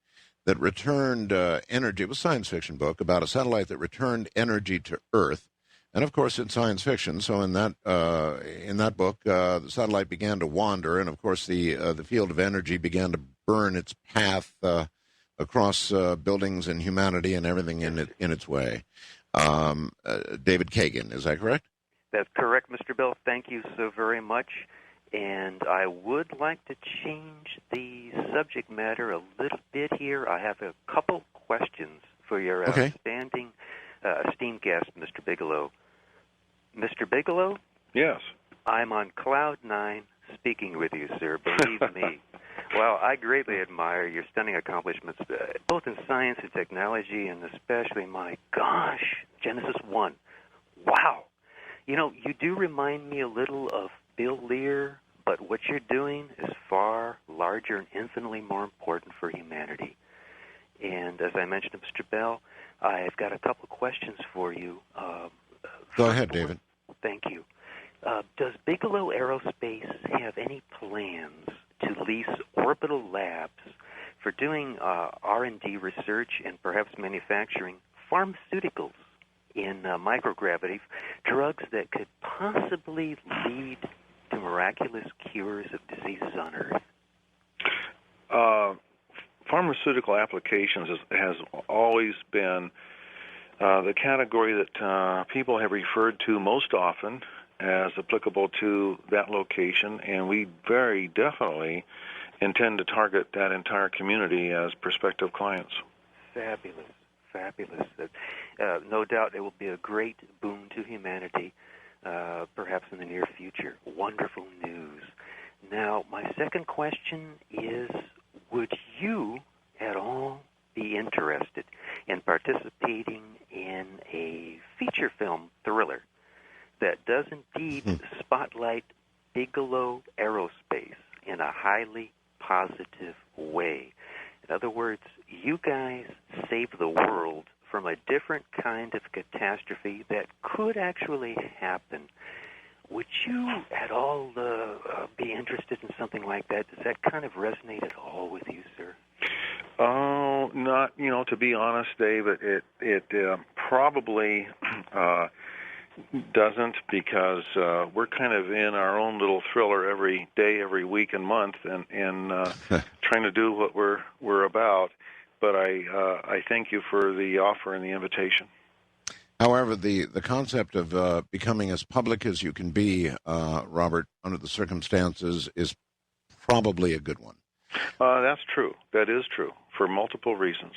that returned energy. It was a science fiction book about a satellite that returned energy to Earth. And, of course, it's science fiction, so in that book, the satellite began to wander, and, of course, the field of energy began to burn its path across buildings and humanity and everything in its way. David Kagan, is that correct? That's correct, Mr. Bell. Thank you so very much. And I would like to change the subject matter a little bit here. I have a couple questions for your outstanding, esteemed guest, Mr. Bigelow. Mr. Bigelow? Yes. I'm on cloud 9 speaking with you, sir. Believe me. Well, I greatly admire your stunning accomplishments, both in science and technology, and especially, my gosh, Genesis 1. Wow. You know, you do remind me a little of Bill Lear, but what you're doing is far larger and infinitely more important for humanity. And as I mentioned to Mr. Bell, I've got a couple questions for you. Go ahead, David. Thank you. Does Bigelow Aerospace have any plans to lease orbital labs for doing R&D research and perhaps manufacturing pharmaceuticals in microgravity, drugs that could possibly lead to miraculous cures of diseases on Earth? Pharmaceutical applications has always been the category that people have referred to most often as applicable to that location, and we very definitely intend to target that entire community as prospective clients. Fabulous. No doubt it will be a great boon to humanity. perhaps in the near future. Wonderful news. Now, my second question is, would you at all be interested in participating in a feature film thriller that does indeed spotlight Bigelow Aerospace in a highly positive way? In other words, you guys save the world from a different kind of catastrophe that could actually happen. Would you at all be interested in something like that? Does that kind of resonate at all with you, sir? Oh, not, to be honest, Dave, it probably doesn't, because we're kind of in our own little thriller every day, every week and month, and trying to do what we're about. But I thank you for the offer and the invitation. However, the concept of becoming as public as you can be, Robert, under the circumstances, is probably a good one. That's true. That is true, for multiple reasons.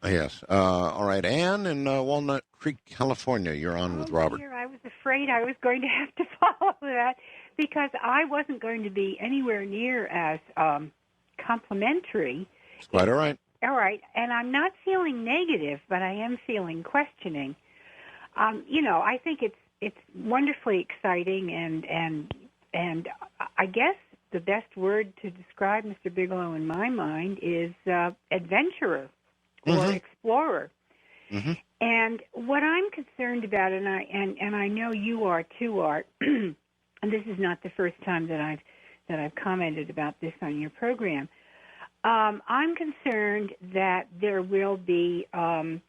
Yes. All right. Ann in Walnut Creek, California, you're on with Robert. Dear, I was afraid I was going to have to follow that, because I wasn't going to be anywhere near as complimentary. It's quite all right. All right. And I'm not feeling negative, but I am feeling questioning. I think it's wonderfully exciting, and I guess the best word to describe Mr. Bigelow in my mind is adventurer or explorer. Mm-hmm. And what I'm concerned about, and I know you are too, Art, and this is not the first time that I've commented about this on your program. I'm concerned that there will be an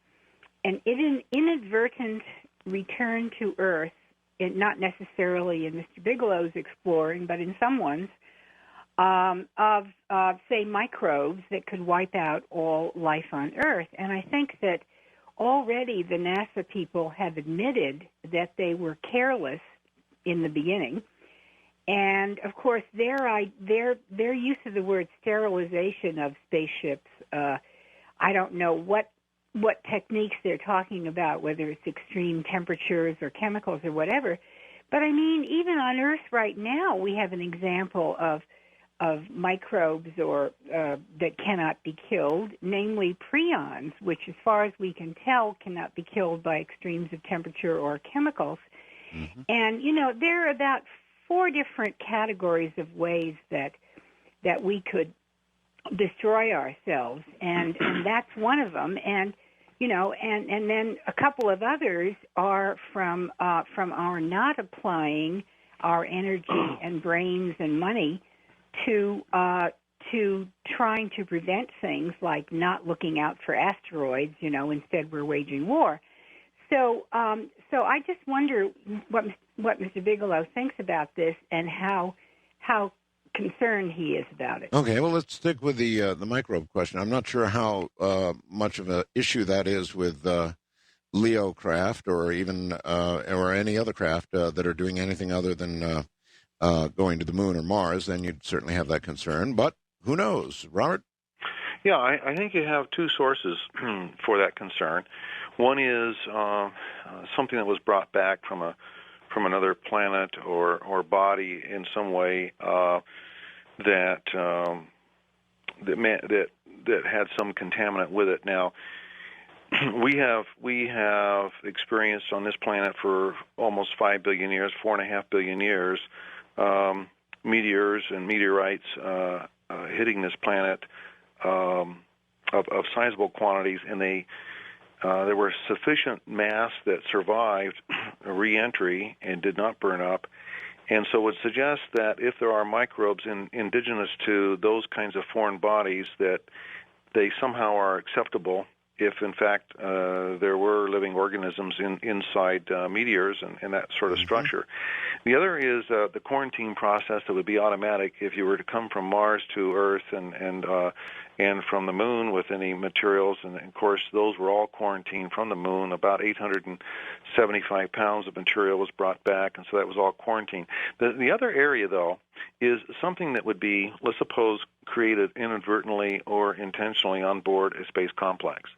inadvertent return to Earth, not necessarily in Mr. Bigelow's exploring, but in someone's, of say, microbes that could wipe out all life on Earth. And I think that already the NASA people have admitted that they were careless in the beginning. And, of course, their use of the word sterilization of spaceships, I don't know what techniques they're talking about, whether it's extreme temperatures or chemicals or whatever. But, I mean, even on Earth right now, we have an example of microbes that cannot be killed, namely prions, which, as far as we can tell, cannot be killed by extremes of temperature or chemicals. Mm-hmm. And, there are about 4 different categories of ways that we could destroy ourselves, and that's one of them. And and then a couple of others are from our not applying our energy and brains and money to trying to prevent things like not looking out for asteroids. Instead we're waging war. So I just wonder what Mr. Bigelow thinks about this and how concerned he is about it. Okay, well, let's stick with the microbe question. I'm not sure how much of an issue that is with Leo craft or even or any other craft that are doing anything other than going to the moon or Mars. Then you'd certainly have that concern. But who knows, Robert? Yeah, I think you have 2 sources for that concern. One is something that was brought back from another planet or body in some way that had some contaminant with it. Now, we have experienced on this planet for almost 5 billion years, 4.5 billion years, meteors and meteorites hitting this planet of sizable quantities, and there were sufficient mass that survived re-entry and did not burn up, and so it would suggest that if there are microbes indigenous to those kinds of foreign bodies, that they somehow are acceptable if, in fact, there were living organisms inside meteors and that sort of structure. The other is the quarantine process that would be automatic if you were to come from Mars to Earth and from the moon with any materials. And, of course, those were all quarantined from the moon. About 875 pounds of material was brought back, and so that was all quarantined. The other area, though, is something that would be, let's suppose, created inadvertently or intentionally on board a space complex.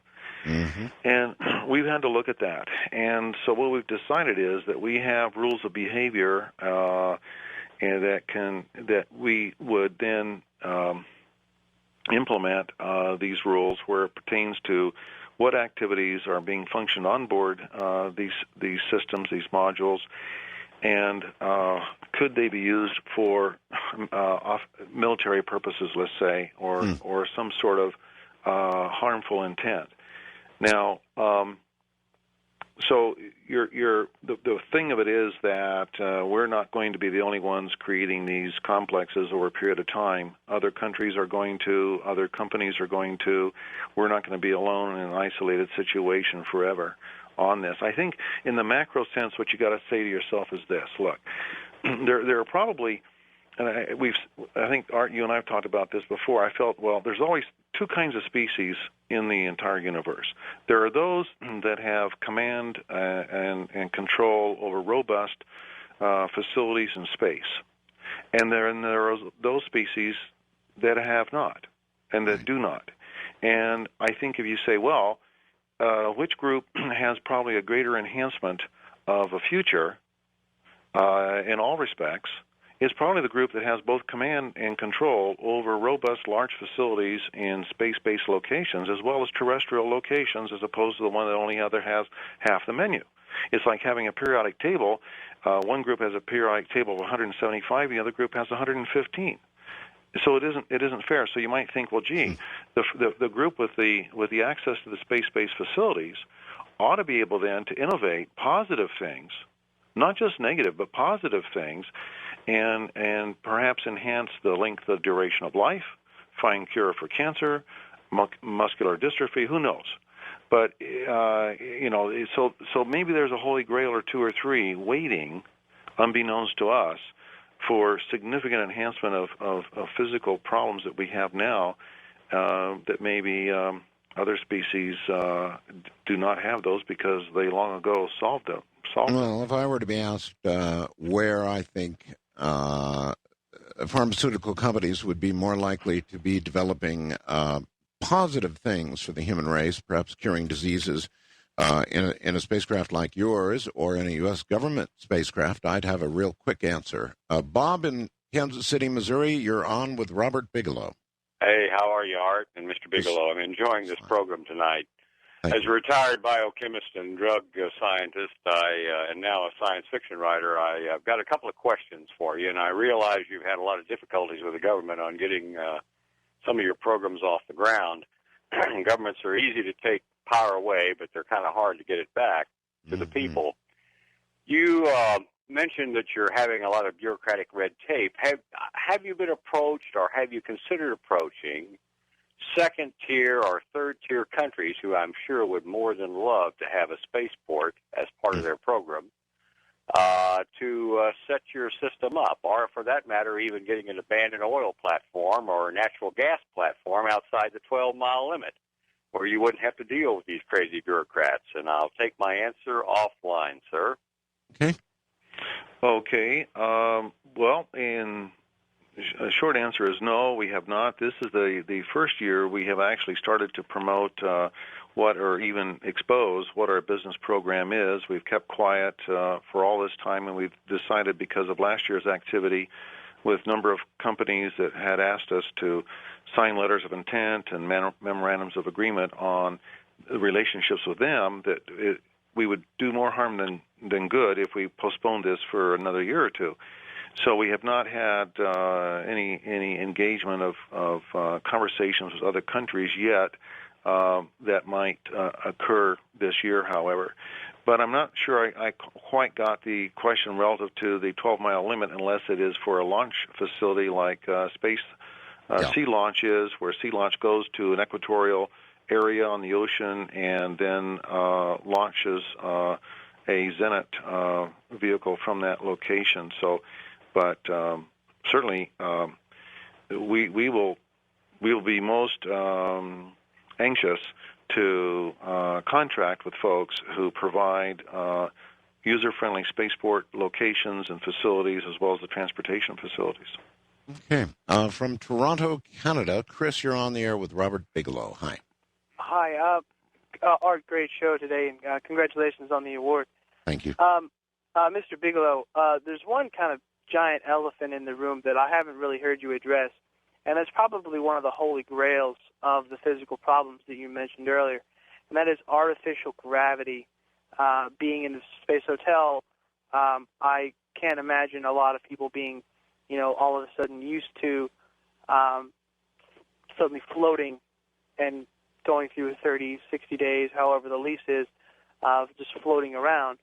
Mm-hmm. And we've had to look at that. And so what we've decided is that we have rules of behavior and that we would then implement these rules where it pertains to what activities are being functioned on board these systems, these modules, and could they be used for military purposes, let's say, or some sort of harmful intent. Now, so the thing of it is that we're not going to be the only ones creating these complexes over a period of time. Other countries are going to, other companies are going to. We're not going to be alone in an isolated situation forever on this. I think in the macro sense, what you got to say to yourself is this: look, there are probably, and I think Art, you and I have talked about this before. I felt, well, there's always two kinds of species in the entire universe. There are those that have command and control over robust facilities in space, and there are those species that have not and that do not. And I think if you say, well, which group has probably a greater enhancement of a future in all respects, is probably the group that has both command and control over robust large facilities in space-based locations as well as terrestrial locations, as opposed to the one that only has half the menu. It's like having a periodic table. One group has a periodic table of 175, the other group has 115. So it isn't fair. So you might think, well, gee, the group with the access to the space-based facilities ought to be able then to innovate positive things, not just negative, but positive things, and perhaps enhance the length of duration of life, find cure for cancer, muscular dystrophy, who knows? But so maybe there's a holy grail or two or three waiting, unbeknownst to us, for significant enhancement of physical problems that we have now that maybe other species do not have those because they long ago solved them. Well, if I were to be asked where I think pharmaceutical companies would be more likely to be developing positive things for the human race, perhaps curing diseases in a spacecraft like yours or in a U.S. government spacecraft, I'd have a real quick answer. Bob in Kansas City, Missouri, you're on with Robert Bigelow. Hey, how are you, Art and Mr. Bigelow? I'm enjoying this program tonight. As a retired biochemist and drug scientist, and now a science fiction writer, I've got a couple of questions for you, and I realize you've had a lot of difficulties with the government on getting some of your programs off the ground. Governments are easy to take power away, but they're kind of hard to get it back to the people. You mentioned that you're having a lot of bureaucratic red tape. Have you been approached or have you considered approaching second-tier or third-tier countries who I'm sure would more than love to have a spaceport as part of their program to set your system up, or for that matter, even getting an abandoned oil platform or a natural gas platform outside the 12-mile limit where you wouldn't have to deal with these crazy bureaucrats? And I'll take my answer offline, sir. Okay. Well, a short answer is no, we have not. This is the first year we have actually started to promote or even expose what our business program is. We've kept quiet for all this time, and we've decided because of last year's activity with a number of companies that had asked us to sign letters of intent and memorandums of agreement on relationships with them, that we would do more harm than good if we postponed this for another year or two. So we have not had any engagement of conversations with other countries yet that might occur this year, however. But I'm not sure I quite got the question relative to the 12-mile limit unless it is for a launch facility like sea launch is, where sea launch goes to an equatorial area on the ocean and then launches a Zenit vehicle from that location. So, but certainly we will be most anxious to contract with folks who provide user-friendly spaceport locations and facilities as well as the transportation facilities. Okay. From Toronto, Canada, Chris, you're on the air with Robert Bigelow. Hi. Hi. Art, great show today, and congratulations on the award. Thank you. Mr. Bigelow, there's one kind of giant elephant in the room that I haven't really heard you address, and that's probably one of the holy grails of the physical problems that you mentioned earlier, and that is artificial gravity. Being in the Space Hotel, I can't imagine a lot of people being, all of a sudden used to suddenly floating and going through 30, 60 days, however the lease is, of just floating around.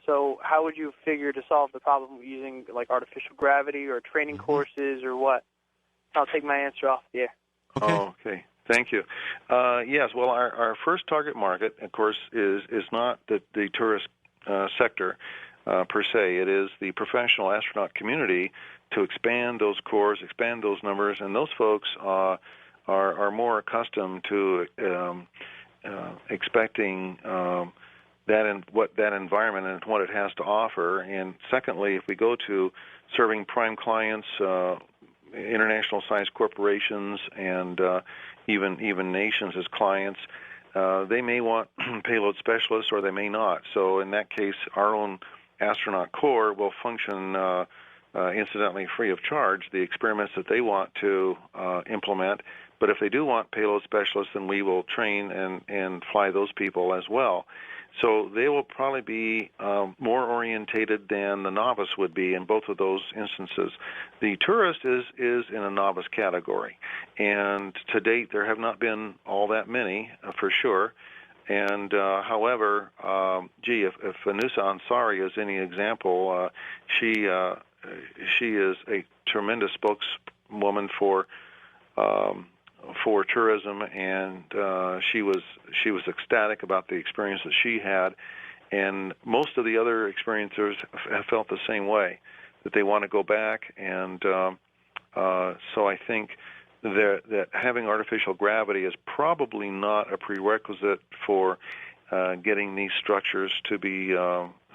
So how would you figure to solve the problem using like artificial gravity or training courses or what? I'll take my answer off the air. Okay. Oh, okay. Thank you. Yes, well, our first target market, of course, is not the tourist sector per se. It is the professional astronaut community to expand those cores, expand those numbers, and those folks are more accustomed to expecting what that environment and what it has to offer. And secondly, if we go to serving prime clients, international science corporations, and even nations as clients, they may want payload specialists or they may not. So in that case, our own astronaut corps will function incidentally free of charge, the experiments that they want to implement. But if they do want payload specialists, then we will train and fly those people as well. So they will probably be more orientated than the novice would be in both of those instances. The tourist is in a novice category, and to date there have not been all that many for sure. And however, if Anusa Ansari is any example, she is a tremendous spokeswoman for tourism, and she was ecstatic about the experience that she had, and most of the other experiencers have felt the same way, that they want to go back. And so I think that having artificial gravity is probably not a prerequisite for getting these structures to be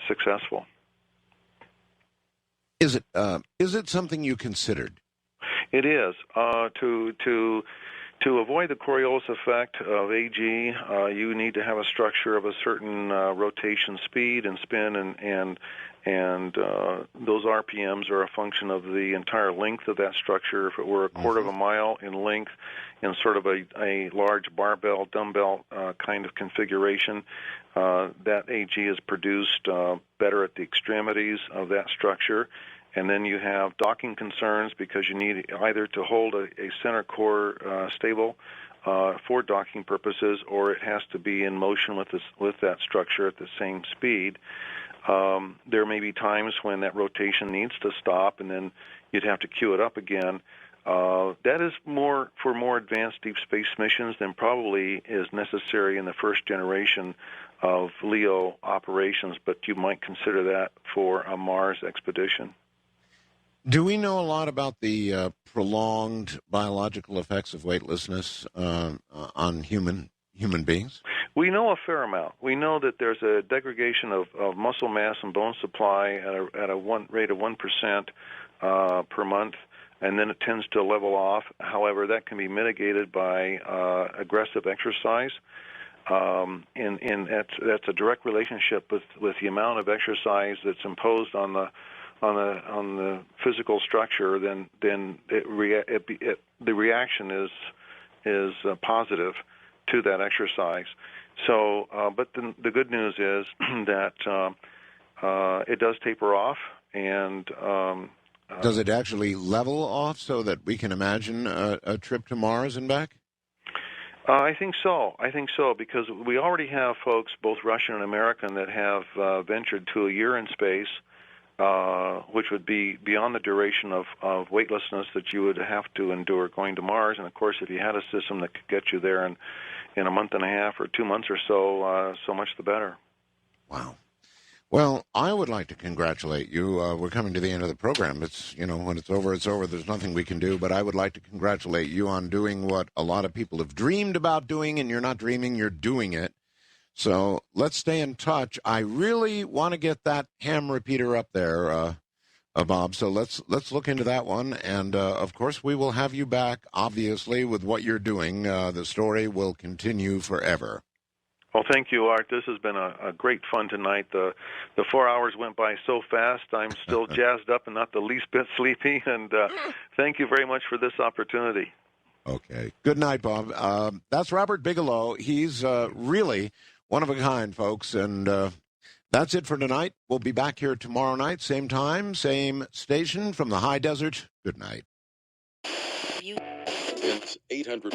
successful. Is it something you considered? It is. To avoid the Coriolis effect of AG, you need to have a structure of a certain rotation speed and spin, and those RPMs are a function of the entire length of that structure. If it were a quarter of a mile in length in sort of a large barbell, dumbbell kind of configuration, that AG is produced better at the extremities of that structure. And then you have docking concerns because you need either to hold a center core stable for docking purposes, or it has to be in motion with that structure at the same speed. There may be times when that rotation needs to stop, and then you'd have to cue it up again. That is more for more advanced deep space missions than probably is necessary in the first generation of LEO operations, but you might consider that for a Mars expedition. Do we know a lot about the prolonged biological effects of weightlessness on human beings? We know a fair amount. We know that there's a degradation of muscle mass and bone supply at a rate of 1% per month, and then it tends to level off. However, that can be mitigated by aggressive exercise. And that's a direct relationship with the amount of exercise that's imposed on the physical structure. Then the reaction is positive to that exercise. So, but the good news is that it does taper off, and does it actually level off so that we can imagine a trip to Mars and back? I think so, because we already have folks, both Russian and American, that have ventured to a year in space, which would be beyond the duration of weightlessness that you would have to endure going to Mars. And of course, if you had a system that could get you there in a month and a half or 2 months or so, so much the better. Wow. Well, I would like to congratulate you. We're coming to the end of the program. It's, when it's over, it's over. There's nothing we can do. But I would like to congratulate you on doing what a lot of people have dreamed about doing, and you're not dreaming, you're doing it. So let's stay in touch. I really want to get that ham repeater up there, Bob. So let's look into that one. And, of course, we will have you back, obviously, with what you're doing. The story will continue forever. Well, thank you, Art. This has been a great fun tonight. The 4 hours went by so fast. I'm still jazzed up and not the least bit sleepy. And thank you very much for this opportunity. Okay. Good night, Bob. That's Robert Bigelow. He's really one of a kind, folks. And that's it for tonight. We'll be back here tomorrow night, same time, same station from the high desert. Good night. It's 800.